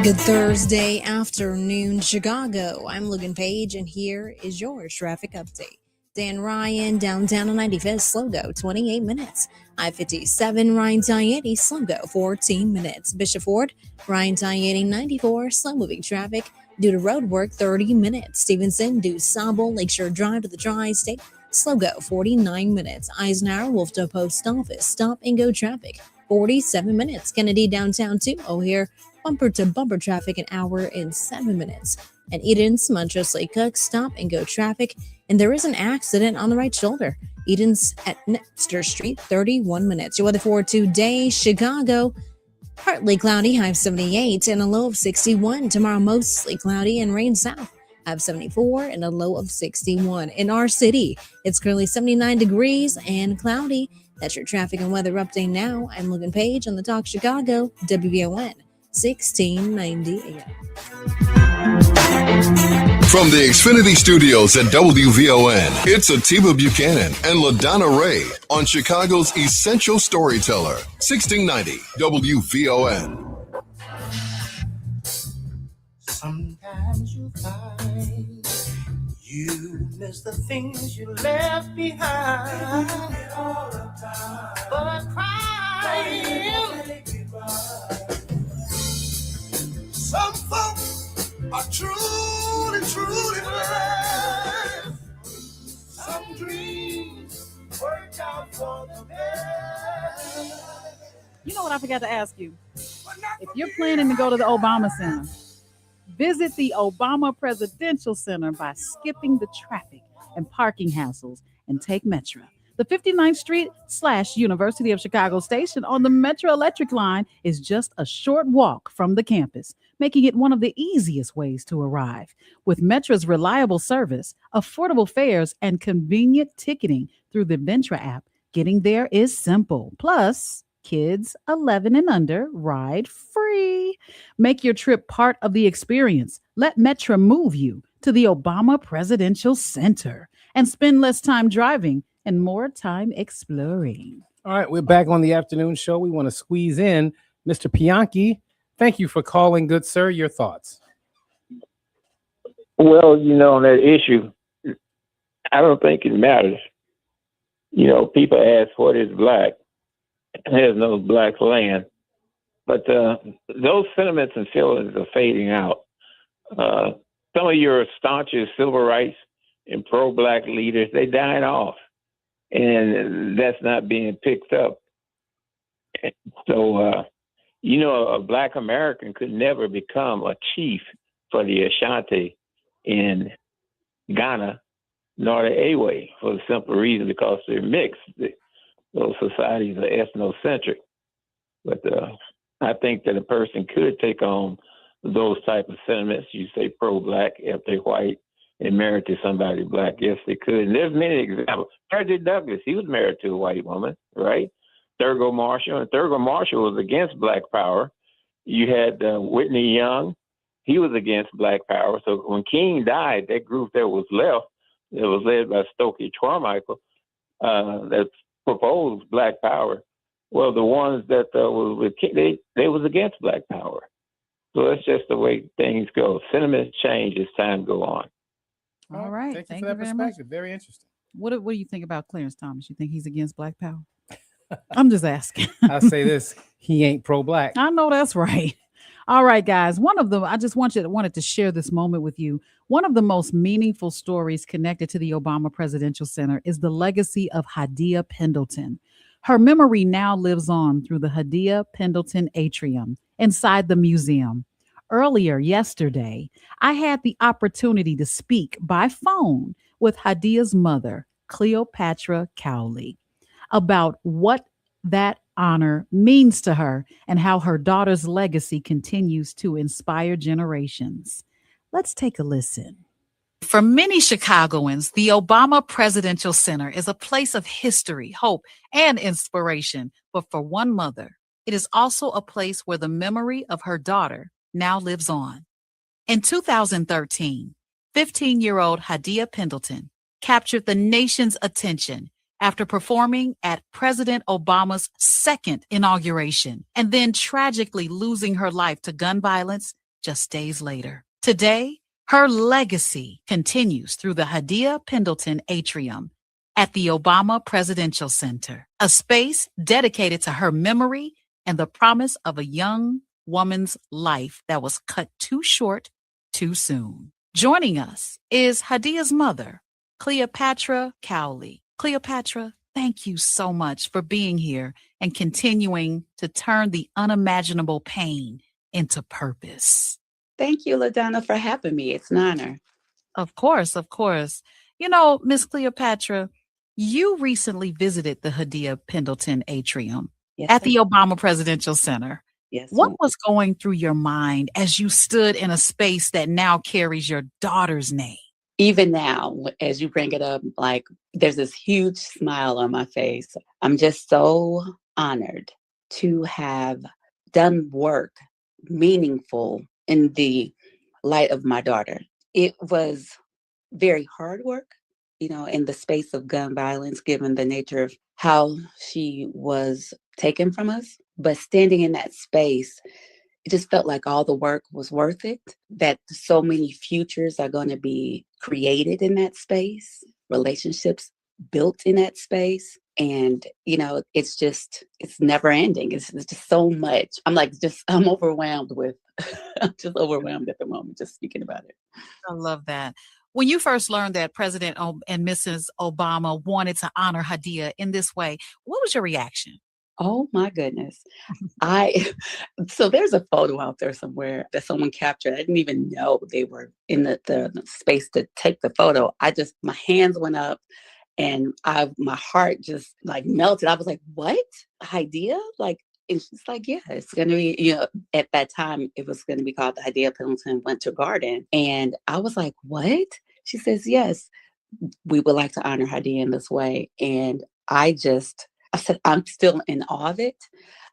Good Thursday afternoon, Chicago. I'm Logan Page, and here is your traffic update. Dan Ryan, downtown on 95th, slow go, 28 minutes. I-57, Ryan Tayeti, slow go, 14 minutes. Bishop Ford, Ryan Tayeti, 94, slow moving traffic due to road work, 30 minutes. Stevenson, due Sable, Lakeshore Drive to the Tri-State, slow go, 49 minutes. Eisenhower, Wolfdo Post Office, stop and go traffic, 47 minutes. Kennedy, downtown to O'Hare, bumper to bumper traffic, an hour and 7 minutes. At Eden's Montrose Cook, stop and go traffic, and there is an accident on the right shoulder. Eden's at Napster Street, 31 minutes. Your weather for today, Chicago, partly cloudy, high of 78 and a low of 61. Tomorrow, mostly cloudy and rain south, high of 74 and a low of 61. In our city, it's currently 79 degrees and cloudy. That's your traffic and weather update now. I'm Logan Page on the Talk Chicago, WVON, 1690 AM. From the Xfinity Studios at WVON, it's Atiba Buchanan and LaDonna Ray on Chicago's Essential Storyteller, 1690 WVON. Sometimes you find you miss the things you left behind, but crying. Some folks are truly blessed. Some dreams work out for the best. You know what I forgot to ask you? If you're planning to go to the Obama Center, visit the Obama Presidential Center by skipping the traffic and parking hassles and take Metra. The 59th Street / University of Chicago station on the Metro Electric line is just a short walk from the campus, making it one of the easiest ways to arrive. With Metra's reliable service, affordable fares, and convenient ticketing through the Ventra app, getting there is simple. Plus, kids 11 and under ride free. Make your trip part of the experience. Let Metra move you to the Obama Presidential Center and spend less time driving and more time exploring. All right, we're back on the afternoon show. We want to squeeze in Mr. Pianki. Thank you for calling, good sir. Your thoughts? Well, on that issue, I don't think it matters. People ask what is black. There's no black land. But those sentiments and feelings are fading out. Some of your staunchest civil rights and pro-black leaders, they died off. And that's not being picked up. So, a black American could never become a chief for the Ashanti in Ghana, nor the Awe, for the simple reason because they're mixed. Those societies are ethnocentric. But I think that a person could take on those type of sentiments. You say pro-black if they're white and married to somebody black. Yes, they could. And there's many examples. Frederick Douglass, he was married to a white woman, right? Thurgood Marshall, and Thurgood Marshall was against black power. You had Whitney Young, he was against black power. So when King died, that group that was left, it was led by Stokely Carmichael, that proposed black power. Well, the ones that was with King, they was against black power. So that's just the way things go. Sentiments change as time go on. All right. Thank you Thank for you that very much. perspective. Very interesting. What do you think about Clarence Thomas? You think he's against black power? I'm just asking. I'll say this. He ain't pro-black. I know that's right. All right, guys. I just wanted to share this moment with you. One of the most meaningful stories connected to the Obama Presidential Center is the legacy of Hadia Pendleton. Her memory now lives on through the Hadia Pendleton Atrium inside the museum. Earlier yesterday, I had the opportunity to speak by phone with Hadia's mother, Cleopatra Cowley, about what that honor means to her and how her daughter's legacy continues to inspire generations. Let's take a listen. For many Chicagoans, the Obama Presidential Center is a place of history, hope, and inspiration. But for one mother, it is also a place where the memory of her daughter now lives on. In 2013, 15-year-old Hadia Pendleton captured the nation's attention after performing at President Obama's second inauguration and then tragically losing her life to gun violence just days later. Today, her legacy continues through the Hadia Pendleton Atrium at the Obama Presidential Center, a space dedicated to her memory and the promise of a young woman's life that was cut too short too soon. Joining us is Hadia's mother, Cleopatra Cowley. Cleopatra, thank you so much for being here and continuing to turn the unimaginable pain into purpose. Thank you, LaDonna, for having me. It's an honor. Of course, of course. Miss Cleopatra, you recently visited the Hadia Pendleton Atrium at the Obama Presidential Center. Yes. What was going through your mind as you stood in a space that now carries your daughter's name? Even now, as you bring it up, like there's this huge smile on my face. I'm just so honored to have done work meaningful in the light of my daughter. It was very hard work, in the space of gun violence, given the nature of how she was taken from us. But standing in that space, it just felt like all the work was worth it, that so many futures are going to be created in that space, relationships built in that space. And, it's never ending. It's just so much. I'm overwhelmed I'm just overwhelmed at the moment, just speaking about it. I love that. When you first learned that President and Mrs. Obama wanted to honor Hadia in this way, what was your reaction? Oh my goodness. So there's a photo out there somewhere that someone captured. I didn't even know they were in the space to take the photo. My hands went up and my heart just melted. I was like, what? Hadia? And she's like, yeah, it's going to be, at that time, it was going to be called the Hadia Pendleton Winter Garden. And I was like, what? She says, yes, we would like to honor Hadia in this way. And I said, I'm still in awe of it.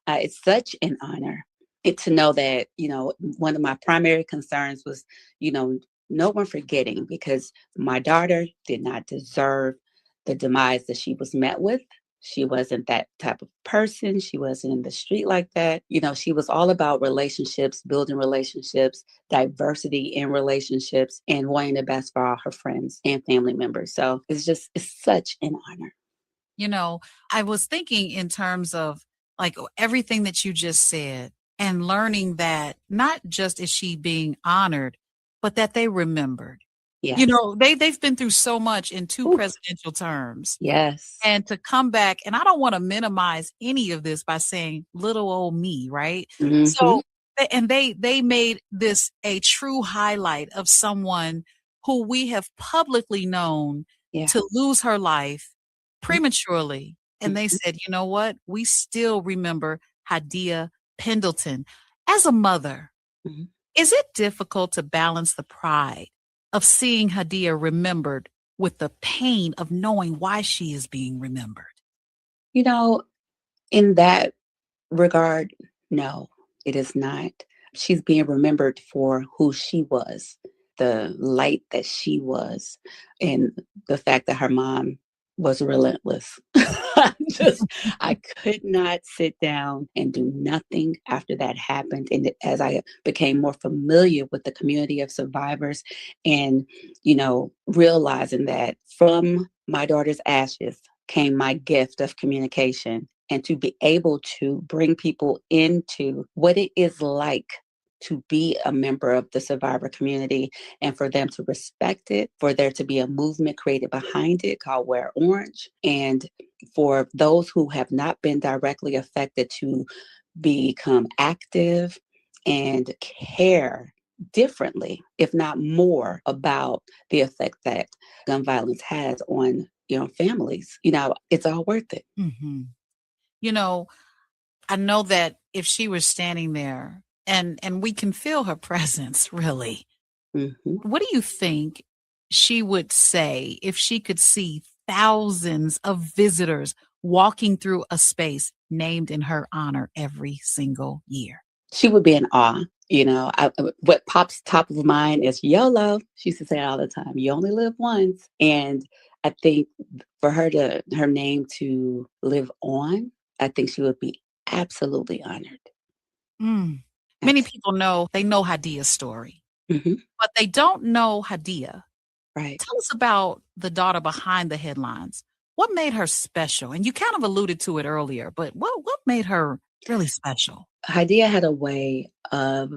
It's such an honor to know that, one of my primary concerns was, no one forgetting, because my daughter did not deserve the demise that she was met with. She wasn't that type of person. She wasn't in the street like that. She was all about relationships, building relationships, diversity in relationships, and wanting the best for all her friends and family members. So it's such an honor. I was thinking in terms of everything that you just said, and learning that not just is she being honored, but that they remembered. Yes. They've been through so much in two presidential terms. Yes. And to come back, and I don't want to minimize any of this by saying little old me, right? Mm-hmm. So, and they made this a true highlight of someone who we have publicly known to lose her life prematurely. And they said, you know what? We still remember Hadia Pendleton. As a mother, is it difficult to balance the pride of seeing Hadia remembered with the pain of knowing why she is being remembered? In that regard, no, it is not. She's being remembered for who she was, the light that she was, and the fact that her mom was relentless. I could not sit down and do nothing after that happened. And as I became more familiar with the community of survivors and, realizing that from my daughter's ashes came my gift of communication, and to be able to bring people into what it is like to be a member of the survivor community, and for them to respect it, for there to be a movement created behind it called Wear Orange, and for those who have not been directly affected to become active and care differently, if not more, about the effect that gun violence has on families. It's all worth it. Mm-hmm. I know that if she was standing there, and we can feel her presence, really. Mm-hmm. What do you think she would say if she could see thousands of visitors walking through a space named in her honor every single year? She would be in awe. What pops top of mind is YOLO. She used to say it all the time. You only live once. And I think for her name to live on, I think she would be absolutely honored. Many people know Hadia's story, but they don't know Hadia. Right. Tell us about the daughter behind the headlines. What made her special? And you kind of alluded to it earlier, but what made her really special? Hadia had a way of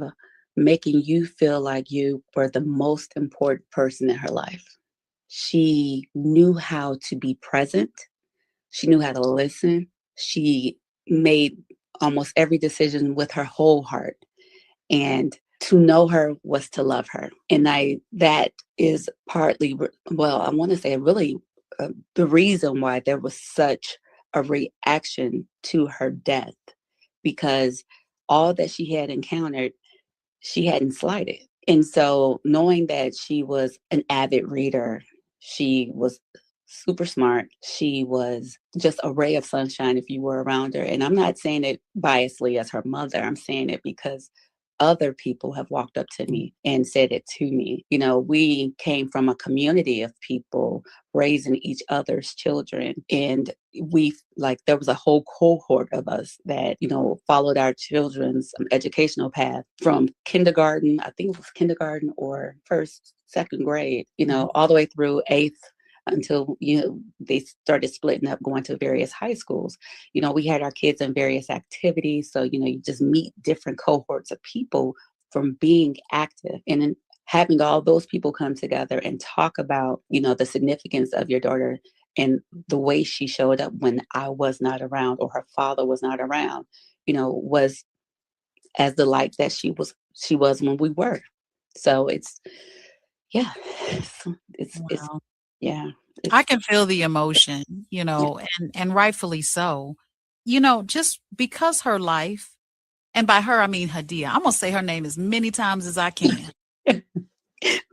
making you feel like you were the most important person in her life. She knew how to be present. She knew how to listen. She made almost every decision with her whole heart. And to know her was to love her. And that is partly, well, I want to say really the reason why there was such a reaction to her death, because all that she had encountered, she hadn't slighted. And so knowing that she was an avid reader, she was super smart, she was just a ray of sunshine if you were around her. And I'm not saying it biasly as her mother, I'm saying it because other people have walked up to me and said it to me. You know, we came from a community of people raising each other's children. And there was a whole cohort of us that, you know, followed our children's educational path from kindergarten, I think it was kindergarten or first, second grade, you know, all the way through eighth until, you know, they started splitting up, going to various high schools. You know, we had our kids in various activities. So, you know, you just meet different cohorts of people from being active. And then having all those people come together and talk about, you know, the significance of your daughter and the way she showed up when I was not around or her father was not around, you know, was as the light that she was when we were. So it's yeah. I can feel the emotion, you know, and rightfully so, you know, just because her life, and by her, I mean Hadia. I'm going to say her name as many times as I can.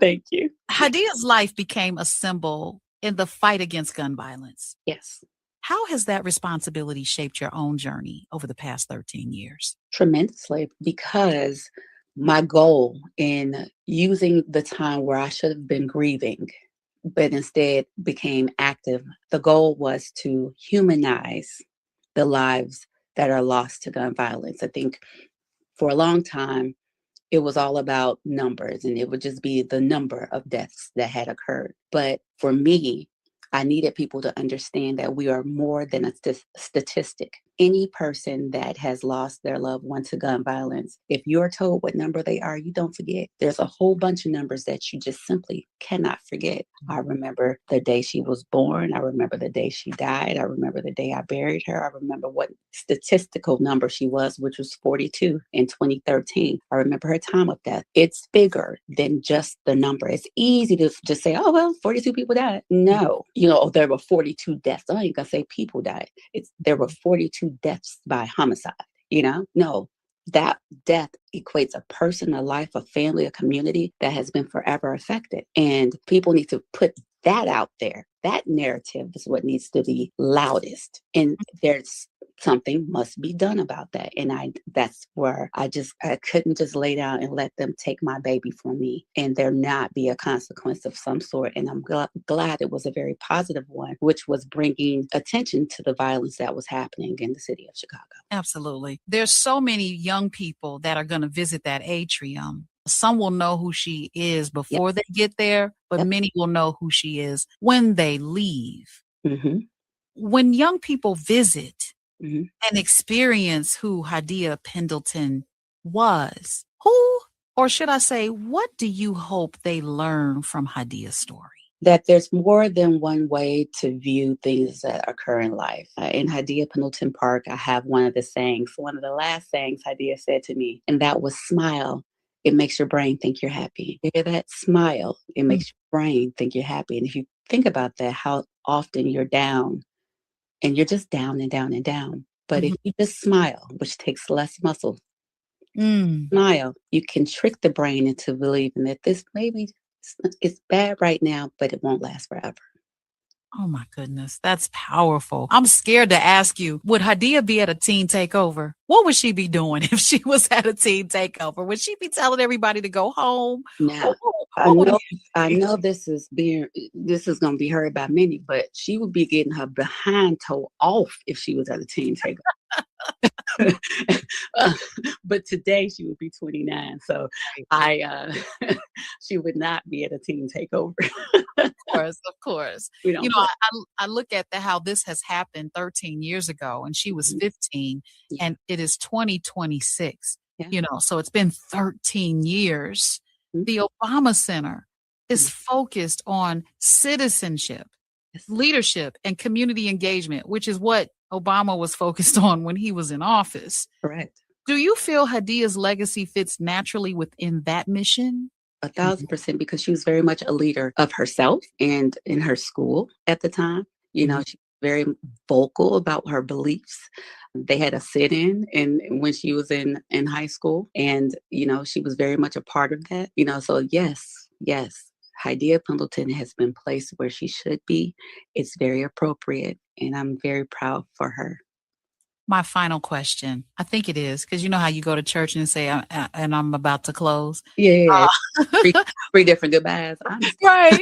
Thank you. Hadia's life became a symbol in the fight against gun violence. Yes. How has that responsibility shaped your own journey over the past 13 years? Tremendously, because my goal in using the time where I should have been grieving, but instead became active, the goal was to humanize the lives that are lost to gun violence. I think for a long time, it was all about numbers, and it would just be the number of deaths that had occurred. But for me, I needed people to understand that we are more than a statistic. Any person that has lost their loved one to gun violence, if you're told what number they are, you don't forget. There's a whole bunch of numbers that you just simply cannot forget. I remember the day she was born. I remember the day she died. I remember the day I buried her. I remember what statistical number she was, which was 42 in 2013. I remember her time of death. It's bigger than just the number. It's easy to just say, oh, well, 42 people died. No, you know, there were 42 deaths. I ain't gonna say people died. There were 42 deaths by homicide, you know? No, that death equates a person, a life, a family, a community that has been forever affected. And people need to put that out there. That narrative is what needs to be loudest. And there's something must be done about that. And that's where I couldn't just lay down and let them take my baby from me and there not be a consequence of some sort. And I'm glad it was a very positive one, which was bringing attention to the violence that was happening in the city of Chicago. Absolutely. There's so many young people that are going to visit that atrium. Some will know who she is before they get there, but many will know who she is when they leave. Mm-hmm. When young people visit and experience who Hadia Pendleton was, who, or should I say, what do you hope they learn from Hadia's story? That there's more than one way to view things that occur in life. In Hadia Pendleton Park, I have one of the sayings, one of the last sayings Hadia said to me, and that was smile. It makes your brain think you're happy. You hear that? Smile. It makes your brain think you're happy. And if you think about that, how often you're down and you're just down and down and down. But if you just smile, which takes less muscle, smile, you can trick the brain into believing that this maybe it's bad right now, but it won't last forever. Oh my goodness, that's powerful. I'm scared to ask you, would Hadia be at a teen takeover? What would she be doing if she was at a teen takeover? Would she be telling everybody to go home? Now, I know this is going to be heard by many, but she would be getting her behind toe off if she was at a teen takeover. But today she would be 29, so she would not be at a teen takeover. Of course. I look at how this has happened 13 years ago, and she was 15, and it is 2026. So it's been 13 years. The Obama Center is focused on citizenship, leadership, and community engagement, which is what Obama was focused on when he was in office. Correct. Do you feel Hadia's legacy fits naturally within that mission? 1,000%, because she was very much a leader of herself and in her school at the time. You know, she was very vocal about her beliefs. They had a sit-in when she was in high school, and you know, she was very much a part of that. You know, so yes, Hadia Pendleton has been placed where she should be. It's very appropriate, and I'm very proud for her. My final question, I think it is, because you know how you go to church and say, and I'm about to close. Yeah, three different goodbyes. Right.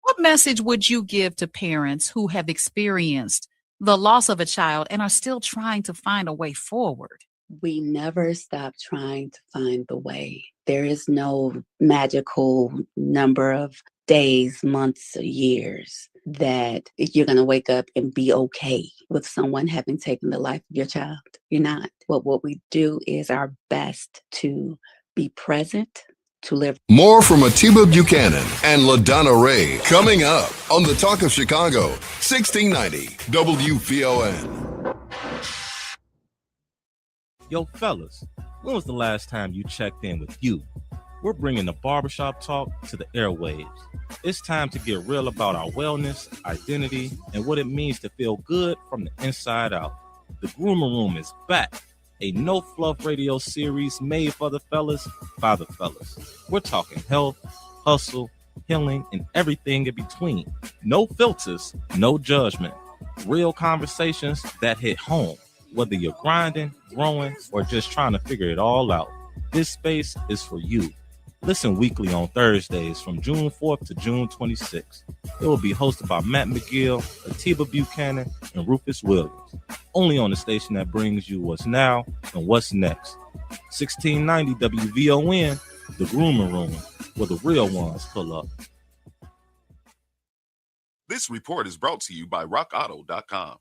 What message would you give to parents who have experienced the loss of a child and are still trying to find a way forward? We never stop trying to find the way. There is no magical number of days, months, or years that you're going to wake up and be okay with someone having taken the life of your child. You're not. What we do is our best to be present, to live. More from Atiba Buchanan and LaDonna Ray coming up on the Talk of Chicago, 1690 WVON. Yo, fellas, when was the last time you checked in with you? We're bringing the barbershop talk to the airwaves. It's time to get real about our wellness, identity, and what it means to feel good from the inside out. The Groomer Room is back, a no-fluff radio series made for the fellas, by the fellas. We're talking health, hustle, healing, and everything in between. No filters, no judgment. Real conversations that hit home, whether you're grinding, growing, or just trying to figure it all out. This space is for you. Listen weekly on Thursdays from June 4th to June 26th. It will be hosted by Matt McGill, Atiba Buchanan, and Rufus Williams. Only on the station that brings you what's now and what's next. 1690 WVON, the Groomer Room, where the real ones pull up. This report is brought to you by RockAuto.com.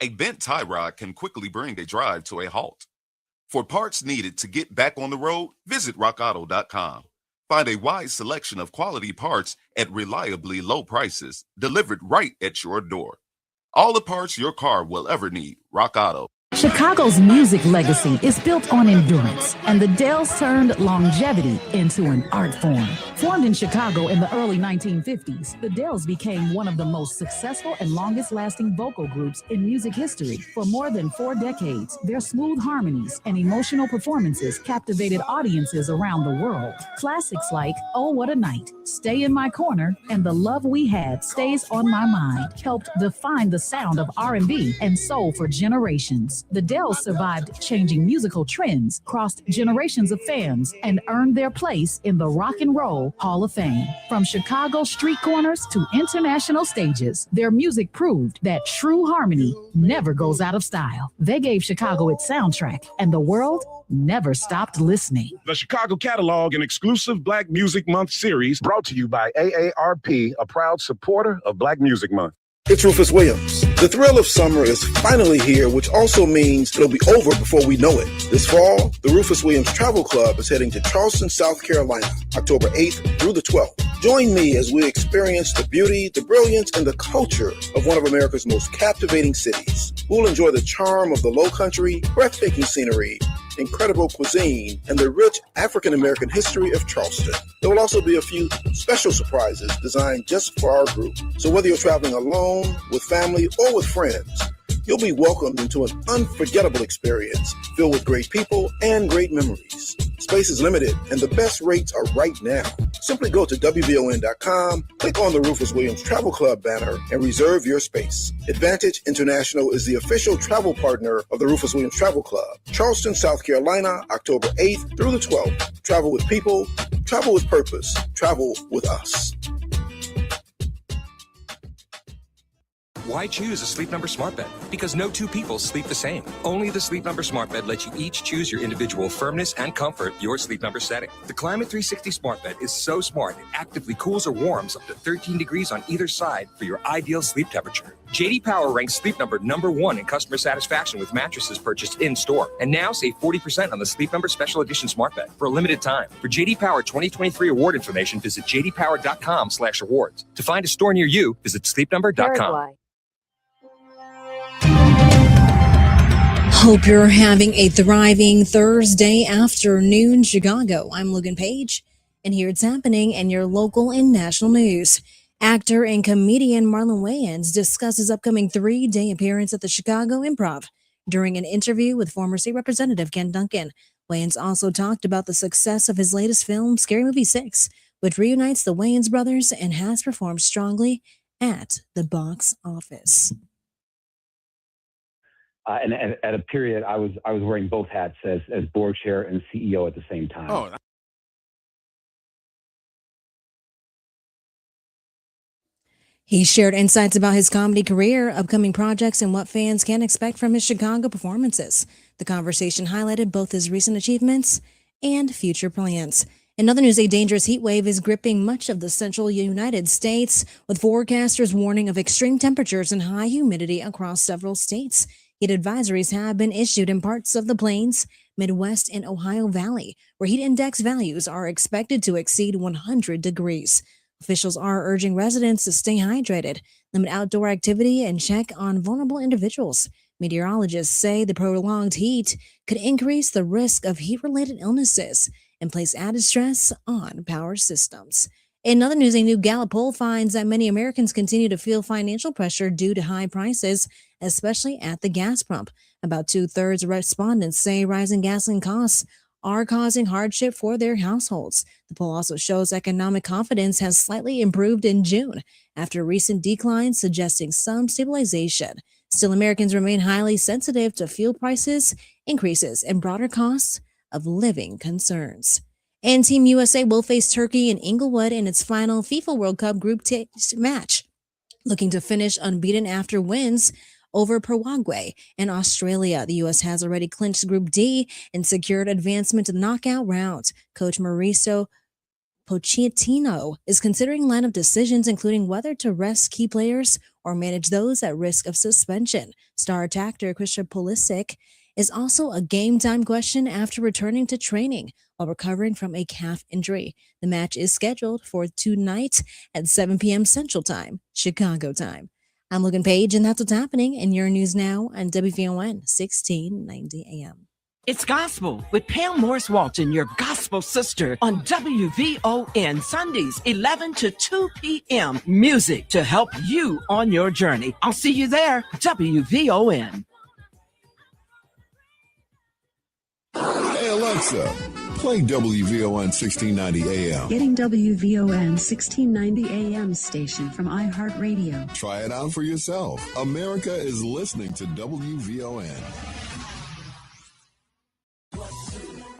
A bent tie rod can quickly bring a drive to a halt. For parts needed to get back on the road, visit RockAuto.com. Find a wide selection of quality parts at reliably low prices, delivered right at your door. All the parts your car will ever need, Rock Auto. Chicago's music legacy is built on endurance, and the Dells turned longevity into an art form. Formed in Chicago in the early 1950s, the Dells became one of the most successful and longest-lasting vocal groups in music history. For more than 4 decades, their smooth harmonies and emotional performances captivated audiences around the world. Classics like Oh What a Night, Stay in My Corner, and The Love We Had Stays on My Mind helped define the sound of R&B and soul for generations. The Dells survived changing musical trends, crossed generations of fans, and earned their place in the Rock and Roll Hall of Fame. From Chicago street corners to international stages, their music proved that true harmony never goes out of style. They gave Chicago its soundtrack, and the world never stopped listening. The Chicago Catalog, an exclusive Black Music Month series brought to you by AARP, a proud supporter of Black Music Month. It's Rufus Williams. The thrill of summer is finally here, which also means it'll be over before we know it. This fall, the Rufus Williams Travel Club is heading to Charleston, South Carolina, October 8th through the 12th. Join me as we experience the beauty, the brilliance, and the culture of one of America's most captivating cities. We'll enjoy the charm of the Lowcountry, breathtaking scenery, incredible cuisine, and the rich African-American history of Charleston. There will also be a few special surprises designed just for our group. So whether you're traveling alone, with family, or with friends, you'll be welcomed into an unforgettable experience filled with great people and great memories. Space is limited, and the best rates are right now. Simply go to WVON.com, click on the Rufus Williams Travel Club banner, and reserve your space. Advantage International is the official travel partner of the Rufus Williams Travel Club. Charleston, South Carolina, October 8th through the 12th. Travel with people, travel with purpose, travel with us. Why choose a Sleep Number smart bed? Because no two people sleep the same. Only the Sleep Number smart bed lets you each choose your individual firmness and comfort, your Sleep Number setting. The Climate 360 smart bed is so smart it actively cools or warms up to 13 degrees on either side for your ideal sleep temperature. J.D. Power ranks Sleep Number #1 in customer satisfaction with mattresses purchased in-store. And now save 40% on the Sleep Number Special Edition smart bed for a limited time. For J.D. Power 2023 award information, visit jdpower.com/awards. To find a store near you, visit sleepnumber.com. Hope you're having a thriving Thursday afternoon, Chicago. I'm Logan Page, and here it's happening in your local and national news. Actor and comedian Marlon Wayans discusses upcoming 3-day appearance at the Chicago Improv. During an interview with former state representative Ken Duncan, Wayans also talked about the success of his latest film, Scary Movie 6, which reunites the Wayans brothers and has performed strongly at the box office. And at a period, I was wearing both hats as board chair and CEO at the same time. Oh, He shared insights about his comedy career, upcoming projects, and what fans can expect from his Chicago performances. The conversation highlighted both his recent achievements and future plans. In other news, a dangerous heat wave is gripping much of the central United States, with forecasters warning of extreme temperatures and high humidity across several states. Heat advisories have been issued in parts of the Plains, Midwest, and Ohio Valley, where heat index values are expected to exceed 100 degrees. Officials are urging residents to stay hydrated, limit outdoor activity, and check on vulnerable individuals. Meteorologists say the prolonged heat could increase the risk of heat-related illnesses and place added stress on power systems. In other news, a new Gallup poll finds that many Americans continue to feel financial pressure due to high prices, especially at the gas pump. About 2/3 of respondents say rising gasoline costs are causing hardship for their households. The poll also shows economic confidence has slightly improved in June after recent declines, suggesting some stabilization. Still, Americans remain highly sensitive to fuel prices, increases, and broader costs of living concerns. And Team USA will face Turkey in Inglewood in its final FIFA World Cup group match, looking to finish unbeaten after wins over Paraguay and Australia. The U.S. has already clinched Group D and secured advancement to the knockout round. Coach Mauricio Pochettino is considering lineup decisions, including whether to rest key players or manage those at risk of suspension. Star attacker Christian Pulisic is also a game-time question after returning to training while recovering from a calf injury. The match is scheduled for tonight at 7 p.m. Central Time, Chicago time. I'm Logan Page, and that's what's happening in your news now on WVON 1690 AM. It's Gospel with Pam Morris Walton, your gospel sister, on WVON Sundays, 11 to 2 p.m. Music to help you on your journey. I'll see you there, WVON. Hey, Alexa, play WVON 1690 AM. Getting WVON 1690 AM station from iHeartRadio. Try it out for yourself. America is listening to WVON.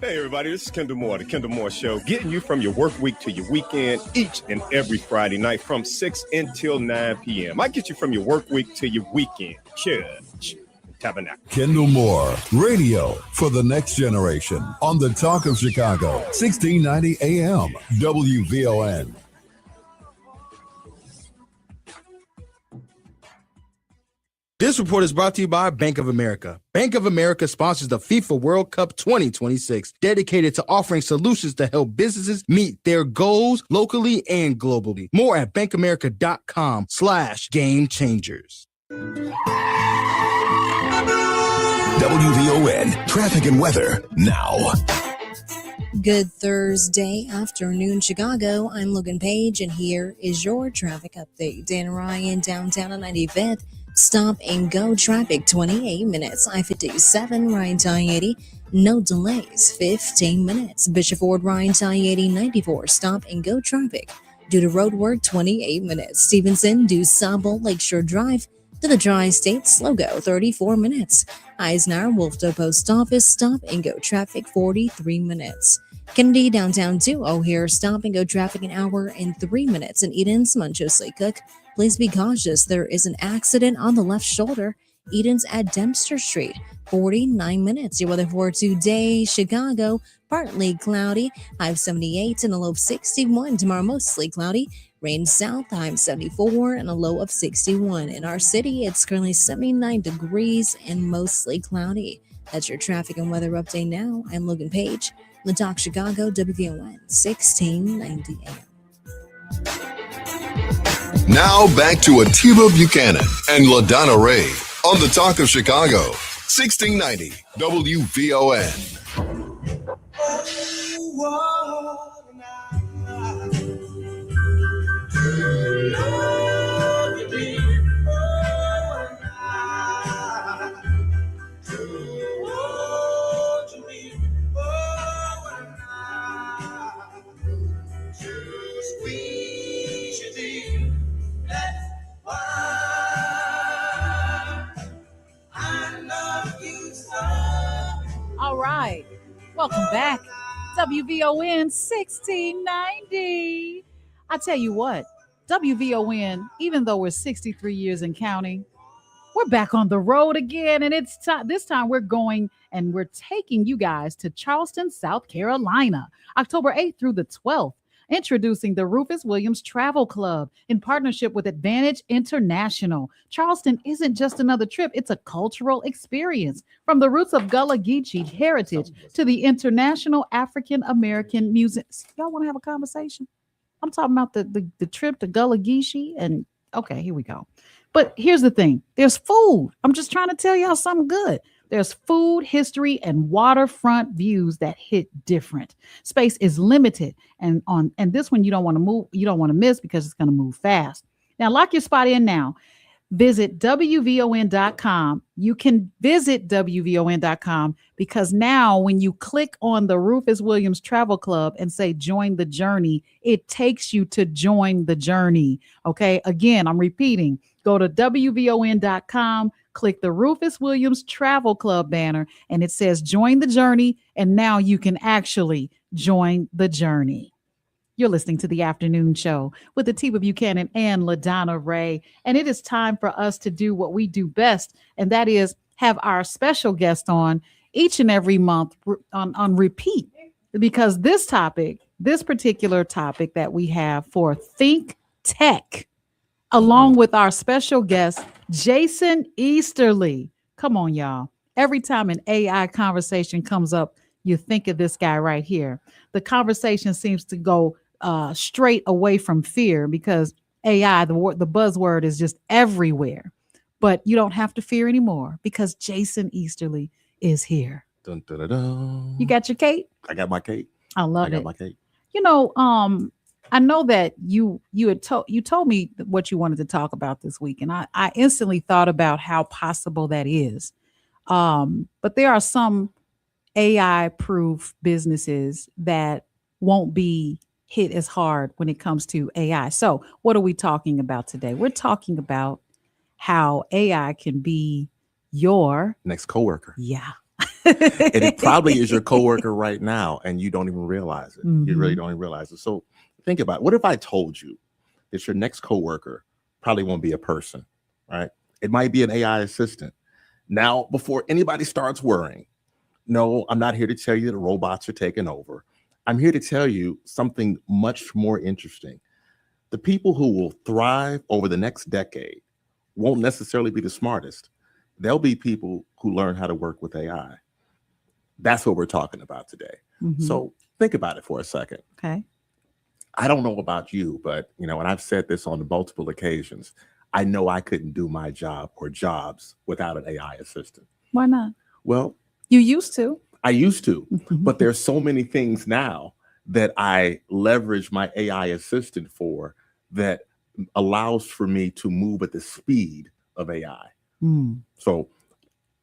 Hey everybody, this is Kendall Moore, the Kendall Moore Show, getting you from your work week to your weekend each and every Friday night from 6 until 9 p.m. I get you from your work week to your weekend. Church. Tabernacle. Kendall Moore, radio for the next generation on the Talk of Chicago, 1690 AM, WVON. This report is brought to you by Bank of America. Bank of America sponsors the FIFA World Cup 2026, dedicated to offering solutions to help businesses meet their goals locally and globally. More at bankafamerica.com/game changers. WVON traffic and weather now. Good Thursday afternoon, Chicago. I'm Logan Page, and here is your traffic update. Dan Ryan, downtown on 95th. Stop and go traffic, 28 minutes. I-57, Ryan I-80, no delays, 15 minutes. Bishop Ford, Ryan I-80, 94, stop and go traffic due to road work, 28 minutes. Stevenson, DuSable, Lakeshore Drive to the Tri-State, Slow-Go, 34 minutes. Eisenhower, Wolfdo Post Office, stop and go traffic, 43 minutes. Kennedy, downtown to O'Hare, stop and go traffic, an hour and 3 minutes. In Eden's, Munchos Lake Cook, please be cautious. There is an accident on the left shoulder. Eden's at Dempster Street, 49 minutes. Your weather for today, Chicago, partly cloudy, high of 78 and a low of 61. Tomorrow, mostly cloudy. Rain south, high of 74 and a low of 61. In our city, it's currently 79 degrees and mostly cloudy. That's your traffic and weather update now. I'm Logan Page, the Talk Chicago, WVON 1690 AM. Now back to Atiba Buchanan and LaDonna Ray on the Talk of Chicago, 1690 WVON. All right. Welcome back. WVON 1690. I tell you what, WVON, even though we're 63 years and counting, we're back on the road again. And it's this time we're going and we're taking you guys to Charleston, South Carolina, October 8th through the 12th. Introducing the Rufus Williams Travel Club in partnership with Advantage International. Charleston isn't just another trip, it's a cultural experience. From the roots of Gullah Geechee heritage to the International African American Museum. Y'all want to have a conversation? I'm talking about the trip to Gullah Geechee. And okay, here we go. But here's the thing. There's food. I'm just trying to tell y'all something good. There's food, history, and waterfront views that hit different. Space is limited, and this one you don't want to miss because it's going to move fast. Now, lock your spot in now. Visit WVON.com. You can visit WVON.com because now when you click on the Rufus Williams Travel Club and say join the journey, it takes you to join the journey. Okay. Again, I'm repeating, go to WVON.com, click the Rufus Williams Travel Club banner, and it says join the journey. And now you can actually join the journey. You're listening to the afternoon show with Atiba Buchanan and LaDonna Ray. And it is time for us to do what we do best. And that is have our special guest on each and every month on repeat, because this particular topic that we have for Think Tech, along with our special guest, Jason Easterly. Come on, y'all. Every time an AI conversation comes up, you think of this guy right here. The conversation seems to go straight away from fear because AI, the buzzword is just everywhere. But you don't have to fear anymore because Jason Easterly is here. Dun, dun, dun, dun. You got your cake? I got my cake. I love it. I got my cake. You know, I know that you told me what you wanted to talk about this week, and I instantly thought about how possible that is. But there are some AI-proof businesses that won't be hit as hard when it comes to AI. So what are we talking about today? We're talking about how AI can be your next coworker. Yeah. And it probably is your coworker right now, and you don't even realize it. Mm-hmm. You really don't even realize it. So think about it. What if I told you that your next coworker probably won't be a person, right? It might be an AI assistant. Now, before anybody starts worrying, no, I'm not here to tell you that robots are taking over. I'm here to tell you something much more interesting. The people who will thrive over the next decade won't necessarily be the smartest. They'll be people who learn how to work with AI. That's what we're talking about today. Mm-hmm. So think about it for a second. Okay. I don't know about you, but and I've said this on multiple occasions, I know I couldn't do my job or jobs without an AI assistant. Why not? Well, you used to. I used to, but there's so many things now that I leverage my AI assistant for that allows for me to move at the speed of AI. So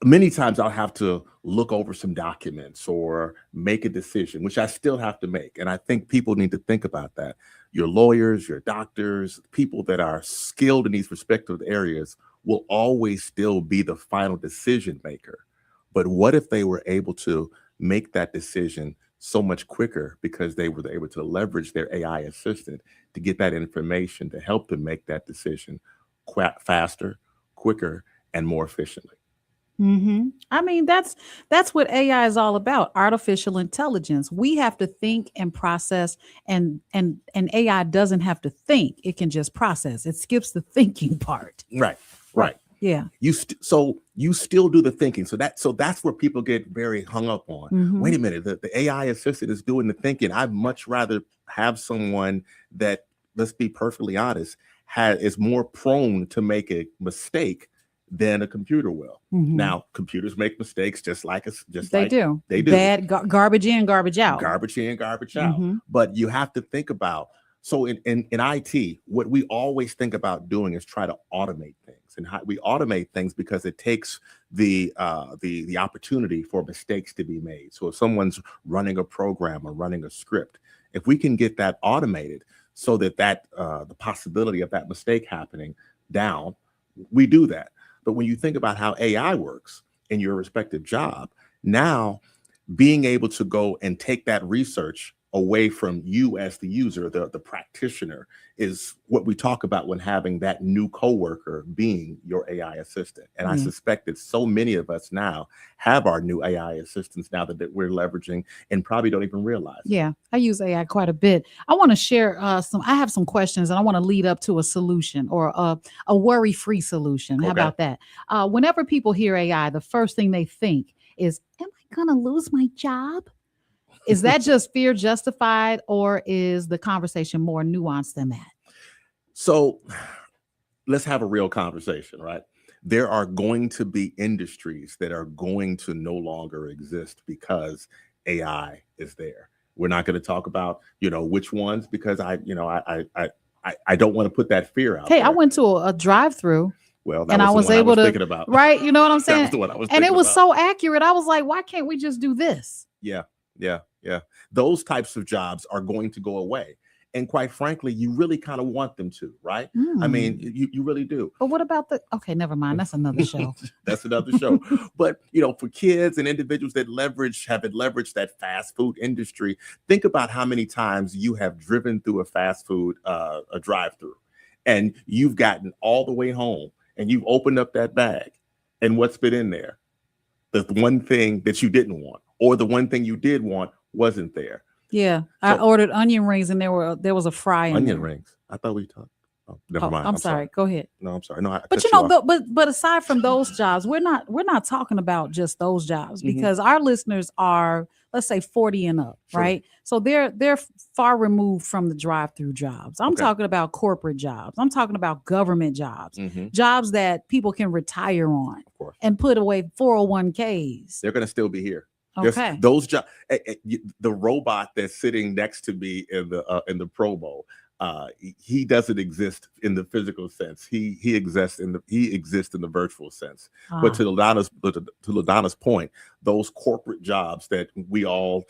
many times I'll have to look over some documents or make a decision, which I still have to make. And I think people need to think about that. Your lawyers, your doctors, people that are skilled in these respective areas will always still be the final decision maker. But what if they were able to make that decision so much quicker because they were able to leverage their AI assistant to get that information to help them make that decision faster, quicker, and more efficiently? Mm-hmm. I mean, that's what AI is all about, artificial intelligence. We have to think and process, and AI doesn't have to think. It can just process. It skips the thinking part. Right. Yeah. You still do the thinking. So that's where people get very hung up on. Mm-hmm. Wait a minute, the AI assistant is doing the thinking. I'd much rather have someone that, let's be perfectly honest, is more prone to make a mistake than a computer will. Mhm. Now, computers make mistakes just like us, They do. They do. Bad garbage in, garbage out. Garbage in, garbage out. Mhm. But you have to think about, so in IT, what we always think about doing is try to automate things. And how we automate things because it takes the opportunity for mistakes to be made. So if someone's running a program or running a script, if we can get that automated so that the possibility of that mistake happening down, we do that. But when you think about how AI works in your respective job, now being able to go and take that research away from you as the user, the practitioner, is what we talk about when having that new coworker being your AI assistant. And I suspect that so many of us now have our new AI assistants now that we're leveraging and probably don't even realize. Yeah, I use AI quite a bit. I want to share I have some questions and I want to lead up to a solution or a worry-free solution. How Okay. about that? Whenever people hear AI, the first thing they think is, am I going to lose my job? Is that just fear justified, or is the conversation more nuanced than that? So let's have a real conversation, right? There are going to be industries that are going to no longer exist because AI is there. We're not going to talk about, which ones, because I don't want to put that fear out. Hey, there. I went to a drive-through. Well, that and was I was the one able I was to, thinking about. right? You know what I'm saying? That was the one I was and it thinking was about. so accurate. I was like, why can't we just do this? Yeah. Those types of jobs are going to go away. And quite frankly, you really kind of want them to, right? I mean, you really do. But what about okay, never mind. That's another show. That's another show. But, for kids and individuals that have leveraged that fast food industry, think about how many times you have driven through a fast food, a drive-through, and you've gotten all the way home and you've opened up that bag, and what's been in there? The one thing that you didn't want, or the one thing you did want wasn't there. Yeah, I ordered onion rings and there was a fry in Onion there. rings. I thought we talked. Oh, never mind. I'm sorry. Go ahead. No, I'm sorry. No, I But cut you off. but aside from those jobs, we're not talking about just those jobs, because our listeners are, let's say, 40 and up, Sure. right? So they're far removed from the drive-through jobs. I'm Okay. talking about corporate jobs. I'm talking about government jobs, Mhm. jobs that people can retire on Of course. and put away 401ks. They're going to still be here. Okay. Those jobs. The robot that's sitting next to me in the promo, he doesn't exist in the physical sense. He exists in the virtual sense. But to LaDonna's point, those corporate jobs that we all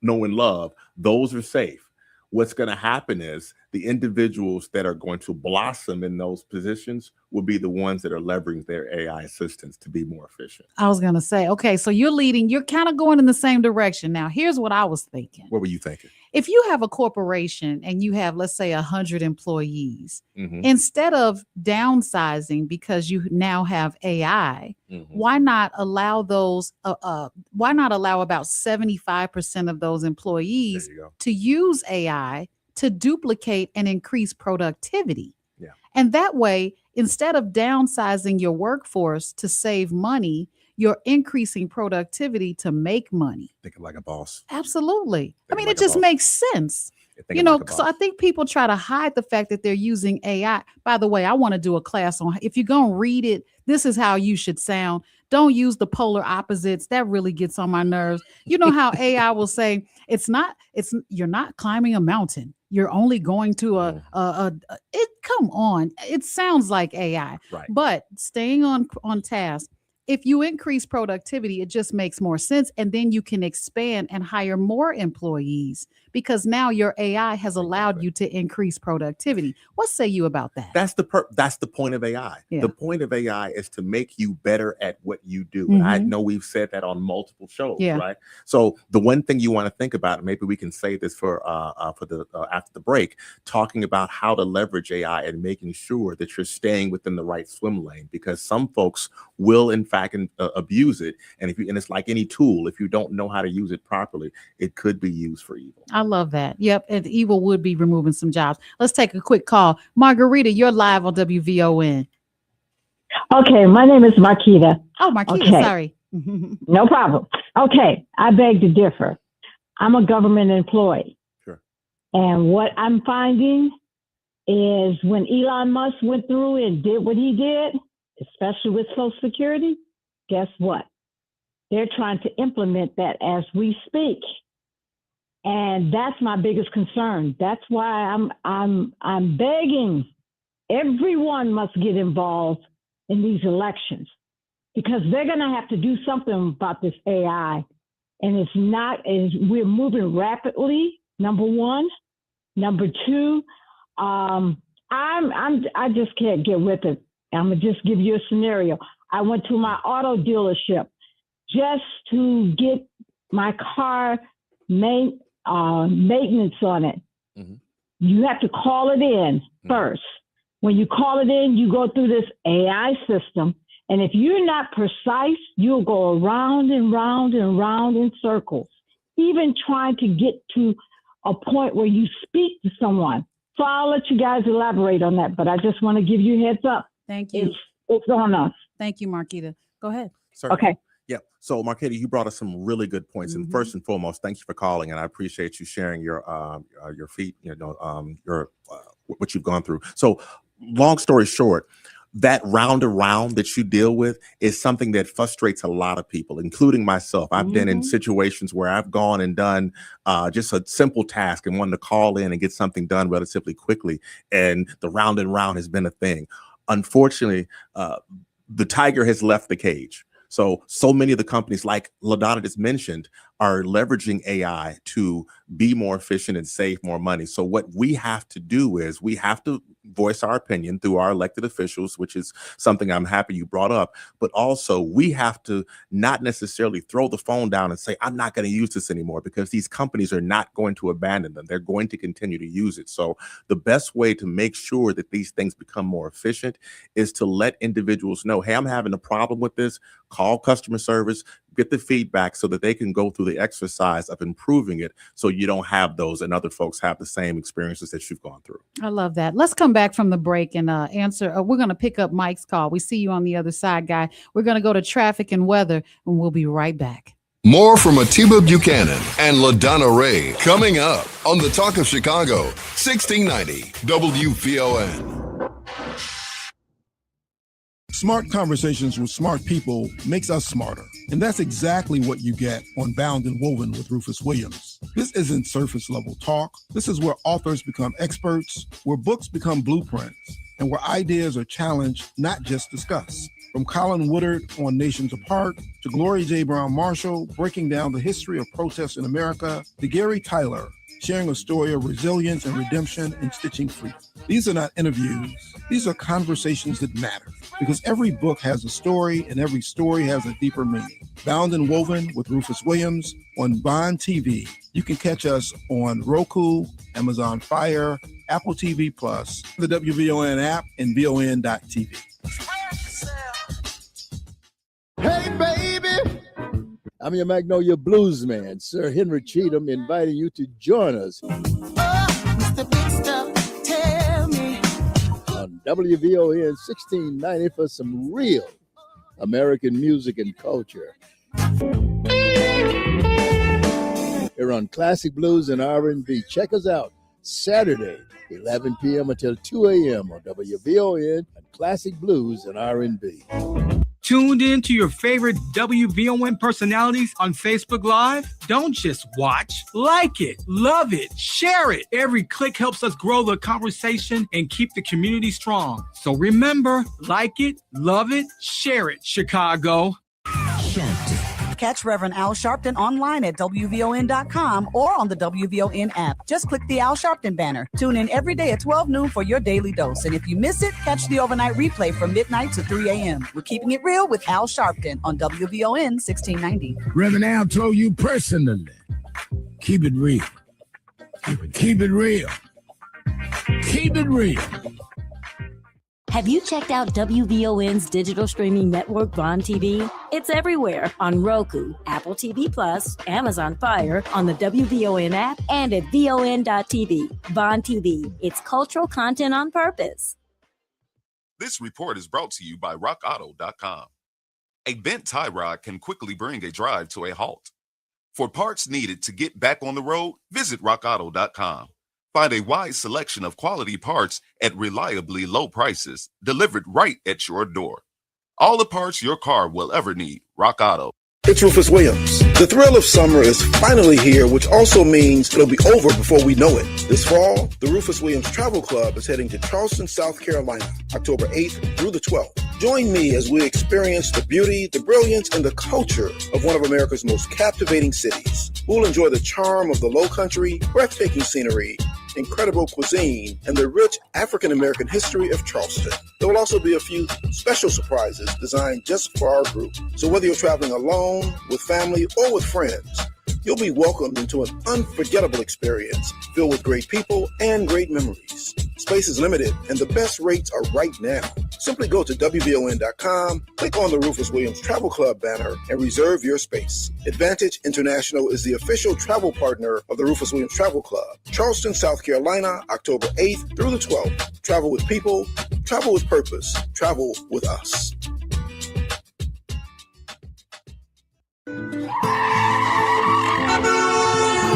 know and love, those are safe. What's going to happen is the individuals that are going to blossom in those positions will be the ones that are leveraging their AI assistants to be more efficient. I was going to say, okay, so you're kind of going in the same direction. Now, here's what I was thinking. What were you thinking? If you have a corporation and you have, let's say, 100 employees, Mhm. instead of downsizing because you now have AI, why not allow those? Why not allow about 75% of those employees There you go. to use AI to duplicate and increase productivity? Yeah. And that way, instead of downsizing your workforce to save money, you're increasing productivity to make money. Thinking like a boss. Absolutely. I mean, like it a just boss. makes sense. thinking like a So I think people try to hide the fact that they're using AI. By the way, I want to do a class on, if you're going to read it, this is how you should sound. Don't use the polar opposites. That really gets on my nerves. You know how AI will say, you're not climbing a mountain. You're only going to come on. It sounds like AI. Right. But staying on task, if you increase productivity, it just makes more sense. And then you can expand and hire more employees because now your AI has allowed you to increase productivity. What say you about that? That's the point of AI. Yeah. The point of AI is to make you better at what you do. And I Mhm. know we've said that on multiple shows, Yeah. right? So the one thing you want to think about, and maybe we can say this for the after the break, talking about how to leverage AI and making sure that you're staying within the right swim lane, because some folks will in fact abuse it. And and it's like any tool, if you don't know how to use it properly, it could be used for evil. I love that. Yep. And evil would be removing some jobs. Let's take a quick call. Margarita, you're live on WVON. Okay, my name is Marquita. Oh, Marquita, Okay. sorry. No problem. Okay, I beg to differ. I'm a government employee. Sure. And what I'm finding is when Elon Musk went through and did what he did, especially with Social Security, guess what? They're trying to implement that as we speak. And that's my biggest concern. That's why I'm begging everyone must get involved in these elections, because they're going to have to do something about this AI. And we're moving rapidly, number one. Number two, I just can't get with it. I'm going to just give you a scenario. I went to my auto dealership just to get my car maintenance on it. Mm-hmm. You have to call it in first. When you call it in, you go through this AI system. And if you're not precise, you'll go around and round and round in circles, even trying to get to a point where you speak to someone. So I'll let you guys elaborate on that, but I just want to give you a heads up. Thank you. It's on us. Thank you, Marquita. Go ahead. Certainly. Okay. Yeah. So, Marquita, you brought us some really good points. And first and foremost, thank you for calling, and I appreciate you sharing your feat, what you've gone through. So, long story short, that round around that you deal with is something that frustrates a lot of people, including myself. I've been in situations where I've gone and done just a simple task and wanted to call in and get something done relatively quickly. And the round and round has been a thing. Unfortunately, the tiger has left the cage. So many of the companies, like LaDonna just mentioned, are leveraging AI to be more efficient and save more money. So what we have to do is we have to voice our opinion through our elected officials, which is something I'm happy you brought up. But also we have to not necessarily throw the phone down and say, I'm not going to use this anymore, because these companies are not going to abandon them. They're going to continue to use it. So the best way to make sure that these things become more efficient is to let individuals know, hey, I'm having a problem with this. Call customer service, get the feedback so that they can go through the exercise of improving it, so you don't have those and other folks have the same experiences that you've gone through. I love that. Let's come back from the break and answer. We're going to pick up Mike's call. We see you on the other side, guy. We're going to go to traffic and weather, and we'll be right back. More from Atiba Buchanan and LaDonna Ray coming up on the Talk of Chicago, 1690 WVON. Smart conversations with smart people makes us smarter. And that's exactly what you get on Bound and Woven with Rufus Williams. This isn't surface level talk. This is where authors become experts, where books become blueprints, and where ideas are challenged, not just discussed. From Colin Woodard on Nations Apart, to Gloria J. Brown Marshall breaking down the history of protests in America, to Gary Tyler sharing a story of resilience and redemption and stitching free. These are not interviews. These are conversations that matter, because every book has a story and every story has a deeper meaning. Bound and Woven with Rufus Williams on Bond TV. You can catch us on Roku, Amazon Fire, Apple TV+, the WVON app, and VON.TV. Hey, baby! I'm your Magnolia Blues man, Sir Henry Cheatham, inviting you to join us on WVON 1690 for some real American music and culture. Here on Classic Blues and R&B. Check us out Saturday, 11 p.m. until 2 a.m. on WVON and Classic Blues and R&B. Tuned in to your favorite WVON personalities on Facebook Live? Don't just watch, like it, love it, share it. Every click helps us grow the conversation and keep the community strong. So remember, like it, love it, share it, Chicago. Catch Reverend Al Sharpton online at WVON.com or on the WVON app. Just click the Al Sharpton banner. Tune in every day at 12 noon for your daily dose. And if you miss it, catch the overnight replay from midnight to 3 a.m. We're keeping it real with Al Sharpton on WVON 1690. Reverend Al told you personally, keep it real. Keep it real. Keep it real. Have you checked out WVON's digital streaming network, Bond TV? It's everywhere on Roku, Apple TV+, Amazon Fire, on the WVON app, and at VON.TV. Bond TV, it's cultural content on purpose. This report is brought to you by RockAuto.com. A bent tie rod can quickly bring a drive to a halt. For parts needed to get back on the road, visit RockAuto.com. Find a wide selection of quality parts at reliably low prices, delivered right at your door. All the parts your car will ever need. Rock Auto. It's Rufus Williams. The thrill of summer is finally here, which also means it'll be over before we know it. This fall, the Rufus Williams Travel Club is heading to Charleston, South Carolina, October 8th through the 12th. Join me as we experience the beauty, the brilliance, and the culture of one of America's most captivating cities. We'll enjoy the charm of the Lowcountry, breathtaking scenery, incredible cuisine, and the rich African-American history of Charleston. There will also be a few special surprises designed just for our group. So whether you're traveling alone, with family, or with friends, you'll be welcomed into an unforgettable experience filled with great people and great memories. Space is limited, and the best rates are right now. Simply go to WVON.com, click on the Rufus Williams Travel Club banner, and reserve your space. Advantage International is the official travel partner of the Rufus Williams Travel Club. Charleston, South Carolina, October 8th through the 12th. Travel with people, travel with purpose, travel with us.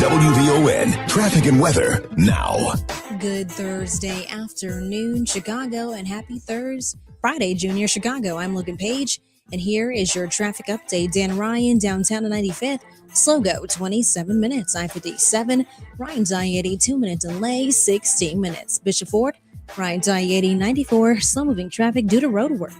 WVON traffic and weather now. Good Thursday afternoon, Chicago, and happy Friday, Junior Chicago. I'm Logan Page, and here is your traffic update. Dan Ryan, downtown to 95th. Slow go, 27 minutes. I-57, Ryan's I-80, 2-minute delay, 16 minutes. Bishop Ford, Ryan's I-80, 94, slow-moving traffic due to road work,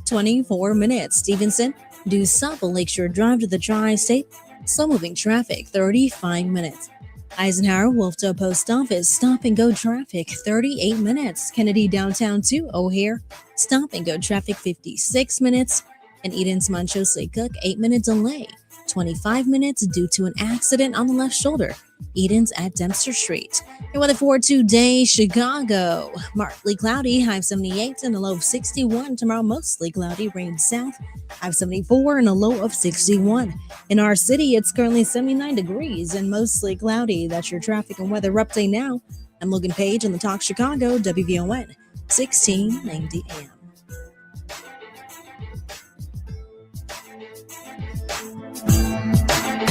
24 minutes. Stevenson, due south of Lakeshore Drive to the Tri-State, slow-moving traffic, 35 minutes. Eisenhower, Wolftown Post Office, stop-and-go traffic, 38 minutes. Kennedy, downtown to O'Hare, stop-and-go traffic, 56 minutes. And Eden's Montrose Cook, 8-minute delay, 25 minutes due to an accident on the left shoulder. Eden's at Dempster Street. Your weather for today, Chicago. Partly cloudy, high of 78 and a low of 61. Tomorrow, mostly cloudy, rain south, high of 74 and a low of 61. In our city, it's currently 79 degrees and mostly cloudy. That's your traffic and weather update now. I'm Logan Page on the Talk Chicago, WVON, 1690 AM.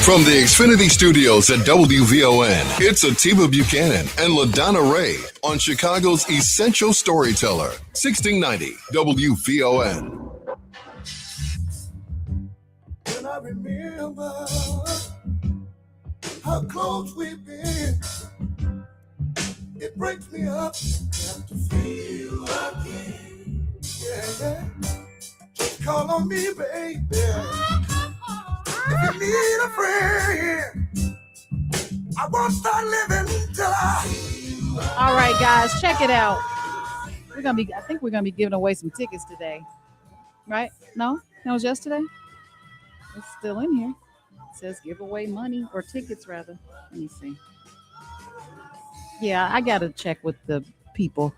From the Xfinity Studios at WVON, it's Atiba Buchanan and LaDonna Ray on Chicago's Essential Storyteller, 1690 WVON. When I remember how close we've been, it breaks me up to feel again. Yeah. Just call on me, baby. If you need a friend, I won't start living till All right, guys, check it out. I think we're gonna be giving away some tickets today, right? No, that was yesterday. It's still in here. It says give away money or tickets rather. Let me see. Yeah, I gotta check with the people.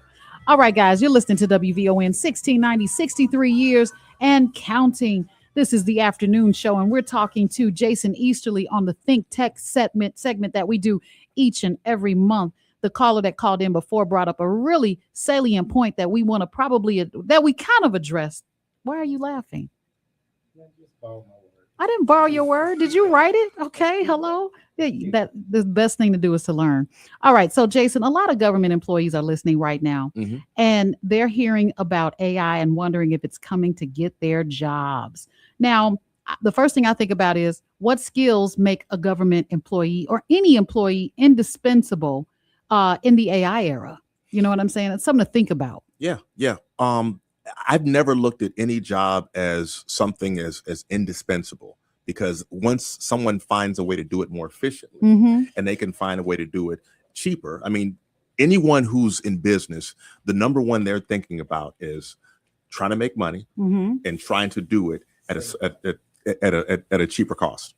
All right, guys, you're listening to WVON 1690, 63 years and counting. This is the afternoon show, and we're talking to Jason Easterly on the Think Tech segment that we do each and every month. The caller that called in before brought up a really salient point that we want to that we kind of addressed. Why are you laughing? I didn't borrow your word. Did you write it? Okay, hello. That the best thing to do is to learn. All right, so Jason, a lot of government employees are listening right now, and they're hearing about AI and wondering if it's coming to get their jobs. Now, the first thing I think about is what skills make a government employee or any employee indispensable in the AI era. You know what I'm saying? It's something to think about. Yeah. I've never looked at any job as something as indispensable, because once someone finds a way to do it more efficiently and they can find a way to do it cheaper. I mean, anyone who's in business, the number one they're thinking about is trying to make money and trying to do it at a cheaper cost.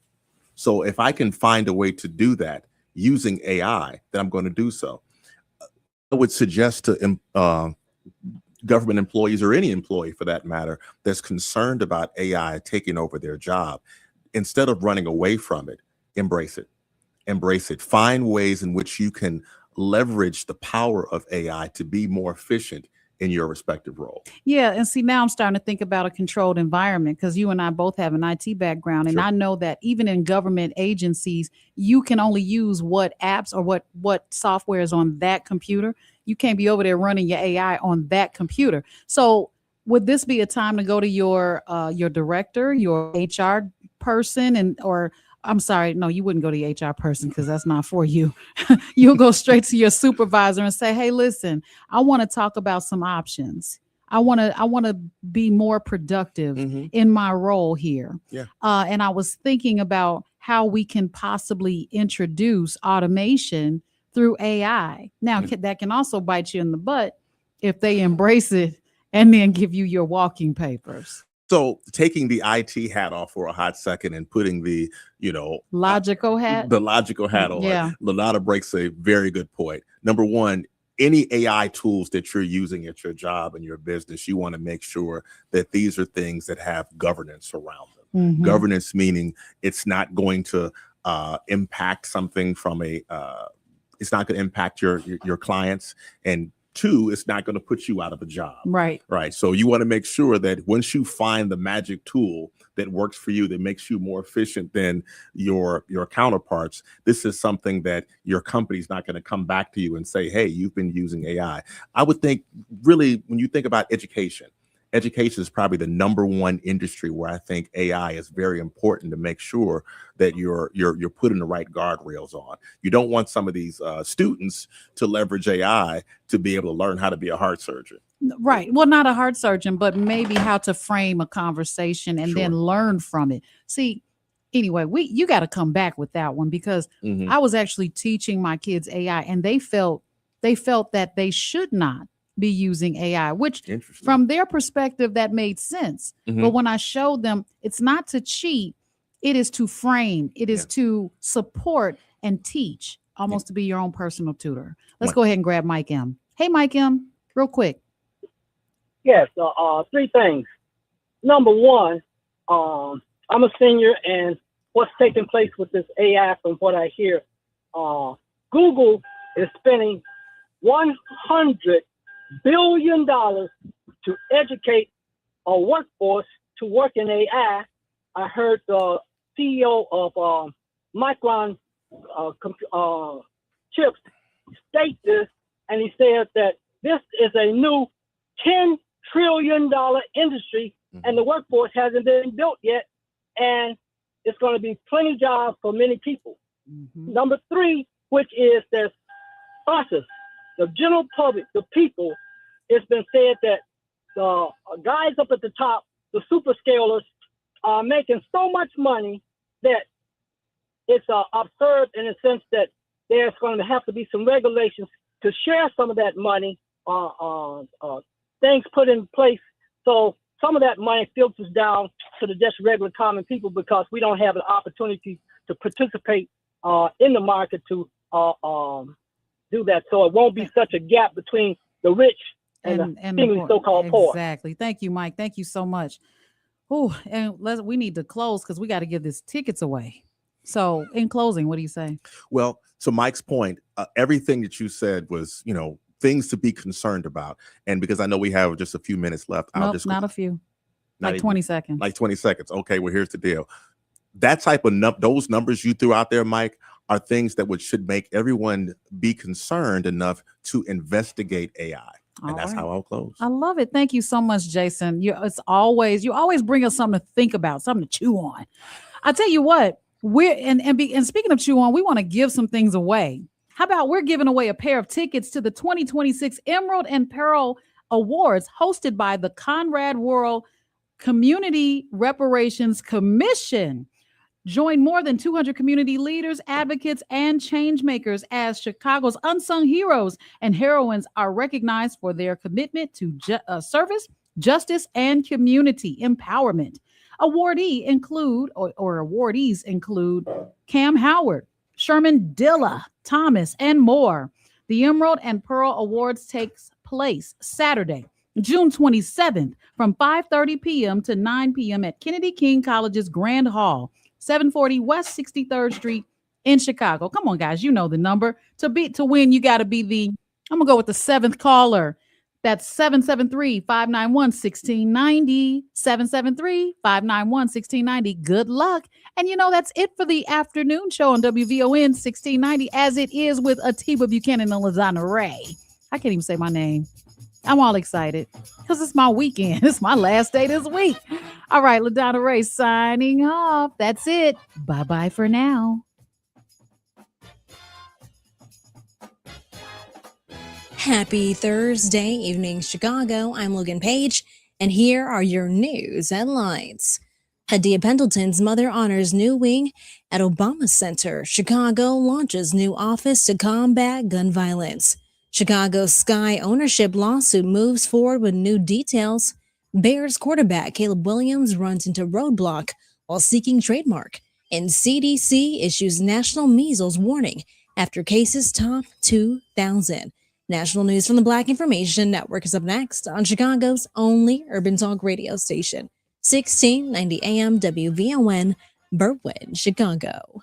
So if I can find a way to do that using AI, then I'm going to do so. I would suggest to government employees, or any employee for that matter, that's concerned about AI taking over their job, instead of running away from it, embrace it. Find ways in which you can leverage the power of AI to be more efficient in your respective role. Yeah, and see, now I'm starting to think about a controlled environment, because you and I both have an IT background, and I know that even in government agencies, you can only use what apps or what software is on that computer. You can't be over there running your AI on that computer. So would this be a time to go to your director, your HR person, or I'm sorry, no, you wouldn't go to your HR person because that's not for you. You'll go straight to your supervisor and say, hey, listen, I want to talk about some options. I want to be more productive in my role here. Yeah. And I was thinking about how we can possibly introduce automation through AI. Now, that can also bite you in the butt if they embrace it and then give you your walking papers. So taking the IT hat off for a hot second and putting the, logical hat, the logical hat on. Yeah. Ladonna breaks a very good point. Number one, any AI tools that you're using at your job and your business, you want to make sure that these are things that have governance around them. Mhm. Governance meaning it's not going to impact something from it's not going to impact your clients, and two, it's not going to put you out of a job. Right. Right. So you want to make sure that once you find the magic tool that works for you, that makes you more efficient than your counterparts, this is something that your company's not going to come back to you and say, hey, you've been using AI. I would think really when you think about education is probably the number one industry where I think AI is very important to make sure that you're putting the right guardrails on. You don't want some of these students to leverage AI to be able to learn how to be a heart surgeon. Right. Well, not a heart surgeon, but maybe how to frame a conversation and then learn from it. See, anyway, you got to come back with that one because I was actually teaching my kids AI and they felt that they should not be using AI, which from their perspective, that made sense. But when I showed them, it's not to cheat, it is to frame, it is to support and teach, almost to be your own personal tutor. Let's go ahead and grab Mike M. Hey, Mike M, real quick. Yes, three things. Number one, I'm a senior, and what's taking place with this AI, from what I hear, Google is spending $100 billion to educate a workforce to work in AI. I heard the CEO of Micron Chips state this, and he said that this is a new $10 trillion industry, and the workforce hasn't been built yet, and it's going to be plenty of jobs for many people. Number three, which is this process. The general public, the people, it's been said that the guys up at the top, the super scalers, are making so much money that it's absurd in the sense that there's going to have to be some regulations to share some of that money, things put in place. So some of that money filters down to the just regular common people because we don't have an opportunity to participate in the market to do that. So it won't be such a gap between the rich and the so-called poor. Exactly. Thank you, Mike. Thank you so much. Oh, and we need to close because we got to give these tickets away. So in closing, what do you say? Well, to Mike's point, everything that you said was, things to be concerned about. And because I know we have just a few minutes left, Nope, not a few. Like 20 seconds. Like 20 seconds. Okay, well, here's the deal. That type of those numbers you threw out there, Mike, are things that should make everyone be concerned enough to investigate AI. And that's how I'll close. I love it. Thank you so much, Jason. You always bring us something to think about, something to chew on. I tell you what, and speaking of chew on, we want to give some things away. How about we're giving away a pair of tickets to the 2026 Emerald and Pearl Awards hosted by the Conrad World Community Reparations Commission. Join more than 200 community leaders, advocates, and change makers as Chicago's unsung heroes and heroines are recognized for their commitment to service, justice, and community empowerment. Awardees include Cam Howard, Sherman Dilla Thomas, and more. The Emerald and Pearl Awards takes place Saturday, June 27th from 5:30 p.m. to 9 p.m. at Kennedy King College's Grand Hall, 740 West 63rd Street in Chicago. Come on, guys. You know the number. To win, you got to be I'm going to go with the seventh caller. That's 773-591-1690. 773-591-1690. Good luck. And that's it for the afternoon show on WVON 1690, as it is with Atiba Buchanan and LaDonna Ray. I can't even say my name. I'm all excited because it's my weekend. It's my last day this week. All right, LaDonna Ray signing off. That's it. Bye-bye for now. Happy Thursday evening, Chicago. I'm Logan Page, and here are your news headlines. Hadia Pendleton's mother honors new wing at Obama Center. Chicago launches new office to combat gun violence. Chicago's Sky ownership lawsuit moves forward with new details. Bears quarterback Caleb Williams runs into roadblock while seeking trademark. And CDC issues national measles warning after cases top 2,000. National news from the Black Information Network is up next on Chicago's only urban talk radio station, 1690 AM WVON, Berwyn, Chicago.